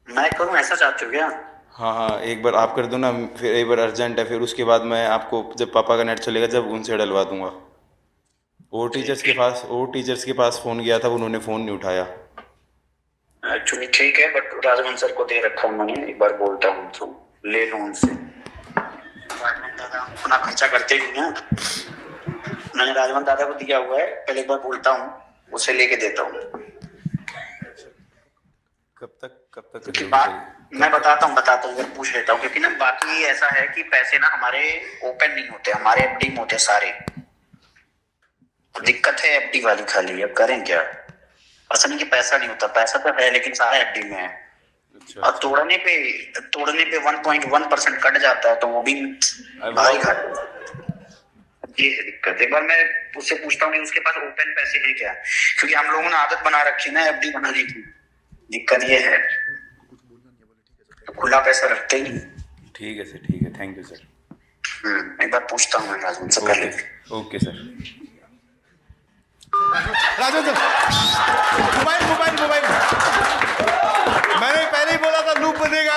Speaker 15: मैं करूं ऐसा चाहते हो क्या?
Speaker 12: हाँ, एक बार आप कर दो ना, फिर एक बार अर्जेंट है, फिर उसके बाद मैं आपको जब पापा का नेट चलेगा जब उनसे डलवा दूंगा। और टीचर्स के पास फ़ोन किया था, उन्होंने फ़ोन नहीं उठाया।
Speaker 15: एक्चुअली ठीक है, बट राजवन सर को दे रखा हूँ मैंने, एक बार बोलता हूँ तो ले लो उनसे। राजवन दादा अपना खर्चा करते ही हैं। मैंने राजवन दादा को दिया हुआ है, पहले एक बार बोलता हूँ, उसे लेके देता हूँ।
Speaker 12: कब तक
Speaker 15: क्योंकि बात मैं बताता हूँ, पूछ लेता हूँ, क्योंकि ना बाकी ऐसा है कि पैसे ना हमारे ओपन नहीं होते, हमारे एफडी में होते सारे। दिक्कत है एफडी वाली खाली, अब करें क्या? ऐसा नहीं कि पैसा नहीं होता, पैसा तो है लेकिन सारा एफडी में है। और तोड़ने पे 1.1% कट जाता है, तो वो भी भारी घाट। ये है दिक्कत। एक बार मैं उससे पूछता हूँ कि उसके पास ओपन पैसे हैं क्या, क्योंकि हम लोगों ने आदत बना रखी ना एफडी बनाने की। दिक्कत ये है तो खुला पैसा रखते ही।
Speaker 12: ठीक है सर, ठीक है, थैंक यू सर।
Speaker 15: एक बार पूछता हूँ मैं राजन से पहले।
Speaker 12: Okay sir.
Speaker 2: Rajan sir, mobile मैंने पहले ही बोला था लूप बनेगा।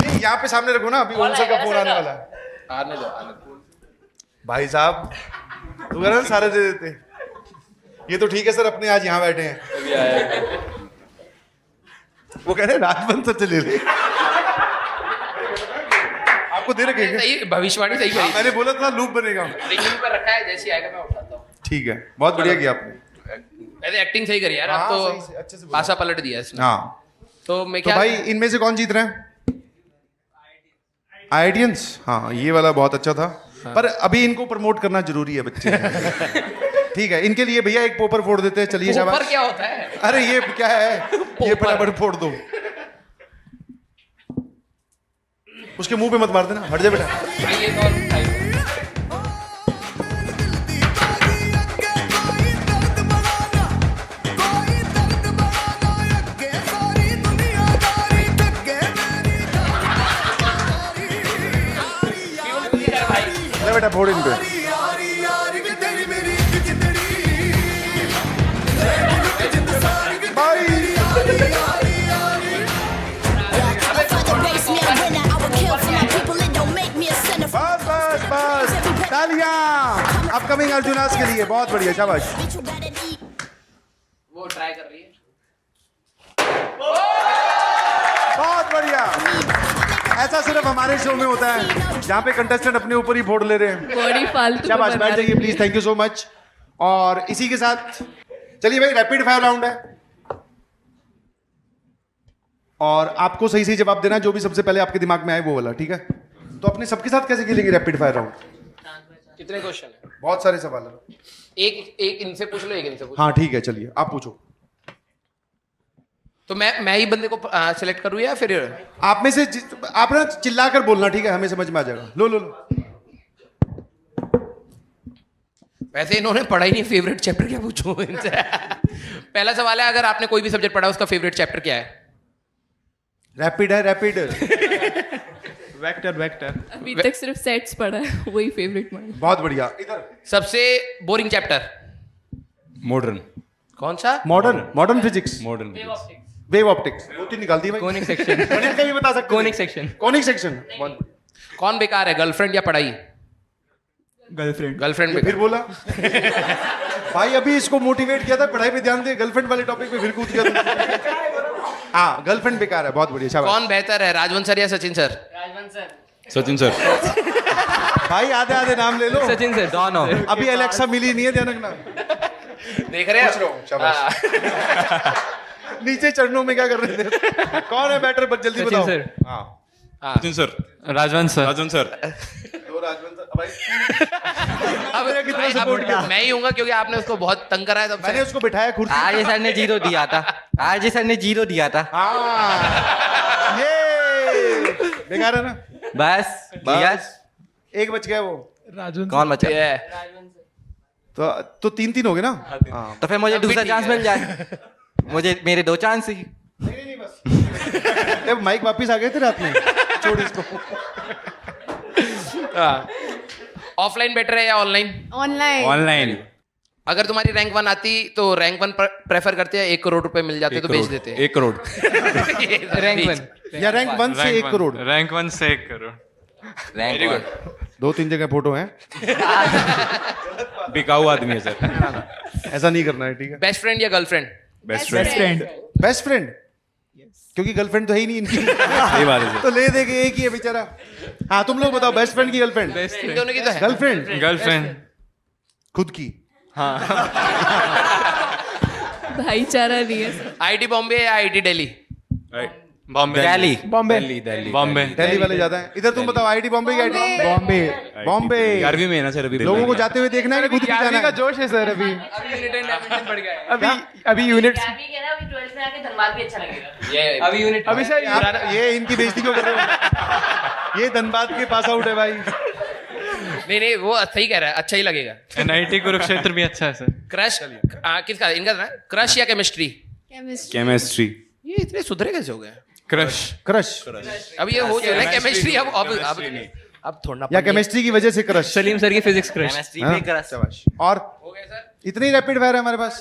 Speaker 2: नहीं, यहाँ पे सामने रखो ना, अभी ओनसर का फोन आने वाला है।
Speaker 3: आने दो।
Speaker 2: भाई साहब तू कह रहा ना सारे दे देते। ये तो ठीक है सर, अपने आज यहाँ बैठे हैं। वो कह रहे राजवंश सर चले ले। आपको दे रखे
Speaker 3: सही भविष्यवाणी सही करी।
Speaker 2: मैंने बोला था लूप बनेगा।
Speaker 3: रिंगिंग पर रखा है, जैसे आएगा मैं उठाता हूँ।
Speaker 2: ठीक है, बहुत बढ़िया किया आपने।
Speaker 3: वैसे एक्टिंग सही करी यार, आप तो
Speaker 2: अच्छे से
Speaker 3: पासा पलट दिया इसने।
Speaker 2: हाँ
Speaker 3: तो मैं
Speaker 2: तो
Speaker 3: क्या
Speaker 2: भाई इनमें से कौन जीत रहे हैं? आईआईटियंस। हाँ ये वाला बहुत अच्छा था। पर अभी इनको प्रमोट करना जरूरी है बच्चे। ठीक है, इनके लिए भैया एक पोपर फोड़ देते हैं। चलिए शाबाश।
Speaker 3: पोपर क्या होता है?
Speaker 2: अरे ये क्या है, ये फटाफट फोड़ दो। उसके मुंह पे मत मार देना, हट जा बेटा। ले बेटा फोड़ इन पे। बस तालियां अपकमिंग अर्जुनास के लिए। बहुत बढ़िया, शाबाश।
Speaker 3: वो ट्राई कर रही है।
Speaker 2: बहुत बढ़िया। ऐसा सिर्फ हमारे शो में होता है, जहाँ पे कंटेस्टेंट अपने ऊपर ही फोड़ ले रहे हैं।
Speaker 5: बॉडी फालतू
Speaker 2: शाबाश, बैठ जाइए please. Thank you so much. और इसी के साथ चलिए भाई, रैपिड फायर राउंड है और आपको सही सही जवाब देना, जो भी सबसे पहले आपके दिमाग में आए वो वाला। ठीक है, तो अपने सबके साथ कैसे खेलेंगे रैपिड फायर राउंड?
Speaker 3: कितने क्वेश्चन है?
Speaker 2: बहुत सारे सवाल है।
Speaker 3: एक इनसे पूछ लो, एक इनसे पूछ लो।
Speaker 2: हाँ ठीक है, चलिए आप पूछो।
Speaker 3: तो मैं ही बंदे को सिलेक्ट करूँ या फिर
Speaker 2: आप में से आप ना चिल्ला कर बोलना, ठीक है, हमें समझ में आ जाएगा। लो।
Speaker 3: वैसे इन्होंने पढ़ा ही नहीं, फेवरेट चैप्टर क्या पूछूं इनसे? पहला सवाल है, अगर आपने कोई भी सब्जेक्ट पढ़ा उसका फेवरेट चैप्टर क्या है?
Speaker 2: रैपिड है, रैपिड।
Speaker 9: वेक्टर।
Speaker 5: अभी तक सिर्फ सेट्स पढ़ा है, वही फेवरेट मान।
Speaker 2: बहुत बढ़िया। इधर
Speaker 3: सबसे बोरिंग चैप्टर?
Speaker 1: मॉडर्न।
Speaker 3: कौन सा?
Speaker 2: Modern physics.
Speaker 1: Modern
Speaker 2: wave optics. वो तीन निकाल दी भाई।
Speaker 11: Conic section.
Speaker 2: गणित का भी बता सकते। Conic section.
Speaker 3: कौन बेकार है, गर्लफ्रेंड या पढ़ाई? गर्लफ्रेंड
Speaker 2: फिर बोला भाई, अभी इसको मोटिवेट किया था पढ़ाई पे ध्यान दे, गर्लफ्रेंड वाले टॉपिक पे फिर कूद गया। हाँ, गर्लफ्रेंड बेकार है। बहुत बढ़िया, शाबाश।
Speaker 3: कौन बेहतर है, राजवंश सर या सचिन सर?
Speaker 1: सचिन सर।
Speaker 2: भाई आधे आधे नाम ले लो।
Speaker 11: सचिन सर दोनों।
Speaker 2: अभी अलेक्सा मिली नहीं है, ध्यान रखना।
Speaker 3: देख रहे हैं?
Speaker 2: शाबाश। नीचे चरणों में क्या कर रहे थे? कौन है बैटर, बस जल्दी बताओ।
Speaker 11: सर।
Speaker 2: हाँ
Speaker 1: सचिन सर।
Speaker 11: राजवंश सर।
Speaker 1: राजन सर।
Speaker 2: तो राजवंश सर भाई।
Speaker 3: अब
Speaker 2: कितना सपोर्ट किया?
Speaker 3: मैं ही हूँगा, क्योंकि आपने उसको बहुत तंग करा है। तब
Speaker 2: मैंने उसको बिठाया कुर्सी।
Speaker 11: आरजे सर ने 0 दिया था। आरजे सर ने 0 दिया था।
Speaker 2: हाँ ये बेकार है ना।
Speaker 11: बस
Speaker 2: एक बच गया वो।
Speaker 11: कौन बचा?
Speaker 2: तो 3-3 हो गए ना। हाँ
Speaker 11: तो फिर मुझे दूसरा चांस मिल जाए। मुझे मेरे 2 चांस ही।
Speaker 2: नहीं बस माइक वापिस आ गए थे रात में, छोड़ इसको।
Speaker 3: ऑफलाइन बेटर है या ऑनलाइन?
Speaker 13: ऑनलाइन।
Speaker 3: अगर तुम्हारी रैंक 1 आती तो रैंक 1 प्रेफर करते हैं, 1 करोड़ रुपए मिल जाते तो बेच देते हैं।
Speaker 1: 1 करोड़।
Speaker 11: रैंक 1
Speaker 2: या रैंक 1 से 1 करोड़?
Speaker 7: रैंक 1 से 1 करोड़।
Speaker 11: रैंक 1
Speaker 2: 2-3 जगह फोटो हैं।
Speaker 1: बिकाऊ आदमी है सर।
Speaker 2: ऐसा नहीं करना है, ठीक है।
Speaker 3: बेस्ट फ्रेंड या girlfriend?
Speaker 1: Best friend.
Speaker 2: Best friend. क्योंकि गर्लफ्रेंड तो है ही नहीं इनकी।
Speaker 1: सही बात है
Speaker 2: तो ले देंगे, एक ही है बेचारा। हाँ तुम लोग बताओ, बेस्ट फ्रेंड की गर्लफ्रेंड?
Speaker 3: इन दोनों की तो है।
Speaker 2: गर्लफ्रेंड
Speaker 7: गर्लफ्रेंड
Speaker 2: खुद की।
Speaker 7: हाँ
Speaker 5: भाईचारा नहीं है।
Speaker 3: आईटी बॉम्बे या आईटी दिल्ली?
Speaker 7: बॉम्बे
Speaker 11: बॉम्बे
Speaker 7: बॉम्बे
Speaker 2: दिल्ली वाले ज्यादा है। इधर तुम बताओ, आईटी बॉम्बे की? आईटी
Speaker 11: बॉम्बे
Speaker 2: बॉम्बे।
Speaker 1: 11वीं में है ना सर अभी।
Speaker 2: लोगों को जाते हुए देखना है कि खुद की जाना
Speaker 11: 11वीं का
Speaker 2: है?
Speaker 11: जोश है सर अभी। अभी यूनिट अभी सर
Speaker 2: ये इनकी बेइज्जती क्यों कर रहे हो? ये धनबाद के पास आउट है भाई।
Speaker 3: नहीं वो सही कह रहा है, अच्छा ही लगेगा।
Speaker 7: एनआईटी कुरुक्षेत्र भी अच्छा है सर।
Speaker 3: क्रश किसका? इनका था क्रश या केमिस्ट्री?
Speaker 1: केमिस्ट्री।
Speaker 3: ये इतने सुधरे कैसे हो गए?
Speaker 2: क्रश
Speaker 3: अब ये हो जाए केमिस्ट्री। अब थोड़ा
Speaker 2: या केमिस्ट्री की वजह से क्रश।
Speaker 13: सलीम सर की फिजिक्स क्रश।
Speaker 2: और इतनी रैपिड फायर है हमारे पास।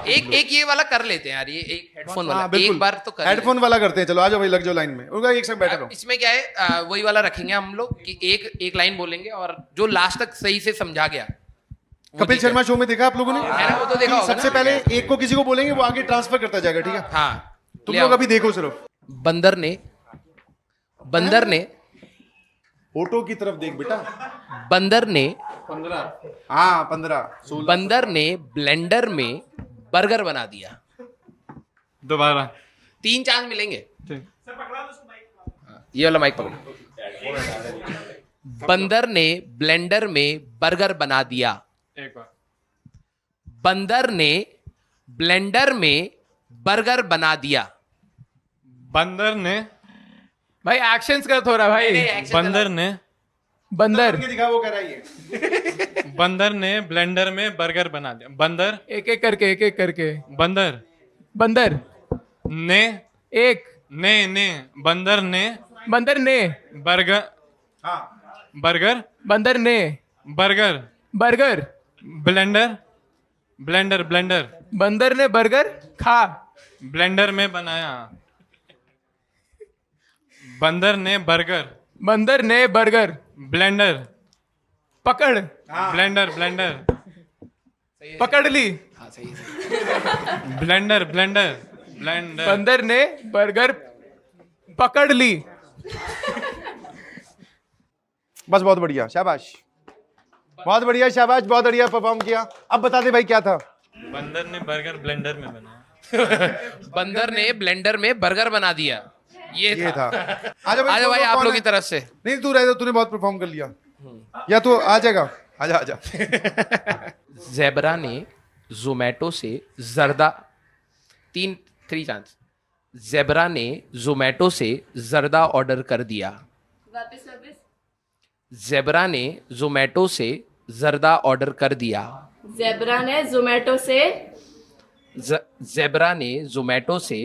Speaker 3: एक ये वाला कर लेते हैं यार, ये एक हेडफोन वाला। एक बार तो कर
Speaker 2: हेडफोन वाला करते हैं। चलो आ जाओ भाई, लग जाओ लाइन में। उनका एक साथ बैठे रहो।
Speaker 3: इसमें क्या है, वही वाला रखेंगे हम लोग कि एक लाइन बोलेंगे और जो लास्ट तक सही से समझा गया।
Speaker 2: कपिल शर्मा शो में देखा आप लोगों ने?
Speaker 3: है ना, वो तो देखा होगा
Speaker 2: सबसे
Speaker 3: ना?
Speaker 2: पहले एक को किसी को बोलेंगे, वो आगे ट्रांसफर करता जाएगा, ठीक है?
Speaker 3: हाँ
Speaker 2: तुम लोग अभी देखो सिर्फ।
Speaker 3: बंदर ने
Speaker 2: फोटो की तरफ देख बेटा।
Speaker 3: बंदर ने
Speaker 2: 15
Speaker 3: बंदर ने ब्लेंडर में बर्गर बना दिया।
Speaker 7: दोबारा
Speaker 3: 3 चांस मिलेंगे। ये वाला माइक पकड़ो। बंदर ने ब्लेंडर में बर्गर बना दिया।
Speaker 7: एक बार।
Speaker 3: बंदर ने ब्लेंडर में बर्गर बना दिया।
Speaker 7: बंदर ने
Speaker 11: भाई एक्शंस कर थोड़ा भाई।
Speaker 7: बंदर ने
Speaker 11: बंदर
Speaker 2: दिखा, वो कह रहा है।
Speaker 7: बंदर ने ब्लेंडर में बर्गर बना दिया। बंदर
Speaker 11: एक एक करके
Speaker 7: बंदर
Speaker 11: बंदर
Speaker 7: ने
Speaker 11: एक
Speaker 7: ने बंदर ने
Speaker 11: बर्गर
Speaker 7: बर्गर
Speaker 11: बंदर ने
Speaker 7: बर्गर
Speaker 11: बर्गर
Speaker 7: ब्लेंडर
Speaker 11: बंदर ने बर्गर खा।
Speaker 7: ब्लेंडर में बनाया। बंदर ने बर्गर ब्लेंडर
Speaker 11: पकड़
Speaker 7: ब्लेंडर
Speaker 11: पकड़ ली।
Speaker 7: ब्लेंडर
Speaker 11: बंदर ने बर्गर पकड़ ली।
Speaker 2: बस बहुत बढ़िया, शाबाश, बहुत बढ़िया, शाबाश, बहुत बढ़िया परफॉर्म किया। अब बता दे भाई क्या था?
Speaker 7: बंदर ने बर्गर ब्लेंडर में बनाया।
Speaker 3: बंदर ने ब्लेंडर में बर्गर बना दिया। ये था।
Speaker 2: आजा
Speaker 3: भाई आप लोग की तरफ से।
Speaker 2: नहीं तू रह, तूने बहुत परफॉर्म कर लिया। या तो आ जाएगा, आजा।
Speaker 3: ज़ेबरा ने जोमेटो से जर्दा 3 चांस। ज़ेबरा ने जोमेटो से जर्दा ऑर्डर कर दिया। ज़ेबरा ने जोमेटो से जर्दा ऑर्डर कर दिया।
Speaker 5: ज़ेबरा ने जोमेटो से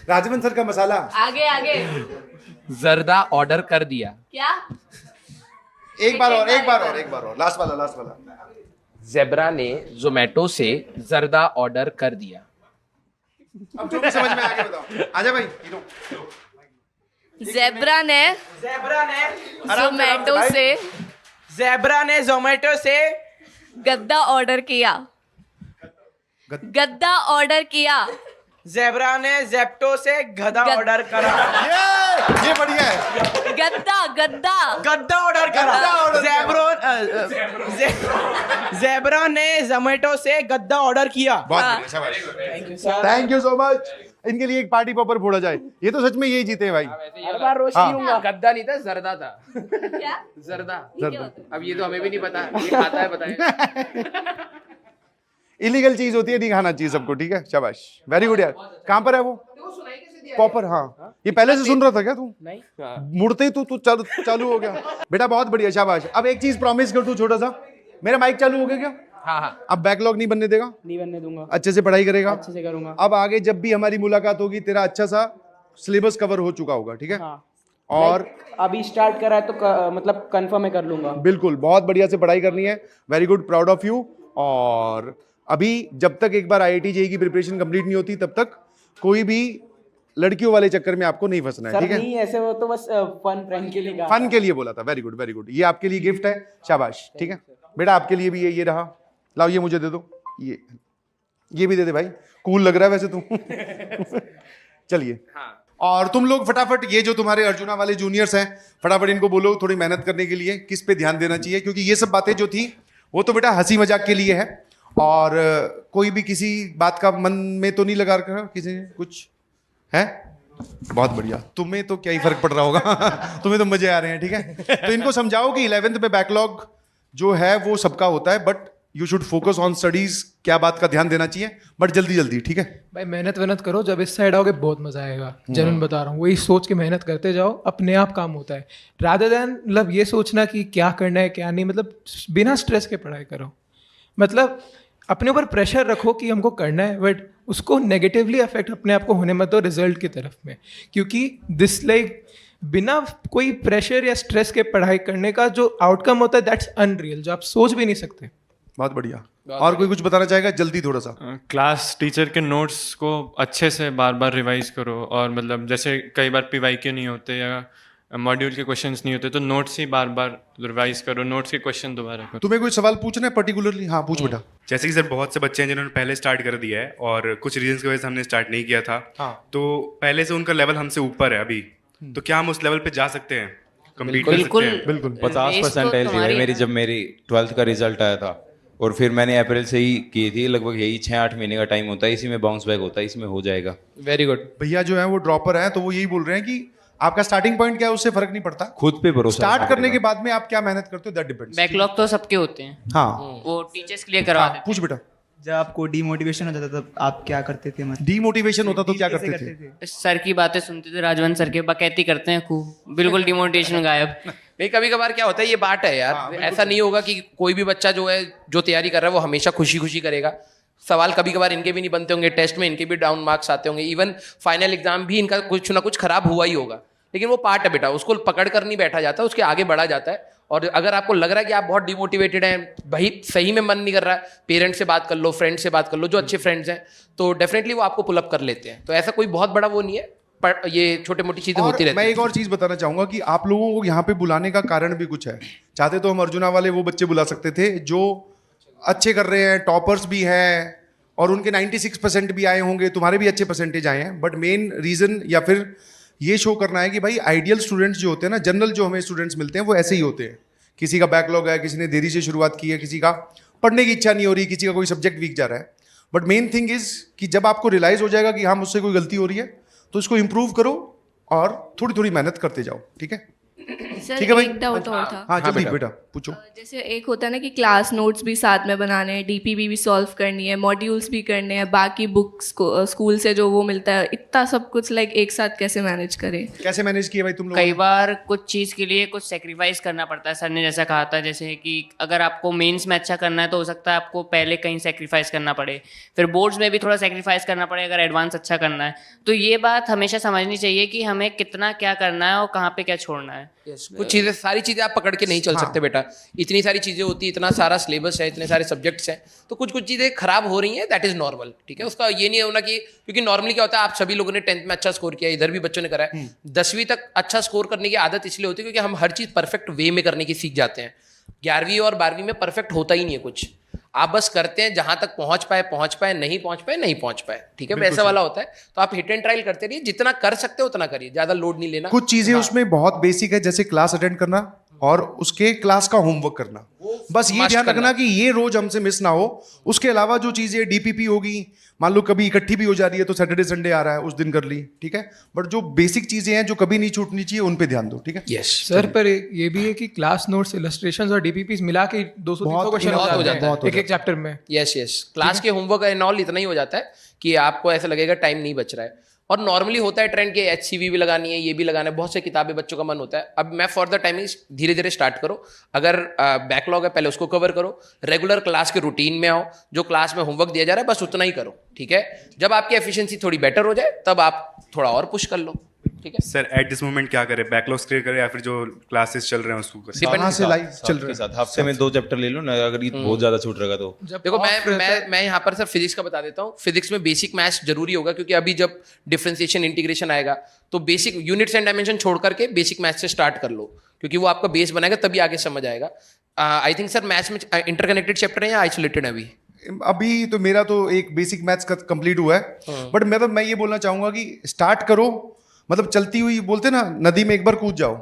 Speaker 2: राजवन सर का मसाला।
Speaker 5: आगे
Speaker 3: जर्दा ऑर्डर कर दिया।
Speaker 5: क्या?
Speaker 2: एक बार और लास्ट वाला।
Speaker 3: ज़ेबरा ने जोमेटो से जर्दा ऑर्डर कर दिया।
Speaker 2: अब जो भी समझ में आ गया बताओ। आजा भाई।
Speaker 5: ज़ेबरा ने जोमेटो से गद्दा ऑर्डर किया।
Speaker 8: ज़ेबरा ने ज़ेप्टो से गधा ऑर्डर करा।
Speaker 2: ये बढ़िया है।
Speaker 8: गद्दा ऑर्डर करा। ज़ेबरा ने ज़ोमैटो से गद्दा ऑर्डर किया।
Speaker 2: Thank you so much. इनके लिए एक पार्टी पॉपर फोड़ा जाए। ये तो सच में यही जीते हैं भाई।
Speaker 3: गद्दा नहीं था, जर्दा था।
Speaker 5: क्या?
Speaker 3: जर्दा। अब ये तो हमें भी नहीं पता, ये खाता है बताएं।
Speaker 2: इलीगल चीज होती है, नहीं खाना चाहिए सबको, ठीक है? शाबाश, वेरी गुड यार। कहाँ पर है वो पॉपर? हाँ, ये पहले से सुन रहा था क्या तू?
Speaker 3: नहीं,
Speaker 2: मुड़ते ही तू चालू हो गया बेटा, बहुत बढ़िया, शाबाश। अब एक चीज प्रॉमिस कर तू छोटा सा, मेरा माइक चालू हो गया क्या?
Speaker 3: हाँ।
Speaker 2: अब बैकलॉग नहीं बनने देगा?
Speaker 13: नहीं बनने दूंगा।
Speaker 2: अच्छे से पढ़ाई करेगा?
Speaker 13: अच्छे से करूंगा।
Speaker 2: अब आगे जब भी हमारी मुलाकात होगी, तेरा अच्छा सा सिलेबस कवर हो चुका होगा, ठीक है? और
Speaker 13: अभी स्टार्ट करा है तो मतलब कंफर्म है कर लूंगा।
Speaker 2: बिल्कुल, बहुत बढ़िया से पढ़ाई करनी है। Very good, proud of you. और अभी जब तक एक बार IIT JEE की प्रिपरेशन कंप्लीट नहीं होती, तब तक कोई भी लड़कियों वाले चक्कर में आपको नहीं फंसना है, ठीक है?
Speaker 13: नहीं, ऐसे वो तो बस फन फ्रेंड के लिए कहा।
Speaker 2: फन के लिए बोला था। Very good, very good. ये आपके लिए गिफ्ट है, शाबाश, ठीक है बेटा? आपके लिए भी ये रहा। लाओ, ये मुझे दे दो। ये ये भी दे दे भाई, कूल लग रहा है वैसे तू। चलिए और तुम लोग फटाफट, ये जो तुम्हारे अर्जुना वाले जूनियर्स हैं, फटाफट इनको बोलो थोड़ी मेहनत करने के लिए, किस पे ध्यान देना चाहिए, क्योंकि ये सब बातें जो थी वो तो बेटा हंसी मजाक के लिए है, और कोई भी किसी बात का मन में तो नहीं लगा रखा किसी ने कुछ है। बहुत बढ़िया, तुम्हें तो क्या ही फर्क पड़ रहा होगा तुम्हें तो मजे आ रहे हैं, ठीक है। तो इनको समझाओ कि 11th में बैकलॉग जो है वो सबका होता है, but you should focus on studies, क्या बात का ध्यान देना चाहिए, बट जल्दी जल्दी, ठीक है
Speaker 11: भाई। मेहनत करो, जब इस साइड आओगे बहुत मजा आएगा, जनरल बता रहा हूँ। वही सोच के मेहनत करते जाओ, अपने आप काम होता है, रादर देन मतलब ये सोचना कि क्या करना है क्या नहीं। मतलब बिना स्ट्रेस के पढ़ाई करो, मतलब अपने ऊपर प्रेशर रखो कि हमको करना है, बट उसको नेगेटिवली अफेक्ट अपने आप को होने मत दो रिजल्ट की तरफ में, क्योंकि दिस लाइक बिना कोई प्रेशर या स्ट्रेस के पढ़ाई करने का जो आउटकम होता है दैट्स अनरियल, जो आप सोच भी नहीं सकते।
Speaker 2: बहुत बढ़िया। और कोई कुछ बताना चाहेगा जल्दी थोड़ा सा?
Speaker 7: क्लास टीचर के नोट्स को अच्छे से बार बार रिवाइज करो, और मतलब जैसे कई बार PYQ नहीं होते या मॉड्यूल के क्वेश्चंस नहीं होते तो नोट्स ही बार बार रिवाइज करो, नोट्स के क्वेश्चन दोबारा करो।
Speaker 2: तुम्हें कोई सवाल पूछना है पर्टिकुलरली? हाँ पूछ बेटा।
Speaker 6: जैसे कि सर बहुत से बच्चे हैं जिन्होंने पहले स्टार्ट कर दिया है और कुछ रीजंस की वजह से हमने स्टार्ट नहीं किया था, तो पहले से उनका लेवल हमसे ऊपर है अभी, तो क्या हम उस लेवल पे जा सकते हैं, कम्पीट कर सकते हैं?
Speaker 2: बिल्कुल।
Speaker 17: 50% थी मेरी जब मेरी 12th का रिजल्ट आया था, और फिर मैंने अप्रैल से ही की थी, लगभग यही 6-8 महीने का टाइम होता है, इसी में बाउंस बैक होता है, इसमें हो जाएगा।
Speaker 3: Very good.
Speaker 2: भैया जो है वो ड्रॉपर है, तो वो यही बोल रहे हैं कि आपका स्टार्टिंग पॉइंट क्या है उससे फर्क नहीं पड़ता,
Speaker 17: खुद पे भरोसा
Speaker 2: स्टार्ट करने के बाद में आप क्या मेहनत करते हो दैट डिपेंड्स।
Speaker 14: बैकलॉग तो सबके होते हैं,
Speaker 2: हाँ
Speaker 14: वो टीचर्स क्लियर करवा देते हैं।
Speaker 2: पूछ बेटा।
Speaker 8: जब आपको डीमोटिवेशन होता था तब आप क्या करते थे? मतलब
Speaker 2: डीमोटिवेशन होता तो क्या करते थे?
Speaker 14: सर की बातें सुनते थे, राजवंत सर के बकैती करते हैं खूब, बिल्कुल डिमोटिवेशन गायब।
Speaker 3: नहीं, कभी कभार क्या होता है, ये बात है यार, ऐसा नहीं होगा कि कोई भी बच्चा जो है जो तैयारी कर रहा है वो हमेशा खुशी खुशी करेगा। सवाल कभी कभार इनके भी नहीं बनते होंगे, टेस्ट में इनके भी डाउन मार्क्स आते होंगे, इवन फाइनल एग्जाम भी इनका कुछ ना कुछ खराब हुआ ही होगा, लेकिन वो पार्ट है बेटा, उसको पकड़ कर नहीं बैठा जाता, उसके आगे बढ़ा जाता है। और अगर आपको लग रहा है कि आप बहुत डिमोटिवेटेड हैं, भाई सही में मन नहीं कर रहा है, पेरेंट्स से बात कर लो, फ्रेंड से बात कर लो, जो अच्छे फ्रेंड्स हैं, तो डेफिनेटली वो आपको पुल अप कर लेते हैं। तो ऐसा कोई बहुत बड़ा वो नहीं है, पर ये छोटे मोटी चीजें होती रहती
Speaker 2: मैं
Speaker 3: हैं।
Speaker 2: एक और चीज बताना चाहूंगा कि आप लोगों को यहाँ पे बुलाने का कारण भी कुछ है। चाहते तो हम अर्जुना वाले वो बच्चे बुला सकते थे जो अच्छे कर रहे हैं, टॉपर्स भी हैं, और उनके 96% भी आए होंगे, तुम्हारे भी अच्छे परसेंटेज आए हैं, बट मेन रीजन या फिर ये शो करना है कि भाई आइडियल स्टूडेंट्स जो होते हैं ना, जनरल जो हमें स्टूडेंट्स मिलते हैं वो ऐसे ही होते हैं। किसी का बैकलॉग है, किसी ने देरी से शुरुआत की है, किसी का पढ़ने की इच्छा नहीं हो रही, किसी का कोई सब्जेक्ट वीक जा रहा है, बट मेन थिंग इज कि जब आपको रियलाइज हो जाएगा कि हाँ मुझसे कोई गलती हो रही है, तो इसको इम्प्रूव करो और थोड़ी थोड़ी मेहनत करते जाओ, ठीक है?
Speaker 5: सर
Speaker 2: ठीक है भाई।
Speaker 5: एक डाउट और था।
Speaker 2: हाँ जल्दी बेटा पूछो।
Speaker 5: जैसे एक होता है ना कि क्लास नोट्स भी साथ में बनाने हैं, DPP भी सॉल्व करनी है, मॉड्यूल्स भी करने हैं, बाकी बुक्स को स्कूल से जो वो मिलता है, इतना सब कुछ लाइक एक साथ कैसे मैनेज करें?
Speaker 2: कैसे मैनेज किया भाई तुम लोग?
Speaker 14: कई बार कुछ चीज़ के लिए कुछ सेक्रीफाइस करना पड़ता है। सर ने जैसा कहा था, जैसे कि अगर आपको मेंस में अच्छा करना है तो हो सकता है आपको पहले कहीं सेक्रीफाइस करना पड़े, फिर बोर्ड्स में भी थोड़ा सेक्रीफाइस करना पड़े अगर एडवांस अच्छा करना है। तो ये बात हमेशा समझनी चाहिए कि हमें कितना क्या करना है और कहाँ पे क्या छोड़ना है।
Speaker 3: कुछ चीजें, सारी चीजें आप पकड़ के नहीं चल सकते बेटा, इतनी सारी चीजें होती है, इतना सारा सिलेबस है, इतने सारे सब्जेक्ट्स हैं, तो कुछ कुछ चीजें खराब हो रही हैं, दैट इज नॉर्मल, ठीक है? उसका ये नहीं होना कि, क्योंकि नॉर्मली क्या होता है, आप सभी लोगों ने 10th में अच्छा स्कोर किया, इधर भी बच्चों ने करा है, 10वीं तक अच्छा स्कोर करने की आदत इसलिए होती है क्योंकि हम हर चीज परफेक्ट वे में करने की सीख जाते हैं। 11वीं और 12वीं में परफेक्ट होता ही नहीं है कुछ, आप बस करते हैं, जहां तक पहुंच पाए, नहीं पहुंच पाए, ठीक है? वैसा वाला होता है। तो आप हिट एंड ट्रायल करते रहिए, जितना कर सकते हो उतना करिए, ज्यादा लोड नहीं लेना।
Speaker 2: कुछ चीजें उसमें बहुत बेसिक है, जैसे क्लास अटेंड करना और उसके क्लास का होमवर्क करना, बस ये ध्यान रखना कि ये रोज हमसे मिस ना हो। उसके अलावा जो चीजें DPP होगी, मान लो कभी इकट्ठी भी हो जा रही है तो सैटरडे संडे आ रहा है उस दिन कर ली, ठीक है? बट जो बेसिक चीजें हैं जो कभी नहीं छूटनी चाहिए उन पे ध्यान दो, ठीक है?
Speaker 3: यस
Speaker 11: सर, पर ये भी है कि क्लास नोट्स, इलस्ट्रेशंस और DPPs मिला के 200-300 क्वेश्चन हो जाता है एक एक चैप्टर में।
Speaker 3: यस क्लास के होमवर्क एंड ऑल इतना ही हो जाता है कि आपको ऐसा लगेगा टाइम नहीं बच रहा है। और नॉर्मली होता है ट्रेंड कि HCV भी लगानी है, ये भी लगाना है, बहुत से किताबें बच्चों का मन होता है। अब मैं फॉर द टाइमिंग धीरे धीरे स्टार्ट करो, अगर बैकलॉग है पहले उसको कवर करो, रेगुलर क्लास के रूटीन में आओ, जो क्लास में होमवर्क दिया जा रहा है बस उतना ही करो, ठीक है? जब आपकी एफिशिएंसी थोड़ी बेटर हो जाए तब आप थोड़ा और पुश कर लो, ठीक है?
Speaker 6: सर एट दिस मोमेंट क्या करें, बैकलॉग्स क्लियर करें या फिर जो क्लासेस चल रहे हैं उसको करें?
Speaker 2: कहाँ से लाइव चल रहे हैं?
Speaker 17: हफ्ते में 2 चैप्टर ले लो ना, अगर बहुत ज्यादा छूट रहेगा तो।
Speaker 3: देखो मैं यहाँ पर सर फिजिक्स का बता देता हूँ। फिजिक्स में बेसिक मैथ्स जरूरी होगा, क्योंकि अभी जब डिफरेंशिएशन इंटीग्रेशन आएगा तो बेसिक यूनिट्स एंड डायमेंशन छोड़ करके बेसिक मैथ्स से स्टार्ट कर लो, क्योंकि वो आपका बेस बनाएगा, तभी आगे समझ आएगा। आई थिंक सर मैथ्स में इंटरकनेक्टेड चैप्टर है या आइसोलेटेड है? अभी
Speaker 2: अभी तो मेरा तो एक बेसिक मैथ्स का कंप्लीट हुआ है, बट मैं ये बोलना चाहूंगा कि स्टार्ट करो, मतलब चलती हुई बोलते ना नदी में एक बार कूद जाओ,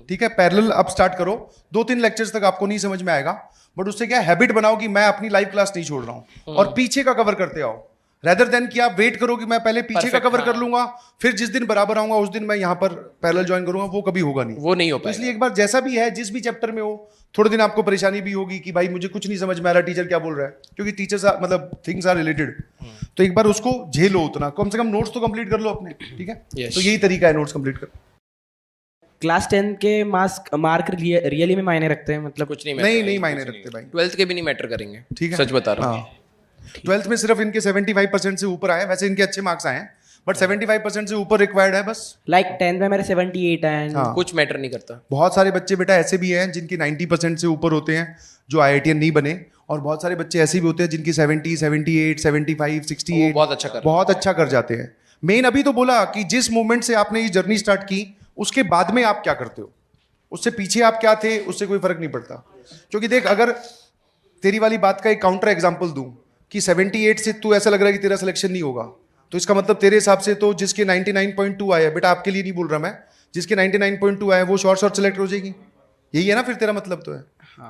Speaker 2: ठीक है, पैरेलल अब स्टार्ट करो, 2-3 लेक्चर्स तक आपको नहीं समझ में आएगा, बट उससे क्या हैबिट बनाओ कि मैं अपनी लाइव क्लास नहीं छोड़ रहा हूँ, और पीछे का कवर करते आओ, रेदर देन कि आप वेट करो कि मैं पहले पीछे का कवर कर लूंगा, फिर जिस दिन बराबर आऊंगा उस दिन मैं यहाँ पर पैरेलल ज्वाइन करूंगा, वो कभी होगा नहीं,
Speaker 3: वो नहीं हो पाएगा।
Speaker 2: इसलिए एक बार जैसा भी है, जिस भी चैप्टर में हो, थोड़े दिन आपको परेशानी भी होगी कि भाई मुझे कुछ नहीं समझ में आ रहा, टीचर क्या बोल रहा है, क्योंकि टीचर्स मतलब थिंग्स आर रिलेटेड, तो एक बार उसको झेलो, उतना कम से कम नोट्स तो कंप्लीट कर लो अपने, ठीक है। तो यही तरीका है नोट्स कंप्लीट कर।
Speaker 13: क्लास 10 के मार्क रियली में मायने रखते हैं, मतलब
Speaker 3: कुछ
Speaker 2: नहीं मायने रखते भाई,
Speaker 3: 12th के भी नहीं मैटर करेंगे,
Speaker 2: ठीक है,
Speaker 3: सच बता रहा हूँ।
Speaker 2: 12th में सिर्फ इनके 75% से ऊपर आए, वैसे इनके अच्छे मार्क्स आए हैं, बट 75% से ऊपर रिक्वायर्ड है बस।
Speaker 13: लाइक 10th में मेरे 78 हैं।
Speaker 2: हाँ।
Speaker 3: कुछ मैटर नहीं करता।
Speaker 2: बहुत सारे बच्चे बेटा ऐसे भी हैं जिनकी 90% से ऊपर होते हैं जो IITian नहीं बने, और बहुत सारे बच्चे ऐसे भी होते हैं जिनकी 70, 78, 75, 68 बहुत अच्छा कर जाते हैं। मेन अभी तो बोला कि जिस मोमेंट से आपने ये जर्नी स्टार्ट की, उसके बाद में आप क्या करते हो, उससे पीछे आप क्या थे, उससे कोई फर्क नहीं पड़ता। क्योंकि देख, अगर तेरी वाली बात का एक काउंटर एग्जाम्पल दूं कि 78 से तू ऐसा लग रहा है कि तेरा सिलेक्शन नहीं होगा, तो इसका मतलब तेरे हिसाब से तो जिसके 99.2 आया, बेटा आपके लिए नहीं बोल रहा मैं, जिसके 99.2 आया वो शॉर्ट सेलेक्ट हो जाएगी, यही है ना फिर तेरा मतलब तो है।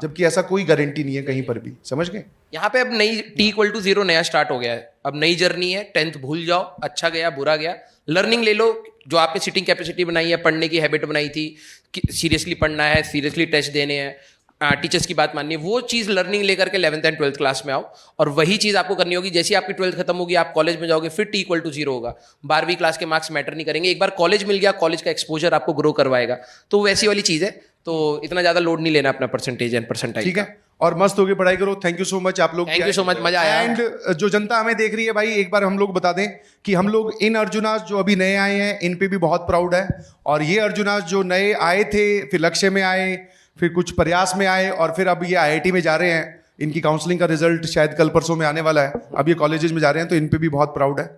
Speaker 2: जबकि ऐसा कोई गारंटी नहीं है कहीं पर भी, समझ गए।
Speaker 3: यहाँ पे अब नई T=0 नया स्टार्ट हो गया है, अब नई जर्नी है, 10th भूल जाओ, अच्छा गया बुरा गया, लर्निंग ले लो, जो आपने सिटिंग कैपेसिटी बनाई है, पढ़ने की हैबिट बनाई थी, सीरियसली पढ़ना है, सीरियसली टेस्ट देने हैं, टीचर्स की बात माननी है, वो चीज़ लर्निंग लेकर के 11th एंड 12th क्लास में आओ, और वही चीज़ आपको करनी होगी। जैसे आपकी 12th खत्म होगी, आप कॉलेज में जाओगे, फिर T=0 होगा, 12वीं क्लास के मार्क्स मैटर नहीं करेंगे, एक बार कॉलेज मिल गया, कॉलेज का एक्सपोजर आपको ग्रो करवाएगा, तो वैसी वाली चीज़ है। तो इतना ज़्यादा लोड नहीं लेना अपना परसेंटेज एंड परसेंटाइल,
Speaker 2: ठीक है, और मस्त होके पढ़ाई करो। थैंक यू सो मच आप लोग,
Speaker 3: थैंक यू सो मच, मजा आया।
Speaker 2: एंड जो जनता हमें देख रही है भाई, एक बार हम लोग बता दें कि हम लोग इन अर्जुनास जो अभी नए आए हैं, इन पे भी बहुत प्राउड है, और ये अर्जुनास जो नए आए थे, फिर लक्ष्य में आए, फिर कुछ प्रयास में आए, और फिर अब ये IIT में जा रहे हैं, इनकी काउंसलिंग का रिजल्ट शायद कल परसों में आने वाला है, अब ये कॉलेजेस में जा रहे हैं, तो इन पे भी बहुत प्राउड है।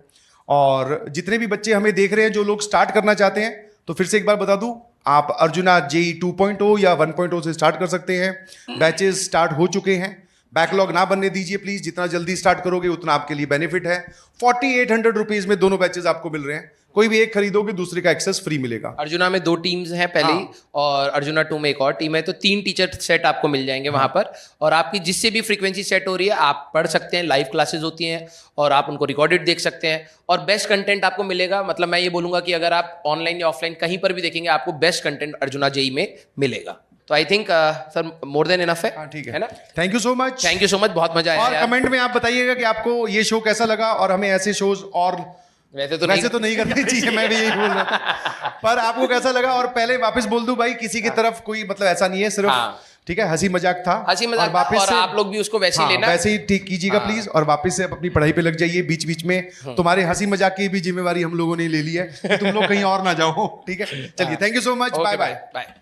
Speaker 2: और जितने भी बच्चे हमें देख रहे हैं जो लोग स्टार्ट करना चाहते हैं, तो फिर से एक बार बता दूं, आप अर्जुना JEE 2.0 या 1.0 से स्टार्ट कर सकते हैं। बैचेस स्टार्ट हो चुके हैं, बैकलॉग ना बनने दीजिए प्लीज, जितना जल्दी स्टार्ट करोगे उतना आपके लिए बेनिफिट है। 4800 रुपीज में दोनों बैचेस आपको मिल रहे हैं, कोई भी एक खरीदोगे दूसरे का एक्सेस फ्री मिलेगा।
Speaker 3: अर्जुना में 2 टीम्स हैं पहले ही, और अर्जुना 2 में एक और टीम है, तो 3 टीचर सेट आपको मिल जाएंगे वहां पर, और आपकी जिससे भी फ्रीक्वेंसी सेट हो रही है आप पढ़ सकते हैं, लाइव क्लासेस होती हैं और आप उनको रिकॉर्डेड देख सकते हैं, और बेस्ट कंटेंट आपको मिलेगा। मतलब मैं ये बोलूंगा कि अगर आप ऑनलाइन या ऑफलाइन कहीं पर भी देखेंगे, आपको बेस्ट कंटेंट अर्जुना JEE में मिलेगा। तो I think sir more than enough है,
Speaker 2: ठीक
Speaker 3: है ना।
Speaker 2: Thank you so much,
Speaker 3: thank you so much, बहुत मजा आया।
Speaker 2: और कमेंट में आप बताइएगा कि आपको ये शो कैसा लगा, और हमें ऐसे शोज और वैसे तो नहीं करनी चाहिए, मैं भी यही बोल रहा था, पर आपको कैसा लगा। और पहले वापस बोल दूं भाई, किसी की तरफ कोई मतलब ऐसा नहीं है, सिर्फ ठीक है हंसी मजाक था,
Speaker 3: और वापस और आप लोग भी उसको वैसे ही लेना,
Speaker 2: वैसे ही ठीक कीजिएगा प्लीज, और वापस से अपनी पढ़ाई पे लग जाइए। बीच बीच में तुम्हारे हंसी मजाक की भी जिम्मेवारी हम लोगों ने ले ली है, तुम लोग कहीं और ना जाओ, ठीक है। चलिए, thank you so much, bye bye.